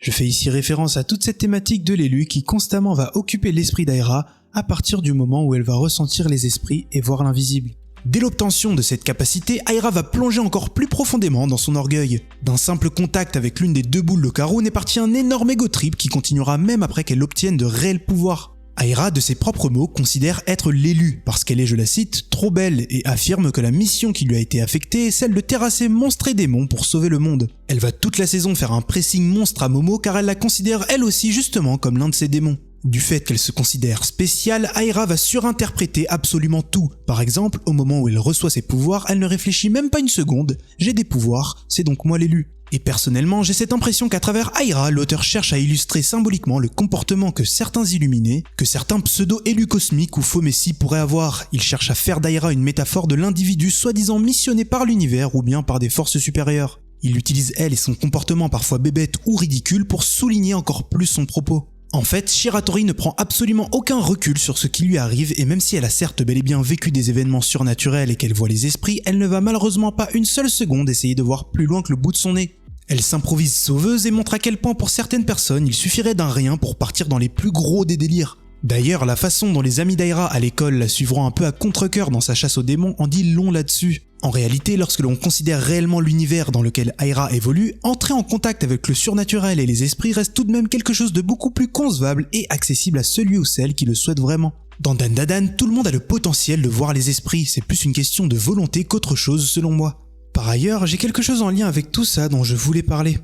Je fais ici référence à toute cette thématique de l'élu qui constamment va occuper l'esprit d'Aira à partir du moment où elle va ressentir les esprits et voir l'invisible. Dès l'obtention de cette capacité, Aira va plonger encore plus profondément dans son orgueil. D'un simple contact avec l'une des deux boules de Karun est parti un énorme ego trip qui continuera même après qu'elle obtienne de réels pouvoirs. Aira, de ses propres mots, considère être l'élu parce qu'elle est, je la cite, trop belle et affirme que la mission qui lui a été affectée est celle de terrasser monstres et démons pour sauver le monde. Elle va toute la saison faire un pressing monstre à Momo car elle la considère elle aussi justement comme l'un de ses démons. Du fait qu'elle se considère spéciale, Aira va surinterpréter absolument tout. Par exemple, au moment où elle reçoit ses pouvoirs, elle ne réfléchit même pas une seconde. J'ai des pouvoirs, c'est donc moi l'élu. Et personnellement, j'ai cette impression qu'à travers Aira, l'auteur cherche à illustrer symboliquement le comportement que certains illuminés, que certains pseudo-élus cosmiques ou faux messies pourraient avoir. Il cherche à faire d'Aira une métaphore de l'individu soi-disant missionné par l'univers ou bien par des forces supérieures. Il utilise elle et son comportement parfois bébête ou ridicule pour souligner encore plus son propos. En fait, Shiratori ne prend absolument aucun recul sur ce qui lui arrive et même si elle a certes bel et bien vécu des événements surnaturels et qu'elle voit les esprits, elle ne va malheureusement pas une seule seconde essayer de voir plus loin que le bout de son nez. Elle s'improvise sauveuse et montre à quel point pour certaines personnes il suffirait d'un rien pour partir dans les plus gros des délires. D'ailleurs, la façon dont les amis d'Aira à l'école la suivront un peu à contre-cœur dans sa chasse aux démons en dit long là-dessus. En réalité, lorsque l'on considère réellement l'univers dans lequel Aira évolue, entrer en contact avec le surnaturel et les esprits reste tout de même quelque chose de beaucoup plus concevable et accessible à celui ou celle qui le souhaite vraiment. Dans Dandadan, tout le monde a le potentiel de voir les esprits, c'est plus une question de volonté qu'autre chose selon moi. Par ailleurs, j'ai quelque chose en lien avec tout ça dont je voulais parler.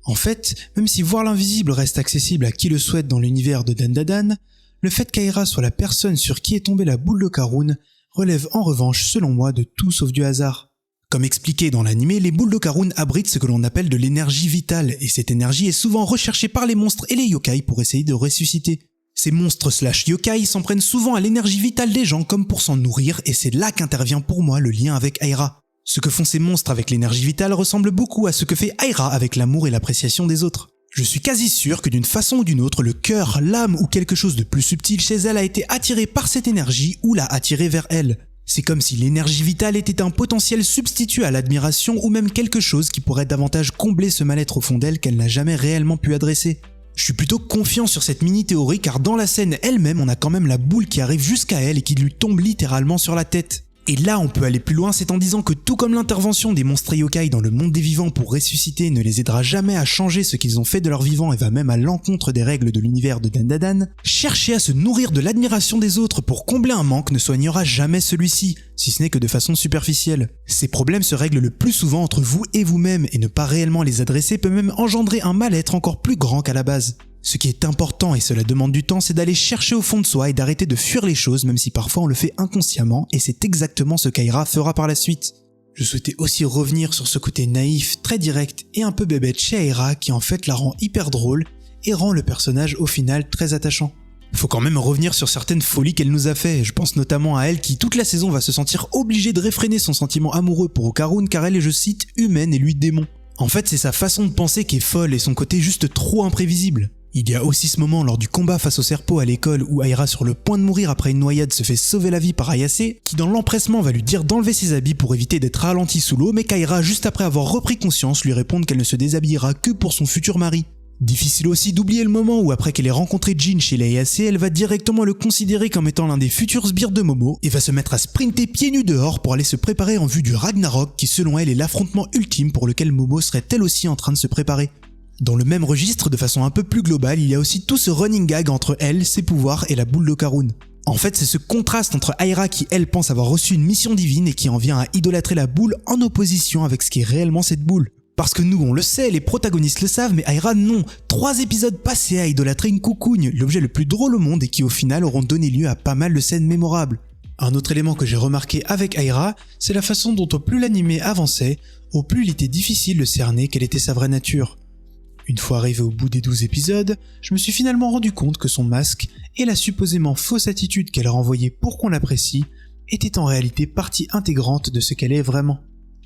En fait, même si voir l'invisible reste accessible à qui le souhaite dans l'univers de Dandadan, le fait qu'Aira soit la personne sur qui est tombée la boule de Karun relève en revanche selon moi de tout sauf du hasard. Comme expliqué dans l'anime, les boules de Karun abritent ce que l'on appelle de l'énergie vitale, et cette énergie est souvent recherchée par les monstres et les yokai pour essayer de ressusciter. Ces monstres / yokai s'en prennent souvent à l'énergie vitale des gens comme pour s'en nourrir, et c'est là qu'intervient pour moi le lien avec Aira. Ce que font ces monstres avec l'énergie vitale ressemble beaucoup à ce que fait Aira avec l'amour et l'appréciation des autres. Je suis quasi sûr que d'une façon ou d'une autre, le cœur, l'âme ou quelque chose de plus subtil chez elle a été attiré par cette énergie ou l'a attiré vers elle. C'est comme si l'énergie vitale était un potentiel substitut à l'admiration ou même quelque chose qui pourrait davantage combler ce mal-être au fond d'elle qu'elle n'a jamais réellement pu adresser. Je suis plutôt confiant sur cette mini-théorie car dans la scène elle-même, on a quand même la boule qui arrive jusqu'à elle et qui lui tombe littéralement sur la tête. Et là on peut aller plus loin, c'est en disant que tout comme l'intervention des monstres yokai dans le monde des vivants pour ressusciter ne les aidera jamais à changer ce qu'ils ont fait de leur vivant et va même à l'encontre des règles de l'univers de Dandadan, chercher à se nourrir de l'admiration des autres pour combler un manque ne soignera jamais celui-ci, si ce n'est que de façon superficielle. Ces problèmes se règlent le plus souvent entre vous et vous-même et ne pas réellement les adresser peut même engendrer un mal-être encore plus grand qu'à la base. Ce qui est important, et cela demande du temps, c'est d'aller chercher au fond de soi et d'arrêter de fuir les choses même si parfois on le fait inconsciemment et c'est exactement ce qu'Aira fera par la suite. Je souhaitais aussi revenir sur ce côté naïf, très direct et un peu bébête chez Aira qui en fait la rend hyper drôle et rend le personnage au final très attachant. Faut quand même revenir sur certaines folies qu'elle nous a fait, je pense notamment à elle qui toute la saison va se sentir obligée de réfréner son sentiment amoureux pour Karun car elle est, je cite, humaine et lui démon. En fait c'est sa façon de penser qui est folle et son côté juste trop imprévisible. Il y a aussi ce moment lors du combat face au Serpo à l'école où Aira sur le point de mourir après une noyade se fait sauver la vie par Ayase, qui dans l'empressement va lui dire d'enlever ses habits pour éviter d'être ralenti sous l'eau, mais qu'Aira juste après avoir repris conscience lui répond qu'elle ne se déshabillera que pour son futur mari. Difficile aussi d'oublier le moment où après qu'elle ait rencontré Jin chez les Ayase, elle va directement le considérer comme étant l'un des futurs sbires de Momo et va se mettre à sprinter pieds nus dehors pour aller se préparer en vue du Ragnarok qui selon elle est l'affrontement ultime pour lequel Momo serait elle aussi en train de se préparer. Dans le même registre, de façon un peu plus globale, il y a aussi tout ce running gag entre elle, ses pouvoirs et la boule de Karun. En fait, c'est ce contraste entre Aira qui, elle, pense avoir reçu une mission divine et qui en vient à idolâtrer la boule en opposition avec ce qui est réellement cette boule. Parce que nous, on le sait, les protagonistes le savent, mais Aira non. 3 épisodes passés à idolâtrer une coucougne, l'objet le plus drôle au monde et qui au final auront donné lieu à pas mal de scènes mémorables. Un autre élément que j'ai remarqué avec Aira, c'est la façon dont au plus l'anime avançait, au plus il était difficile de cerner quelle était sa vraie nature. Une fois arrivé au bout des 12 épisodes, je me suis finalement rendu compte que son masque et la supposément fausse attitude qu'elle renvoyait pour qu'on l'apprécie était en réalité partie intégrante de ce qu'elle est vraiment.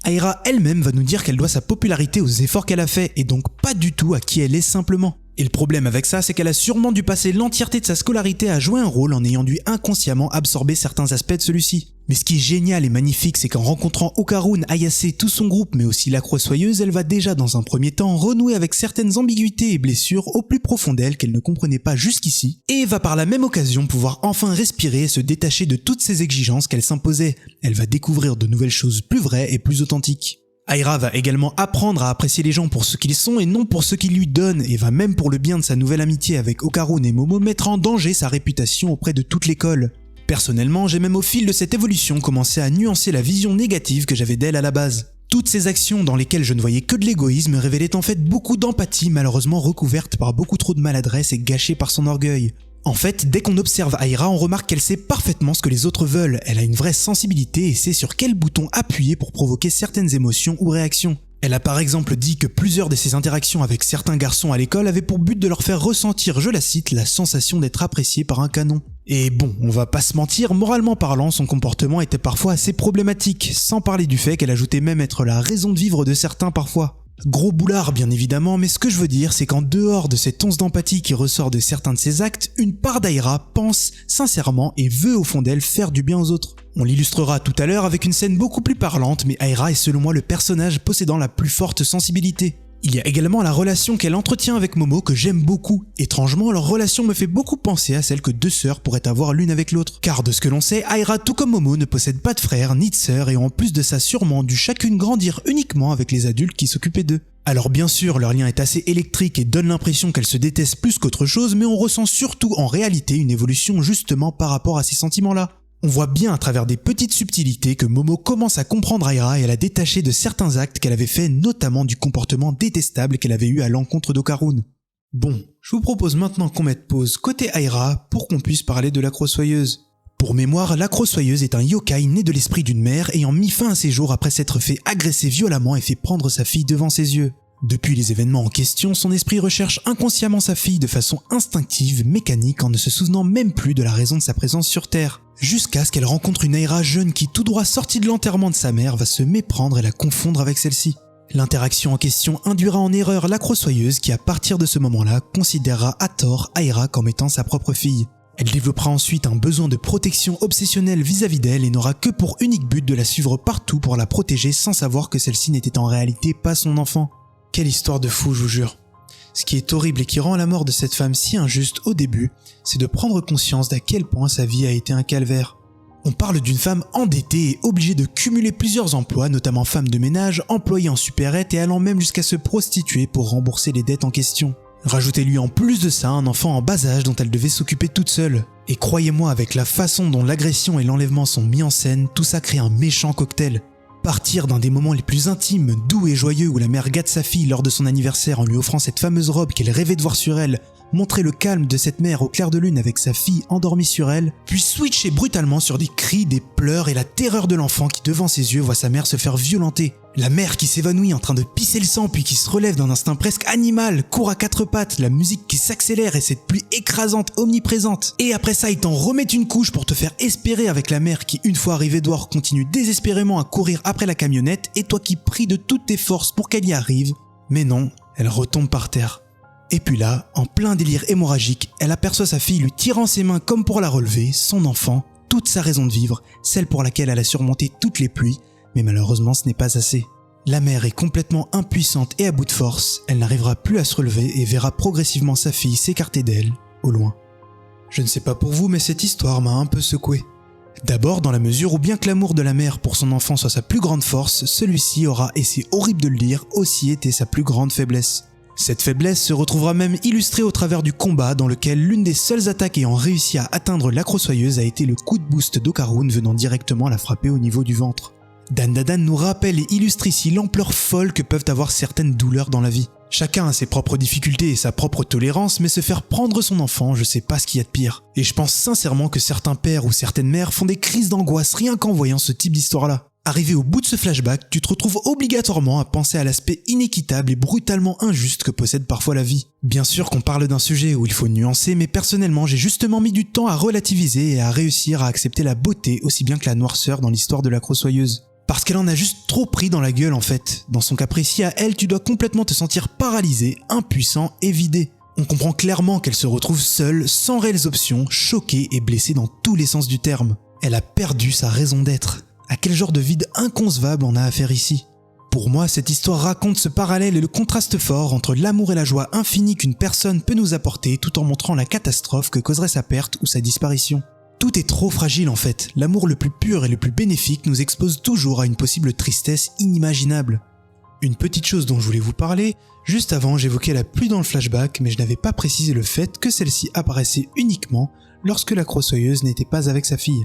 Aira elle-même va nous dire qu'elle doit sa popularité aux efforts qu'elle a faits et donc pas du tout à qui elle est simplement. Et le problème avec ça, c'est qu'elle a sûrement dû passer l'entièreté de sa scolarité à jouer un rôle en ayant dû inconsciemment absorber certains aspects de celui-ci. Mais ce qui est génial et magnifique, c'est qu'en rencontrant Okarun, Ayase, tout son groupe, mais aussi la Croix-Soyeuse, elle va déjà dans un premier temps renouer avec certaines ambiguïtés et blessures au plus profond d'elle qu'elle ne comprenait pas jusqu'ici, et va par la même occasion pouvoir enfin respirer et se détacher de toutes ces exigences qu'elle s'imposait. Elle va découvrir de nouvelles choses plus vraies et plus authentiques. Aira va également apprendre à apprécier les gens pour ce qu'ils sont et non pour ce qu'ils lui donnent, et va même pour le bien de sa nouvelle amitié avec Okarun et Momo mettre en danger sa réputation auprès de toute l'école. Personnellement, j'ai même au fil de cette évolution commencé à nuancer la vision négative que j'avais d'elle à la base. Toutes ces actions dans lesquelles je ne voyais que de l'égoïsme révélaient en fait beaucoup d'empathie malheureusement recouverte par beaucoup trop de maladresse et gâchée par son orgueil. En fait, dès qu'on observe Aira, on remarque qu'elle sait parfaitement ce que les autres veulent, elle a une vraie sensibilité et sait sur quel bouton appuyer pour provoquer certaines émotions ou réactions. Elle a par exemple dit que plusieurs de ses interactions avec certains garçons à l'école avaient pour but de leur faire ressentir, je la cite, la sensation d'être apprécié par un canon. Et bon, on va pas se mentir, moralement parlant, son comportement était parfois assez problématique, sans parler du fait qu'elle ajoutait même être la raison de vivre de certains parfois. Gros boulard bien évidemment, mais ce que je veux dire c'est qu'en dehors de cette once d'empathie qui ressort de certains de ses actes, une part d'Aira pense sincèrement et veut au fond d'elle faire du bien aux autres. On l'illustrera tout à l'heure avec une scène beaucoup plus parlante, mais Aira est selon moi le personnage possédant la plus forte sensibilité. Il y a également la relation qu'elle entretient avec Momo que j'aime beaucoup. Étrangement, leur relation me fait beaucoup penser à celle que deux sœurs pourraient avoir l'une avec l'autre. Car de ce que l'on sait, Aira tout comme Momo ne possèdent pas de frères ni de sœurs et ont en plus de ça sûrement dû chacune grandir uniquement avec les adultes qui s'occupaient d'eux. Alors bien sûr, leur lien est assez électrique et donne l'impression qu'elles se détestent plus qu'autre chose, mais on ressent surtout en réalité une évolution justement par rapport à ces sentiments-là. On voit bien à travers des petites subtilités que Momo commence à comprendre Aira et à la détacher de certains actes qu'elle avait fait, notamment du comportement détestable qu'elle avait eu à l'encontre d'Okarun. Bon, je vous propose maintenant qu'on mette pause côté Aira pour qu'on puisse parler de la Croix-Soyeuse. Pour mémoire, la Croix-Soyeuse est un yokai né de l'esprit d'une mère ayant mis fin à ses jours après s'être fait agresser violemment et fait prendre sa fille devant ses yeux. Depuis les événements en question, son esprit recherche inconsciemment sa fille de façon instinctive, mécanique, en ne se souvenant même plus de la raison de sa présence sur Terre. Jusqu'à ce qu'elle rencontre une Aira jeune qui, tout droit sortie de l'enterrement de sa mère, va se méprendre et la confondre avec celle-ci. L'interaction en question induira en erreur la Croix-Soyeuse qui, à partir de ce moment-là, considérera à tort Aira comme étant sa propre fille. Elle développera ensuite un besoin de protection obsessionnel vis-à-vis d'elle et n'aura que pour unique but de la suivre partout pour la protéger sans savoir que celle-ci n'était en réalité pas son enfant. Quelle histoire de fou, je vous jure. Ce qui est horrible et qui rend la mort de cette femme si injuste au début, c'est de prendre conscience d'à quel point sa vie a été un calvaire. On parle d'une femme endettée et obligée de cumuler plusieurs emplois, notamment femme de ménage, employée en supérette et allant même jusqu'à se prostituer pour rembourser les dettes en question. Rajoutez-lui en plus de ça un enfant en bas âge dont elle devait s'occuper toute seule. Et croyez-moi, avec la façon dont l'agression et l'enlèvement sont mis en scène, tout ça crée un méchant cocktail. Partir d'un des moments les plus intimes, doux et joyeux où la mère gâte sa fille lors de son anniversaire en lui offrant cette fameuse robe qu'elle rêvait de voir sur elle, montrer le calme de cette mère au clair de lune avec sa fille endormie sur elle, puis switcher brutalement sur des cris, des pleurs et la terreur de l'enfant qui devant ses yeux voit sa mère se faire violenter. La mère qui s'évanouit en train de pisser le sang puis qui se relève d'un instinct presque animal, court à quatre pattes, la musique qui s'accélère et cette pluie écrasante omniprésente. Et après ça, il t'en remet une couche pour te faire espérer avec la mère qui, une fois arrivée dehors, continue désespérément à courir après la camionnette et toi qui pries de toutes tes forces pour qu'elle y arrive. Mais non, elle retombe par terre. Et puis là, en plein délire hémorragique, elle aperçoit sa fille lui tirant ses mains comme pour la relever, son enfant, toute sa raison de vivre, celle pour laquelle elle a surmonté toutes les pluies, mais malheureusement ce n'est pas assez. La mère est complètement impuissante et à bout de force, elle n'arrivera plus à se relever et verra progressivement sa fille s'écarter d'elle, au loin. Je ne sais pas pour vous, mais cette histoire m'a un peu secoué. D'abord dans la mesure où bien que l'amour de la mère pour son enfant soit sa plus grande force, celui-ci aura, et c'est horrible de le dire, aussi été sa plus grande faiblesse. Cette faiblesse se retrouvera même illustrée au travers du combat dans lequel l'une des seules attaques ayant réussi à atteindre la Croix-Soyeuse a été le coup de boost d'Okarun venant directement la frapper au niveau du ventre. Dandadan nous rappelle et illustre ici l'ampleur folle que peuvent avoir certaines douleurs dans la vie. Chacun a ses propres difficultés et sa propre tolérance, mais se faire prendre son enfant, je sais pas ce qu'il y a de pire. Et je pense sincèrement que certains pères ou certaines mères font des crises d'angoisse rien qu'en voyant ce type d'histoire-là. Arrivé au bout de ce flashback, tu te retrouves obligatoirement à penser à l'aspect inéquitable et brutalement injuste que possède parfois la vie. Bien sûr qu'on parle d'un sujet où il faut nuancer, mais personnellement j'ai justement mis du temps à relativiser et à réussir à accepter la beauté aussi bien que la noirceur dans l'histoire de la Crossoyeuse. Parce qu'elle en a juste trop pris dans la gueule en fait. Dans son cas précis à elle, tu dois complètement te sentir paralysé, impuissant et vidé. On comprend clairement qu'elle se retrouve seule, sans réelles options, choquée et blessée dans tous les sens du terme. Elle a perdu sa raison d'être. À quel genre de vide inconcevable on a affaire ici ? Pour moi, cette histoire raconte ce parallèle et le contraste fort entre l'amour et la joie infinie qu'une personne peut nous apporter tout en montrant la catastrophe que causerait sa perte ou sa disparition. Tout est trop fragile en fait. L'amour le plus pur et le plus bénéfique nous expose toujours à une possible tristesse inimaginable. Une petite chose dont je voulais vous parler, juste avant j'évoquais la pluie dans le flashback, mais je n'avais pas précisé le fait que celle-ci apparaissait uniquement lorsque la Crossoyeuse n'était pas avec sa fille.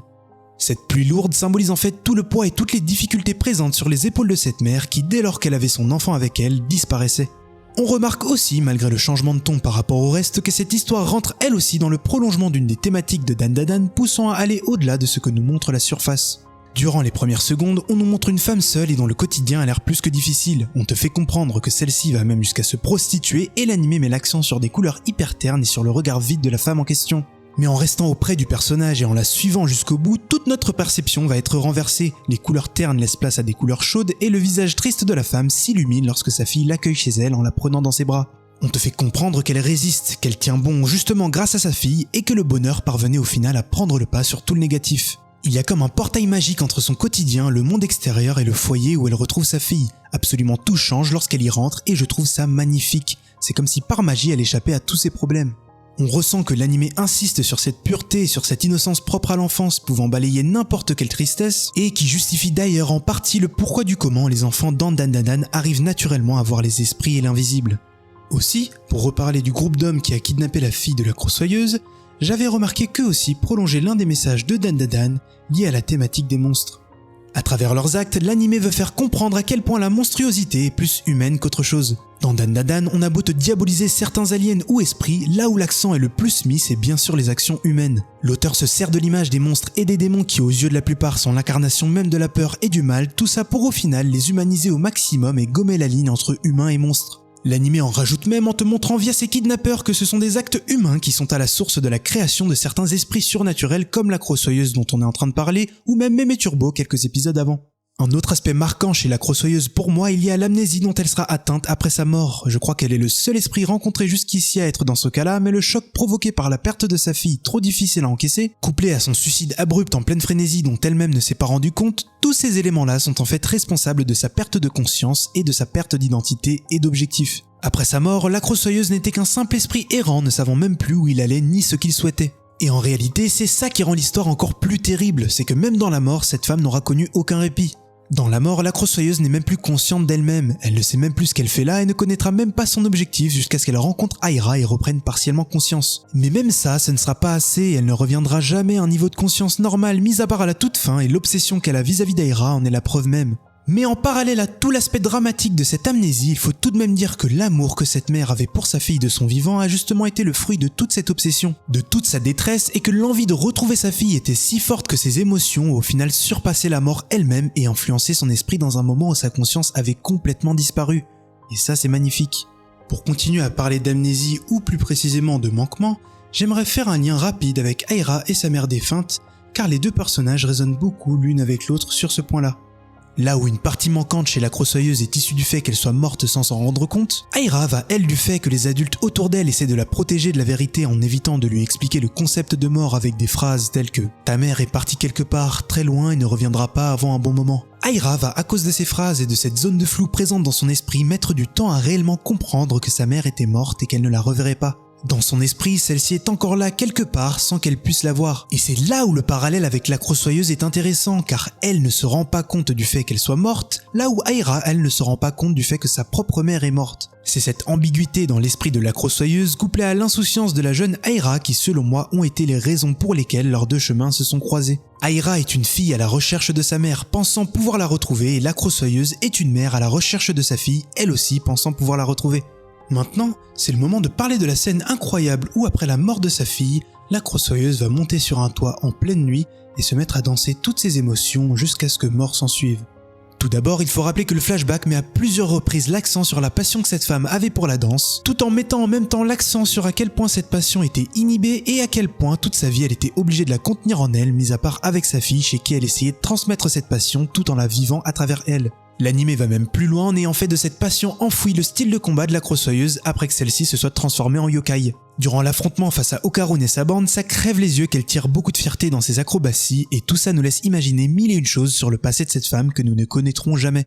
Cette pluie lourde symbolise en fait tout le poids et toutes les difficultés présentes sur les épaules de cette mère qui, dès lors qu'elle avait son enfant avec elle, disparaissait. On remarque aussi, malgré le changement de ton par rapport au reste, que cette histoire rentre elle aussi dans le prolongement d'une des thématiques de Dan Dadan, poussant à aller au-delà de ce que nous montre la surface. Durant les premières secondes, on nous montre une femme seule et dont le quotidien a l'air plus que difficile. On te fait comprendre que celle-ci va même jusqu'à se prostituer et l'animé met l'accent sur des couleurs hyper ternes et sur le regard vide de la femme en question. Mais en restant auprès du personnage et en la suivant jusqu'au bout, toute notre perception va être renversée. Les couleurs ternes laissent place à des couleurs chaudes et le visage triste de la femme s'illumine lorsque sa fille l'accueille chez elle en la prenant dans ses bras. On te fait comprendre qu'elle résiste, qu'elle tient bon justement grâce à sa fille et que le bonheur parvenait au final à prendre le pas sur tout le négatif. Il y a comme un portail magique entre son quotidien, le monde extérieur et le foyer où elle retrouve sa fille. Absolument tout change lorsqu'elle y rentre et je trouve ça magnifique. C'est comme si par magie elle échappait à tous ses problèmes. On ressent que l'animé insiste sur cette pureté et sur cette innocence propre à l'enfance pouvant balayer n'importe quelle tristesse et qui justifie d'ailleurs en partie le pourquoi du comment les enfants dans Dan Dadan arrivent naturellement à voir les esprits et l'invisible. Aussi, pour reparler du groupe d'hommes qui a kidnappé la fille de la Crossoyeuse, j'avais remarqué qu'eux aussi prolongeaient l'un des messages de Dan Dadan liés à la thématique des monstres. À travers leurs actes, l'animé veut faire comprendre à quel point la monstruosité est plus humaine qu'autre chose. Dans Dan Dadan, on a beau te diaboliser certains aliens ou esprits, là où l'accent est le plus mis, c'est bien sûr les actions humaines. L'auteur se sert de l'image des monstres et des démons qui aux yeux de la plupart sont l'incarnation même de la peur et du mal, tout ça pour au final les humaniser au maximum et gommer la ligne entre humains et monstres. L'animé en rajoute même en te montrant via ses kidnappeurs que ce sont des actes humains qui sont à la source de la création de certains esprits surnaturels comme la Crossoyeuse dont on est en train de parler ou même Mémé Turbo quelques épisodes avant. Un autre aspect marquant chez la Crossoyeuse pour moi il y a l'amnésie dont elle sera atteinte après sa mort. Je crois qu'elle est le seul esprit rencontré jusqu'ici à être dans ce cas-là, mais le choc provoqué par la perte de sa fille trop difficile à encaisser, couplé à son suicide abrupt en pleine frénésie dont elle-même ne s'est pas rendu compte, tous ces éléments-là sont en fait responsables de sa perte de conscience et de sa perte d'identité et d'objectif. Après sa mort, la Crossoyeuse n'était qu'un simple esprit errant ne savant même plus où il allait ni ce qu'il souhaitait. Et en réalité, c'est ça qui rend l'histoire encore plus terrible, c'est que même dans la mort, cette femme n'aura connu aucun répit. Dans la mort, la Crossoyeuse n'est même plus consciente d'elle-même, elle ne sait même plus ce qu'elle fait là et ne connaîtra même pas son objectif jusqu'à ce qu'elle rencontre Aira et reprenne partiellement conscience. Mais même ça, ce ne sera pas assez, elle ne reviendra jamais à un niveau de conscience normal mis à part à la toute fin et l'obsession qu'elle a vis-à-vis d'Aira en est la preuve même. Mais en parallèle à tout l'aspect dramatique de cette amnésie, il faut tout de même dire que l'amour que cette mère avait pour sa fille de son vivant a justement été le fruit de toute cette obsession, de toute sa détresse et que l'envie de retrouver sa fille était si forte que ses émotions ont au final surpassé la mort elle-même et influencé son esprit dans un moment où sa conscience avait complètement disparu. Et ça c'est magnifique. Pour continuer à parler d'amnésie ou plus précisément de manquement, j'aimerais faire un lien rapide avec Aira et sa mère défunte, car les deux personnages résonnent beaucoup l'une avec l'autre sur ce point-là. Là où une partie manquante chez la Crossoyeuse est issue du fait qu'elle soit morte sans s'en rendre compte, Aira va elle du fait que les adultes autour d'elle essaient de la protéger de la vérité en évitant de lui expliquer le concept de mort avec des phrases telles que « ta mère est partie quelque part, très loin et ne reviendra pas avant un bon moment ». Aira va à cause de ces phrases et de cette zone de flou présente dans son esprit mettre du temps à réellement comprendre que sa mère était morte et qu'elle ne la reverrait pas. Dans son esprit, celle-ci est encore là quelque part sans qu'elle puisse la voir. Et c'est là où le parallèle avec la Crossoyeuse est intéressant, car elle ne se rend pas compte du fait qu'elle soit morte, là où Aira, elle ne se rend pas compte du fait que sa propre mère est morte. C'est cette ambiguïté dans l'esprit de la Crossoyeuse couplée à l'insouciance de la jeune Aira qui, selon moi, ont été les raisons pour lesquelles leurs deux chemins se sont croisés. Aira est une fille à la recherche de sa mère, pensant pouvoir la retrouver, et la Crossoyeuse est une mère à la recherche de sa fille, elle aussi pensant pouvoir la retrouver. Maintenant, c'est le moment de parler de la scène incroyable où après la mort de sa fille, la Crossoyeuse va monter sur un toit en pleine nuit et se mettre à danser toutes ses émotions jusqu'à ce que mort s'ensuive. Tout d'abord, il faut rappeler que le flashback met à plusieurs reprises l'accent sur la passion que cette femme avait pour la danse, tout en mettant en même temps l'accent sur à quel point cette passion était inhibée et à quel point toute sa vie elle était obligée de la contenir en elle, mis à part avec sa fille chez qui elle essayait de transmettre cette passion tout en la vivant à travers elle. L'anime va même plus loin en ayant fait de cette passion enfouie le style de combat de la Crossoyeuse après que celle-ci se soit transformée en yokai. Durant l'affrontement face à Okarun et sa bande, ça crève les yeux qu'elle tire beaucoup de fierté dans ses acrobaties et tout ça nous laisse imaginer mille et une choses sur le passé de cette femme que nous ne connaîtrons jamais.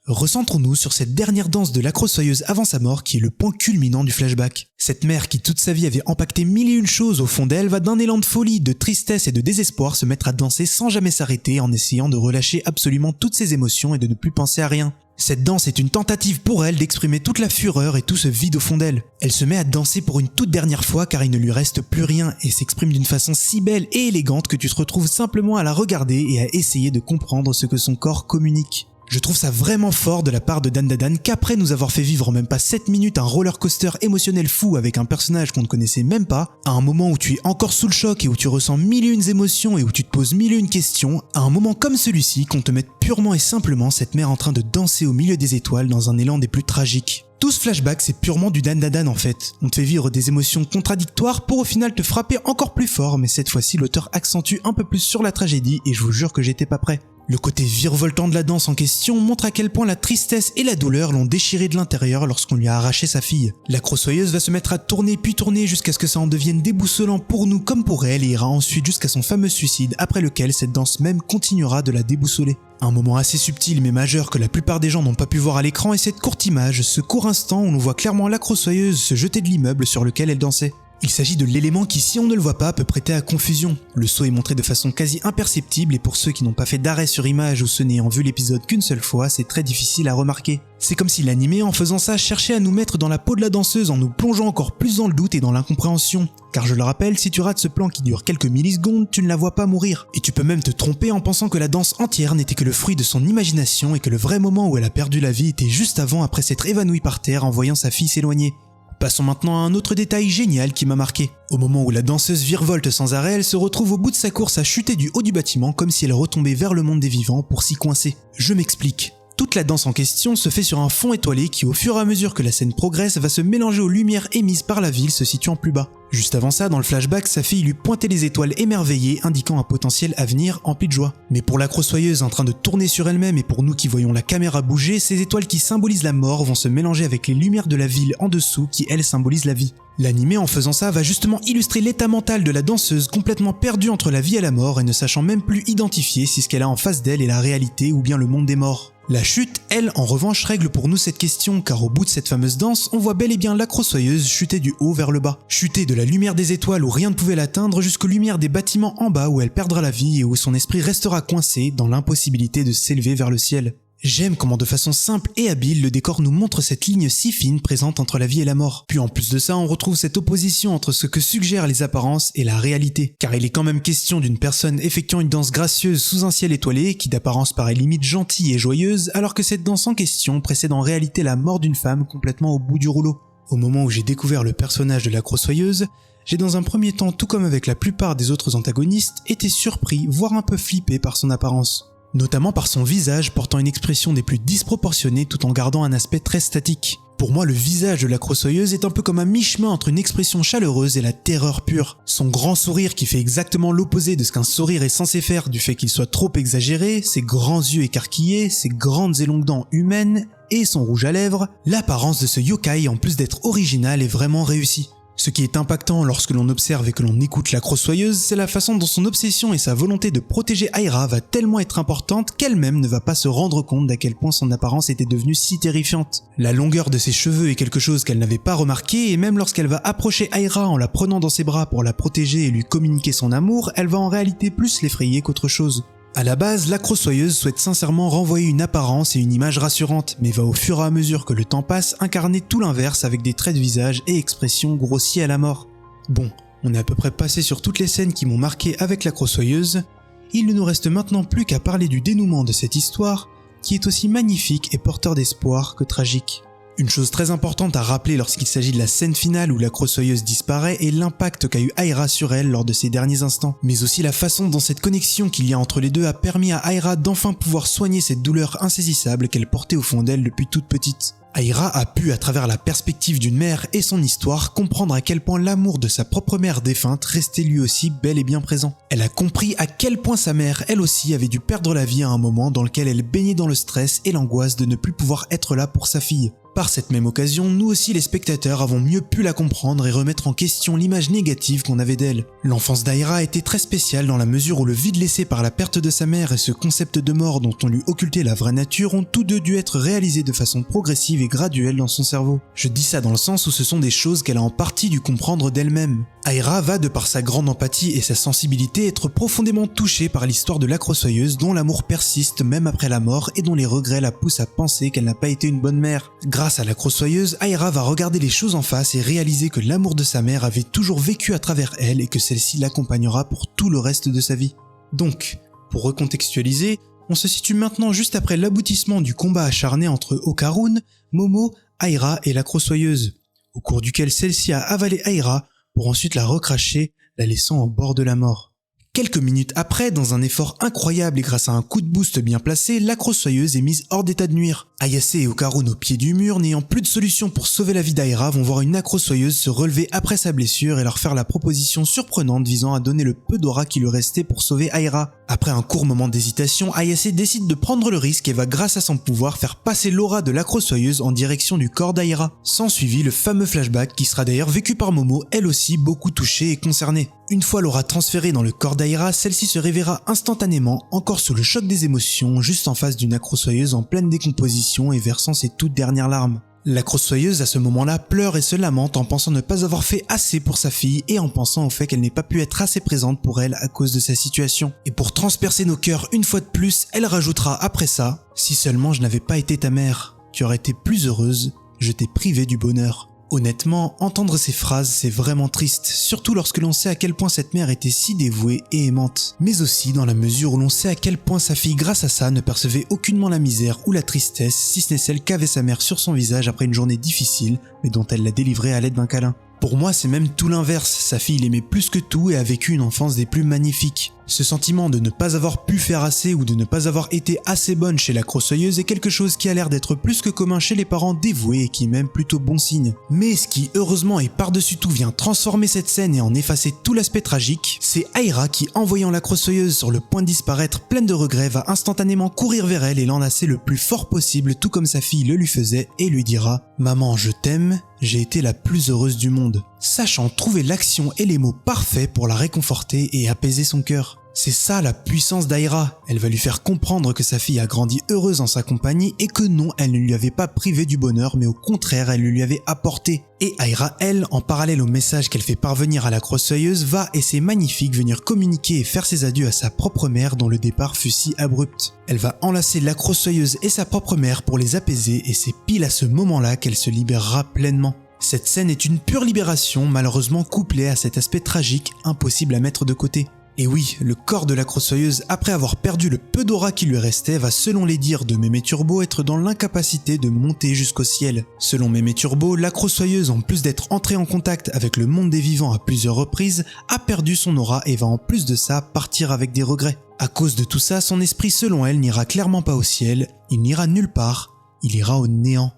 Recentrons-nous sur cette dernière danse de la Crossoyeuse avant sa mort qui est le point culminant du flashback. Cette mère qui toute sa vie avait empaqueté mille et une choses au fond d'elle va d'un élan de folie, de tristesse et de désespoir se mettre à danser sans jamais s'arrêter en essayant de relâcher absolument toutes ses émotions et de ne plus penser à rien. Cette danse est une tentative pour elle d'exprimer toute la fureur et tout ce vide au fond d'elle. Elle se met à danser pour une toute dernière fois car il ne lui reste plus rien et s'exprime d'une façon si belle et élégante que tu te retrouves simplement à la regarder et à essayer de comprendre ce que son corps communique. Je trouve ça vraiment fort de la part de Dandadan qu'après nous avoir fait vivre en même pas 7 minutes un roller coaster émotionnel fou avec un personnage qu'on ne connaissait même pas, à un moment où tu es encore sous le choc et où tu ressens mille et une émotions et où tu te poses mille et une questions, à un moment comme celui-ci qu'on te mette purement et simplement cette mère en train de danser au milieu des étoiles dans un élan des plus tragiques. Tout ce flashback c'est purement du Dandadan en fait. On te fait vivre des émotions contradictoires pour au final te frapper encore plus fort, mais cette fois-ci l'auteur accentue un peu plus sur la tragédie et je vous jure que j'étais pas prêt. Le côté virevoltant de la danse en question montre à quel point la tristesse et la douleur l'ont déchiré de l'intérieur lorsqu'on lui a arraché sa fille. La Crossoyeuse va se mettre à tourner puis tourner jusqu'à ce que ça en devienne déboussolant pour nous comme pour elle et ira ensuite jusqu'à son fameux suicide après lequel cette danse même continuera de la déboussoler. Un moment assez subtil mais majeur que la plupart des gens n'ont pas pu voir à l'écran est cette courte image, ce court instant où l'on voit clairement la Crossoyeuse se jeter de l'immeuble sur lequel elle dansait. Il s'agit de l'élément qui, si on ne le voit pas, peut prêter à confusion. Le saut est montré de façon quasi imperceptible et pour ceux qui n'ont pas fait d'arrêt sur image ou ceux n'ayant vu l'épisode qu'une seule fois, c'est très difficile à remarquer. C'est comme si l'anime, en faisant ça, cherchait à nous mettre dans la peau de la danseuse en nous plongeant encore plus dans le doute et dans l'incompréhension. Car je le rappelle, si tu rates ce plan qui dure quelques millisecondes, tu ne la vois pas mourir. Et tu peux même te tromper en pensant que la danse entière n'était que le fruit de son imagination et que le vrai moment où elle a perdu la vie était juste avant après s'être évanouie par terre en voyant sa fille s'éloigner. Passons maintenant à un autre détail génial qui m'a marqué. Au moment où la danseuse virevolte sans arrêt, elle se retrouve au bout de sa course à chuter du haut du bâtiment comme si elle retombait vers le monde des vivants pour s'y coincer. Je m'explique. Toute la danse en question se fait sur un fond étoilé qui au fur et à mesure que la scène progresse va se mélanger aux lumières émises par la ville se situant plus bas. Juste avant ça, dans le flashback, sa fille lui pointait les étoiles émerveillées indiquant un potentiel avenir empli de joie. Mais pour la Crossoyeuse en train de tourner sur elle-même et pour nous qui voyons la caméra bouger, ces étoiles qui symbolisent la mort vont se mélanger avec les lumières de la ville en dessous qui elles symbolisent la vie. L'anime en faisant ça va justement illustrer l'état mental de la danseuse complètement perdue entre la vie et la mort et ne sachant même plus identifier si ce qu'elle a en face d'elle est la réalité ou bien le monde des morts. La chute, elle, en revanche, règle pour nous cette question car au bout de cette fameuse danse, on voit bel et bien la Crossoyeuse chuter du haut vers le bas. Chuter de la lumière des étoiles où rien ne pouvait l'atteindre jusqu'aux lumières des bâtiments en bas où elle perdra la vie et où son esprit restera coincé dans l'impossibilité de s'élever vers le ciel. J'aime comment de façon simple et habile le décor nous montre cette ligne si fine présente entre la vie et la mort. Puis en plus de ça, on retrouve cette opposition entre ce que suggèrent les apparences et la réalité. Car il est quand même question d'une personne effectuant une danse gracieuse sous un ciel étoilé qui d'apparence paraît limite gentille et joyeuse alors que cette danse en question précède en réalité la mort d'une femme complètement au bout du rouleau. Au moment où j'ai découvert le personnage de la Crossoyeuse, j'ai dans un premier temps, tout comme avec la plupart des autres antagonistes, été surpris, voire un peu flippé par son apparence. Notamment par son visage portant une expression des plus disproportionnées tout en gardant un aspect très statique. Pour moi, le visage de la Crossoyeuse est un peu comme un mi-chemin entre une expression chaleureuse et la terreur pure. Son grand sourire qui fait exactement l'opposé de ce qu'un sourire est censé faire du fait qu'il soit trop exagéré, ses grands yeux écarquillés, ses grandes et longues dents humaines, et son rouge à lèvres, l'apparence de ce yokai en plus d'être originale est vraiment réussie. Ce qui est impactant lorsque l'on observe et que l'on écoute la Crossoyeuse, c'est la façon dont son obsession et sa volonté de protéger Aira va tellement être importante qu'elle-même ne va pas se rendre compte d'à quel point son apparence était devenue si terrifiante. La longueur de ses cheveux est quelque chose qu'elle n'avait pas remarqué et même lorsqu'elle va approcher Aira en la prenant dans ses bras pour la protéger et lui communiquer son amour, elle va en réalité plus l'effrayer qu'autre chose. À la base, la Crossoyeuse souhaite sincèrement renvoyer une apparence et une image rassurante, mais va au fur et à mesure que le temps passe incarner tout l'inverse avec des traits de visage et expressions grossiers à la mort. Bon, on est à peu près passé sur toutes les scènes qui m'ont marqué avec la Crossoyeuse, il ne nous reste maintenant plus qu'à parler du dénouement de cette histoire, qui est aussi magnifique et porteur d'espoir que tragique. Une chose très importante à rappeler lorsqu'il s'agit de la scène finale où la Crossoyeuse disparaît est l'impact qu'a eu Aira sur elle lors de ses derniers instants, mais aussi la façon dont cette connexion qu'il y a entre les deux a permis à Aira d'enfin pouvoir soigner cette douleur insaisissable qu'elle portait au fond d'elle depuis toute petite. Aira a pu, à travers la perspective d'une mère et son histoire, comprendre à quel point l'amour de sa propre mère défunte restait lui aussi bel et bien présent. Elle a compris à quel point sa mère, elle aussi, avait dû perdre la vie à un moment dans lequel elle baignait dans le stress et l'angoisse de ne plus pouvoir être là pour sa fille. Par cette même occasion, nous aussi les spectateurs avons mieux pu la comprendre et remettre en question l'image négative qu'on avait d'elle. L'enfance d'Aira était très spéciale dans la mesure où le vide laissé par la perte de sa mère et ce concept de mort dont on lui occultait la vraie nature ont tous deux dû être réalisés de façon progressive et graduelle dans son cerveau. Je dis ça dans le sens où ce sont des choses qu'elle a en partie dû comprendre d'elle-même. Aira va, de par sa grande empathie et sa sensibilité, être profondément touchée par l'histoire de la Crossoyeuse dont l'amour persiste même après la mort et dont les regrets la poussent à penser qu'elle n'a pas été une bonne mère. Grâce à la Crossoyeuse, Aira va regarder les choses en face et réaliser que l'amour de sa mère avait toujours vécu à travers elle et que celle-ci l'accompagnera pour tout le reste de sa vie. Donc, pour recontextualiser, on se situe maintenant juste après l'aboutissement du combat acharné entre Okarun, Momo, Aira et la Crossoyeuse, au cours duquel celle-ci a avalé Aira pour ensuite la recracher, la laissant au bord de la mort. Quelques minutes après, dans un effort incroyable et grâce à un coup de boost bien placé, la Crossoyeuse est mise hors d'état de nuire. Ayase et Okarun au pied du mur, n'ayant plus de solution pour sauver la vie d'Aira, vont voir une Crossoyeuse se relever après sa blessure et leur faire la proposition surprenante visant à donner le peu d'aura qui lui restait pour sauver Aira. Après un court moment d'hésitation, Ayase décide de prendre le risque et va grâce à son pouvoir faire passer l'aura de la Crossoyeuse en direction du corps d'Aira. S'ensuivit le fameux flashback qui sera d'ailleurs vécu par Momo, elle aussi beaucoup touchée et concernée. Une fois l'aura transférée dans le corps d'Aira, celle-ci se réveillera instantanément, encore sous le choc des émotions, juste en face d'une Crossoyeuse en pleine décomposition et versant ses toutes dernières larmes. La Crossoyeuse à ce moment-là pleure et se lamente en pensant ne pas avoir fait assez pour sa fille et en pensant au fait qu'elle n'ait pas pu être assez présente pour elle à cause de sa situation. Et pour transpercer nos cœurs une fois de plus, elle rajoutera après ça « Si seulement je n'avais pas été ta mère, tu aurais été plus heureuse, je t'ai privée du bonheur ». Honnêtement, entendre ces phrases, c'est vraiment triste, surtout lorsque l'on sait à quel point cette mère était si dévouée et aimante, mais aussi dans la mesure où l'on sait à quel point sa fille, grâce à ça, ne percevait aucunement la misère ou la tristesse, si ce n'est celle qu'avait sa mère sur son visage après une journée difficile, mais dont elle l'a délivrée à l'aide d'un câlin. Pour moi, c'est même tout l'inverse, sa fille l'aimait plus que tout et a vécu une enfance des plus magnifiques. Ce sentiment de ne pas avoir pu faire assez ou de ne pas avoir été assez bonne chez la Crossoyeuse est quelque chose qui a l'air d'être plus que commun chez les parents dévoués et qui est même plutôt bon signe. Mais ce qui, heureusement et par-dessus tout vient transformer cette scène et en effacer tout l'aspect tragique, c'est Aira qui, en voyant la Crossoyeuse sur le point de disparaître pleine de regrets, va instantanément courir vers elle et l'enlacer le plus fort possible tout comme sa fille le lui faisait et lui dira « Maman, je t'aime, j'ai été la plus heureuse du monde », sachant trouver l'action et les mots parfaits pour la réconforter et apaiser son cœur. C'est ça la puissance d'Aira, elle va lui faire comprendre que sa fille a grandi heureuse en sa compagnie et que non, elle ne lui avait pas privé du bonheur mais au contraire elle le lui avait apporté. Et Aira, elle, en parallèle au message qu'elle fait parvenir à la Crossoyeuse, va, et c'est magnifique, venir communiquer et faire ses adieux à sa propre mère dont le départ fut si abrupt. Elle va enlacer la Crossoyeuse et sa propre mère pour les apaiser et c'est pile à ce moment-là qu'elle se libérera pleinement. Cette scène est une pure libération, malheureusement couplée à cet aspect tragique impossible à mettre de côté. Et oui, le corps de la Crossoyeuse, après avoir perdu le peu d'aura qui lui restait, va selon les dires de Mémé Turbo être dans l'incapacité de monter jusqu'au ciel. Selon Mémé Turbo, la Crossoyeuse, en plus d'être entrée en contact avec le monde des vivants à plusieurs reprises, a perdu son aura et va en plus de ça partir avec des regrets. À cause de tout ça, son esprit selon elle n'ira clairement pas au ciel, il n'ira nulle part, il ira au néant.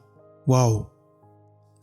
Waouh.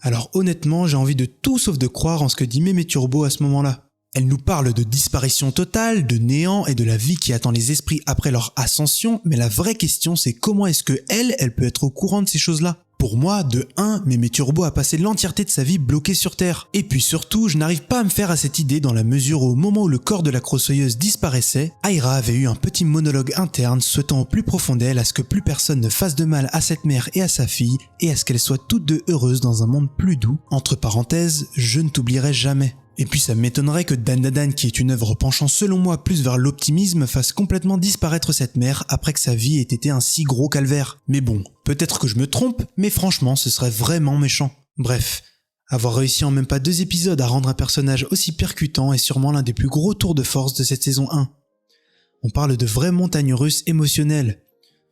Alors honnêtement, j'ai envie de tout sauf de croire en ce que dit Mémé Turbo à ce moment-là. Elle nous parle de disparition totale, de néant et de la vie qui attend les esprits après leur ascension, mais la vraie question c'est comment est-ce que elle peut être au courant de ces choses-là ? Pour moi, de 1, Mémé Turbo a passé l'entièreté de sa vie bloquée sur Terre. Et puis surtout, je n'arrive pas à me faire à cette idée dans la mesure où au moment où le corps de la Crossoyeuse disparaissait, Aira avait eu un petit monologue interne souhaitant au plus profond d'elle à ce que plus personne ne fasse de mal à cette mère et à sa fille, et à ce qu'elles soient toutes deux heureuses dans un monde plus doux. Entre parenthèses, je ne t'oublierai jamais. Et puis ça m'étonnerait que Dandadan, qui est une œuvre penchant selon moi plus vers l'optimisme, fasse complètement disparaître cette mère après que sa vie ait été un si gros calvaire. Mais bon, peut-être que je me trompe, mais franchement ce serait vraiment méchant. Bref, avoir réussi en même pas 2 épisodes à rendre un personnage aussi percutant est sûrement l'un des plus gros tours de force de cette saison 1. On parle de vraies montagnes russes émotionnelles.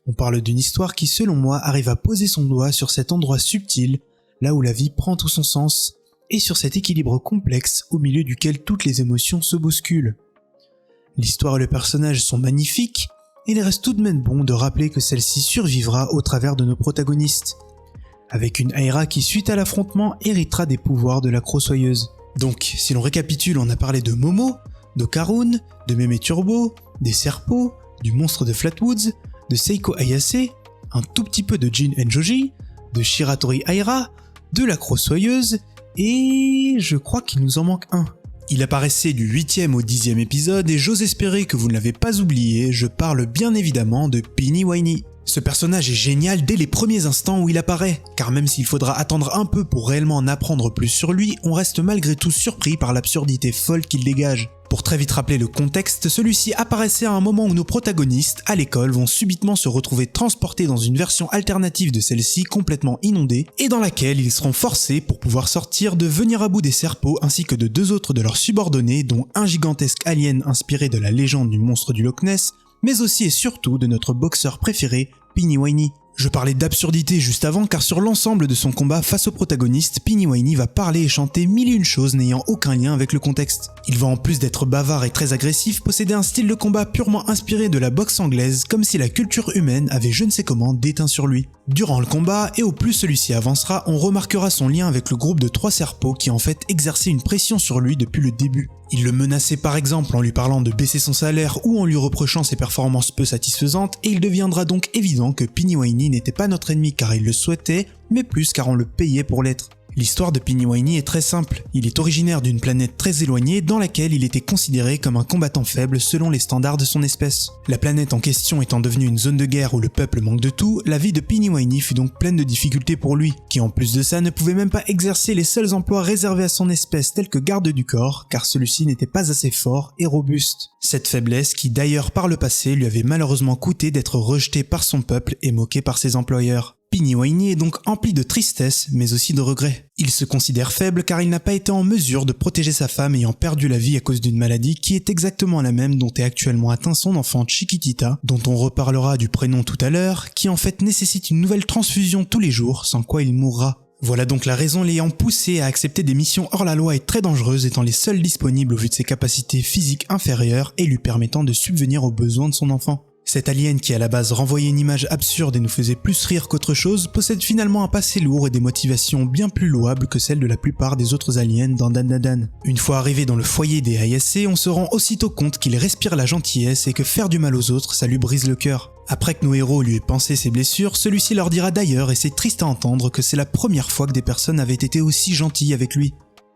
On parle d'une histoire qui selon moi arrive à poser son doigt sur cet endroit subtil, là où la vie prend tout son sens, et sur cet équilibre complexe au milieu duquel toutes les émotions se bousculent. L'histoire et le personnage sont magnifiques, et il reste tout de même bon de rappeler que celle-ci survivra au travers de nos protagonistes, avec une Aira qui suite à l'affrontement héritera des pouvoirs de la Crossoyeuse. Donc, si l'on récapitule, on a parlé de Momo, d'Okarun, de Meme Turbo, des Serpos, du monstre de Flatwoods, de Seiko Ayase, un tout petit peu de Jin Enjoji, de Shiratori Aira, de la Crossoyeuse, et je crois qu'il nous en manque un. Il apparaissait du 8e au 10e épisode et j'ose espérer que vous ne l'avez pas oublié, je parle bien évidemment de Pini-Waini. Ce personnage est génial dès les premiers instants où il apparaît, car même s'il faudra attendre un peu pour réellement en apprendre plus sur lui, on reste malgré tout surpris par l'absurdité folle qu'il dégage. Pour très vite rappeler le contexte, celui-ci apparaissait à un moment où nos protagonistes, à l'école, vont subitement se retrouver transportés dans une version alternative de celle-ci complètement inondée, et dans laquelle ils seront forcés, pour pouvoir sortir, de venir à bout des Serpos ainsi que de 2 autres de leurs subordonnés, dont un gigantesque alien inspiré de la légende du monstre du Loch Ness, mais aussi et surtout de notre boxeur préféré, Pini-Waini. Je parlais d'absurdité juste avant car sur l'ensemble de son combat face au protagoniste, Pini-Waini va parler et chanter mille et une choses n'ayant aucun lien avec le contexte. Il va en plus d'être bavard et très agressif posséder un style de combat purement inspiré de la boxe anglaise, comme si la culture humaine avait je ne sais comment déteint sur lui. Durant le combat, et au plus celui-ci avancera, on remarquera son lien avec le groupe de 3 Serpos qui en fait exerçaient une pression sur lui depuis le début. Il le menaçait par exemple en lui parlant de baisser son salaire ou en lui reprochant ses performances peu satisfaisantes, et il deviendra donc évident que Pini-Waini n'était pas notre ennemi car il le souhaitait, mais plus car on le payait pour l'être. L'histoire de Pini-Waini est très simple, il est originaire d'une planète très éloignée dans laquelle il était considéré comme un combattant faible selon les standards de son espèce. La planète en question étant devenue une zone de guerre où le peuple manque de tout, la vie de Pini-Waini fut donc pleine de difficultés pour lui, qui en plus de ça ne pouvait même pas exercer les seuls emplois réservés à son espèce tels que garde du corps, car celui-ci n'était pas assez fort et robuste. Cette faiblesse qui d'ailleurs par le passé lui avait malheureusement coûté d'être rejeté par son peuple et moqué par ses employeurs. Pini-Waini est donc empli de tristesse, mais aussi de regrets. Il se considère faible car il n'a pas été en mesure de protéger sa femme ayant perdu la vie à cause d'une maladie qui est exactement la même dont est actuellement atteint son enfant Chiquitita, dont on reparlera du prénom tout à l'heure, qui en fait nécessite une nouvelle transfusion tous les jours, sans quoi il mourra. Voilà donc la raison l'ayant poussé à accepter des missions hors la loi et très dangereuses étant les seules disponibles au vu de ses capacités physiques inférieures et lui permettant de subvenir aux besoins de son enfant. Cet alien qui à la base renvoyait une image absurde et nous faisait plus rire qu'autre chose, possède finalement un passé lourd et des motivations bien plus louables que celles de la plupart des autres aliens dans Dandadan. Une fois arrivé dans le foyer des Ayase, on se rend aussitôt compte qu'il respire la gentillesse et que faire du mal aux autres, ça lui brise le cœur. Après que nos héros lui aient pansé ses blessures, celui-ci leur dira d'ailleurs, et c'est triste à entendre, que c'est la première fois que des personnes avaient été aussi gentilles avec lui.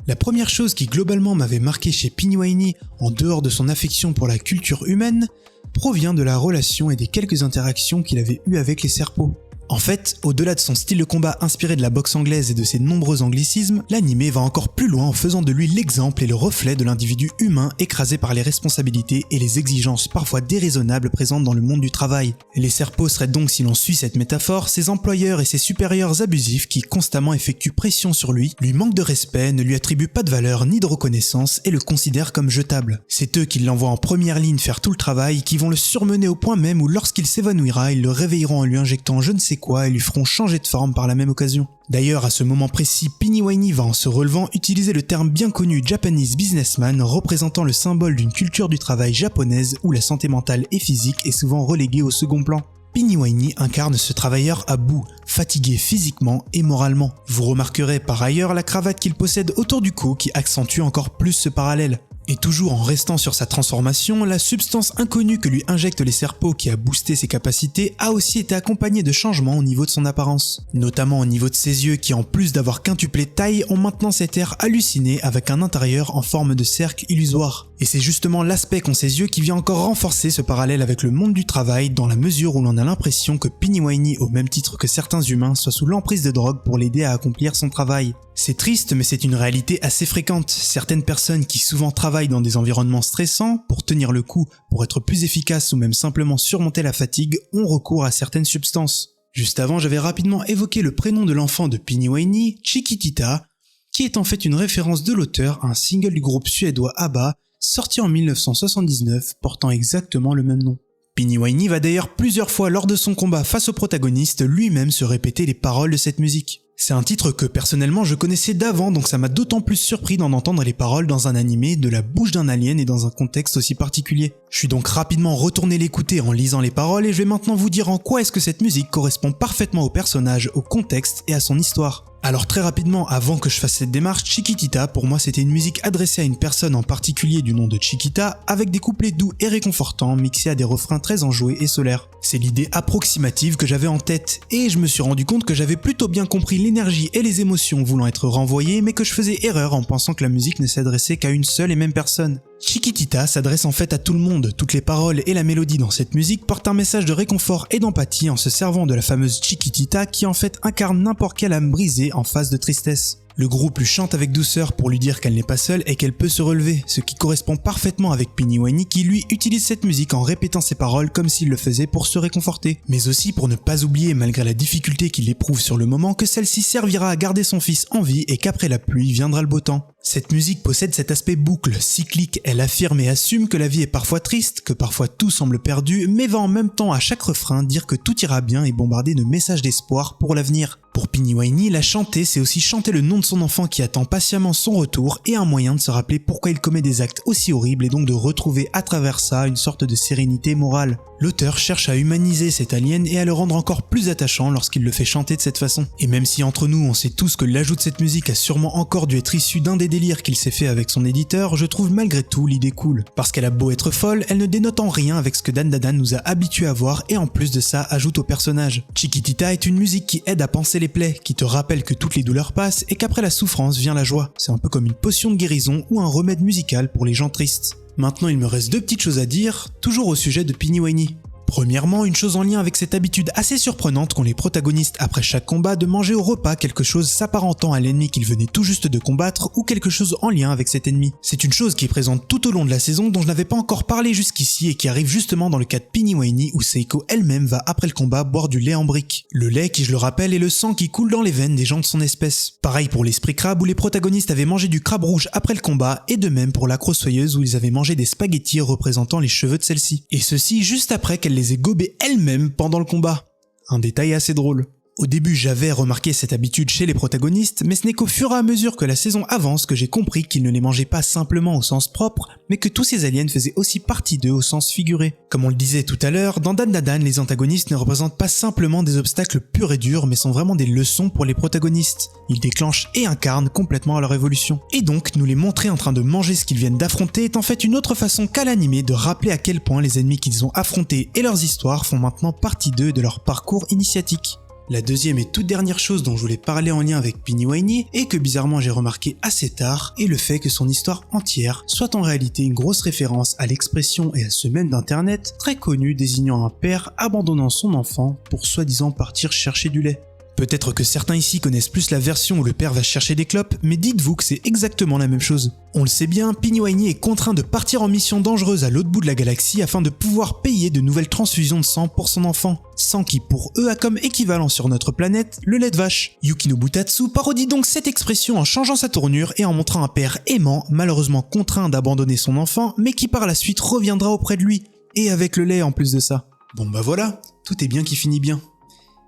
La première chose qui globalement m'avait marqué chez Pini-Waini, en dehors de son affection pour la culture humaine, provient de la relation et des quelques interactions qu'il avait eues avec les Serpos. En fait, au-delà de son style de combat inspiré de la boxe anglaise et de ses nombreux anglicismes, l'anime va encore plus loin en faisant de lui l'exemple et le reflet de l'individu humain écrasé par les responsabilités et les exigences parfois déraisonnables présentes dans le monde du travail. Les Serpos seraient donc, si l'on suit cette métaphore, ses employeurs et ses supérieurs abusifs qui constamment effectuent pression sur lui manquent de respect, ne lui attribuent pas de valeur ni de reconnaissance et le considèrent comme jetable. C'est eux qui l'envoient en première ligne faire tout le travail, qui vont le surmener au point même où lorsqu'il s'évanouira, ils le réveilleront en lui injectant je ne sais quoi et lui feront changer de forme par la même occasion. D'ailleurs, à ce moment précis, Pini-Waini va en se relevant utiliser le terme bien connu Japanese businessman représentant le symbole d'une culture du travail japonaise où la santé mentale et physique est souvent reléguée au second plan. Pini-Waini incarne ce travailleur à bout, fatigué physiquement et moralement. Vous remarquerez par ailleurs la cravate qu'il possède autour du cou qui accentue encore plus ce parallèle. Et toujours en restant sur sa transformation, la substance inconnue que lui injectent les Serpos qui a boosté ses capacités a aussi été accompagnée de changements au niveau de son apparence. Notamment au niveau de ses yeux qui en plus d'avoir quintuplé de taille ont maintenant cet air halluciné avec un intérieur en forme de cercle illusoire. Et c'est justement l'aspect qu'ont ses yeux qui vient encore renforcer ce parallèle avec le monde du travail dans la mesure où l'on a l'impression que Pini-Waini, au même titre que certains humains, soit sous l'emprise de drogue pour l'aider à accomplir son travail. C'est triste mais c'est une réalité assez fréquente. Certaines personnes qui souvent travaillent dans des environnements stressants, pour tenir le coup, pour être plus efficaces ou même simplement surmonter la fatigue, ont recours à certaines substances. Juste avant, j'avais rapidement évoqué le prénom de l'enfant de Pini-Waini, Chiquitita, qui est en fait une référence de l'auteur à un single du groupe suédois ABBA, sorti en 1979, portant exactement le même nom. Pini-Waini va d'ailleurs plusieurs fois lors de son combat face au protagoniste lui-même se répéter les paroles de cette musique. C'est un titre que personnellement je connaissais d'avant, donc ça m'a d'autant plus surpris d'en entendre les paroles dans un animé de la bouche d'un alien et dans un contexte aussi particulier. Je suis donc rapidement retourné l'écouter en lisant les paroles et je vais maintenant vous dire en quoi est-ce que cette musique correspond parfaitement au personnage, au contexte et à son histoire. Alors très rapidement, avant que je fasse cette démarche, Chiquitita, pour moi c'était une musique adressée à une personne en particulier du nom de Chiquita, avec des couplets doux et réconfortants mixés à des refrains très enjoués et solaires. C'est l'idée approximative que j'avais en tête, et je me suis rendu compte que j'avais plutôt bien compris l'énergie et les émotions voulant être renvoyées, mais que je faisais erreur en pensant que la musique ne s'adressait qu'à une seule et même personne. Chiquitita s'adresse en fait à tout le monde, toutes les paroles et la mélodie dans cette musique portent un message de réconfort et d'empathie en se servant de la fameuse Chiquitita qui en fait incarne n'importe quelle âme brisée en phase de tristesse. Le groupe lui chante avec douceur pour lui dire qu'elle n'est pas seule et qu'elle peut se relever, ce qui correspond parfaitement avec Piniwani qui lui utilise cette musique en répétant ses paroles comme s'il le faisait pour se réconforter. Mais aussi pour ne pas oublier, malgré la difficulté qu'il éprouve sur le moment, que celle-ci servira à garder son fils en vie et qu'après la pluie viendra le beau temps. Cette musique possède cet aspect boucle, cyclique, elle affirme et assume que la vie est parfois triste, que parfois tout semble perdu, mais va en même temps à chaque refrain dire que tout ira bien et bombarder de messages d'espoir pour l'avenir. Pour Piniwani, la chanter, c'est aussi chanter le nom de son enfant qui attend patiemment son retour et un moyen de se rappeler pourquoi il commet des actes aussi horribles et donc de retrouver à travers ça une sorte de sérénité morale. L'auteur cherche à humaniser cet alien et à le rendre encore plus attachant lorsqu'il le fait chanter de cette façon. Et même si entre nous on sait tous que l'ajout de cette musique a sûrement encore dû être issu d'un des délires qu'il s'est fait avec son éditeur, je trouve malgré tout l'idée cool. Parce qu'elle a beau être folle, elle ne dénote en rien avec ce que Dan Dadan nous a habitués à voir et en plus de ça ajoute au personnage. Chiquitita est une musique qui aide à panser les plaies, qui te rappelle que toutes les douleurs passent et qu'après la souffrance vient la joie. C'est un peu comme une potion de guérison ou un remède musical pour les gens tristes. Maintenant il me reste deux petites choses à dire, toujours au sujet de Piniwani. Premièrement, une chose en lien avec cette habitude assez surprenante qu'ont les protagonistes après chaque combat de manger au repas quelque chose s'apparentant à l'ennemi qu'ils venaient tout juste de combattre ou quelque chose en lien avec cet ennemi. C'est une chose qui est présente tout au long de la saison dont je n'avais pas encore parlé jusqu'ici et qui arrive justement dans le cas de Piniwani où Seiko elle-même va après le combat boire du lait en brique. Le lait qui, je le rappelle, est le sang qui coule dans les veines des gens de son espèce. Pareil pour l'esprit crabe où les protagonistes avaient mangé du crabe rouge après le combat et de même pour la crossoyeuse où ils avaient mangé des spaghettis représentant les cheveux de celle-ci. Et ceci juste après qu'elle les ait gobés elle-même pendant le combat. Un détail assez drôle. Au début, j'avais remarqué cette habitude chez les protagonistes, mais ce n'est qu'au fur et à mesure que la saison avance que j'ai compris qu'ils ne les mangeaient pas simplement au sens propre, mais que tous ces aliens faisaient aussi partie d'eux au sens figuré. Comme on le disait tout à l'heure, dans Dan Dadan, les antagonistes ne représentent pas simplement des obstacles purs et durs, mais sont vraiment des leçons pour les protagonistes. Ils déclenchent et incarnent complètement leur évolution. Et donc, nous les montrer en train de manger ce qu'ils viennent d'affronter est en fait une autre façon qu'à l'animé de rappeler à quel point les ennemis qu'ils ont affrontés et leurs histoires font maintenant partie d'eux et de leur parcours initiatique. La deuxième et toute dernière chose dont je voulais parler en lien avec Piniwani et que bizarrement j'ai remarqué assez tard est le fait que son histoire entière soit en réalité une grosse référence à l'expression et à ce mème d'internet très connu désignant un père abandonnant son enfant pour soi-disant partir chercher du lait. Peut-être que certains ici connaissent plus la version où le père va chercher des clopes, mais dites-vous que c'est exactement la même chose. On le sait bien, Piniwani est contraint de partir en mission dangereuse à l'autre bout de la galaxie afin de pouvoir payer de nouvelles transfusions de sang pour son enfant. Sang qui pour eux a comme équivalent sur notre planète le lait de vache. Yukino Butatsu parodie donc cette expression en changeant sa tournure et en montrant un père aimant, malheureusement contraint d'abandonner son enfant, mais qui par la suite reviendra auprès de lui. Et avec le lait en plus de ça. Bon bah voilà, tout est bien qui finit bien.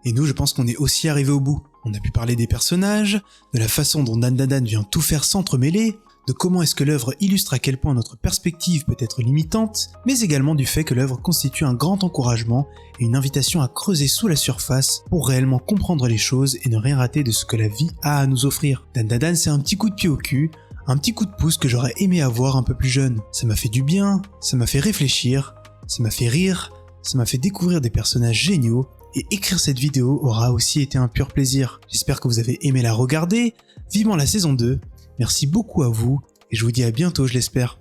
Et nous, je pense qu'on est aussi arrivé au bout. On a pu parler des personnages, de la façon dont Dan Dadan vient tout faire s'entremêler, de comment est-ce que l'œuvre illustre à quel point notre perspective peut être limitante, mais également du fait que l'œuvre constitue un grand encouragement et une invitation à creuser sous la surface pour réellement comprendre les choses et ne rien rater de ce que la vie a à nous offrir. Dan Dadan, c'est un petit coup de pied au cul, un petit coup de pouce que j'aurais aimé avoir un peu plus jeune. Ça m'a fait du bien, ça m'a fait réfléchir, ça m'a fait rire, ça m'a fait découvrir des personnages géniaux, et écrire cette vidéo aura aussi été un pur plaisir. J'espère que vous avez aimé la regarder, vivement la saison 2, merci beaucoup à vous, et je vous dis à bientôt je l'espère.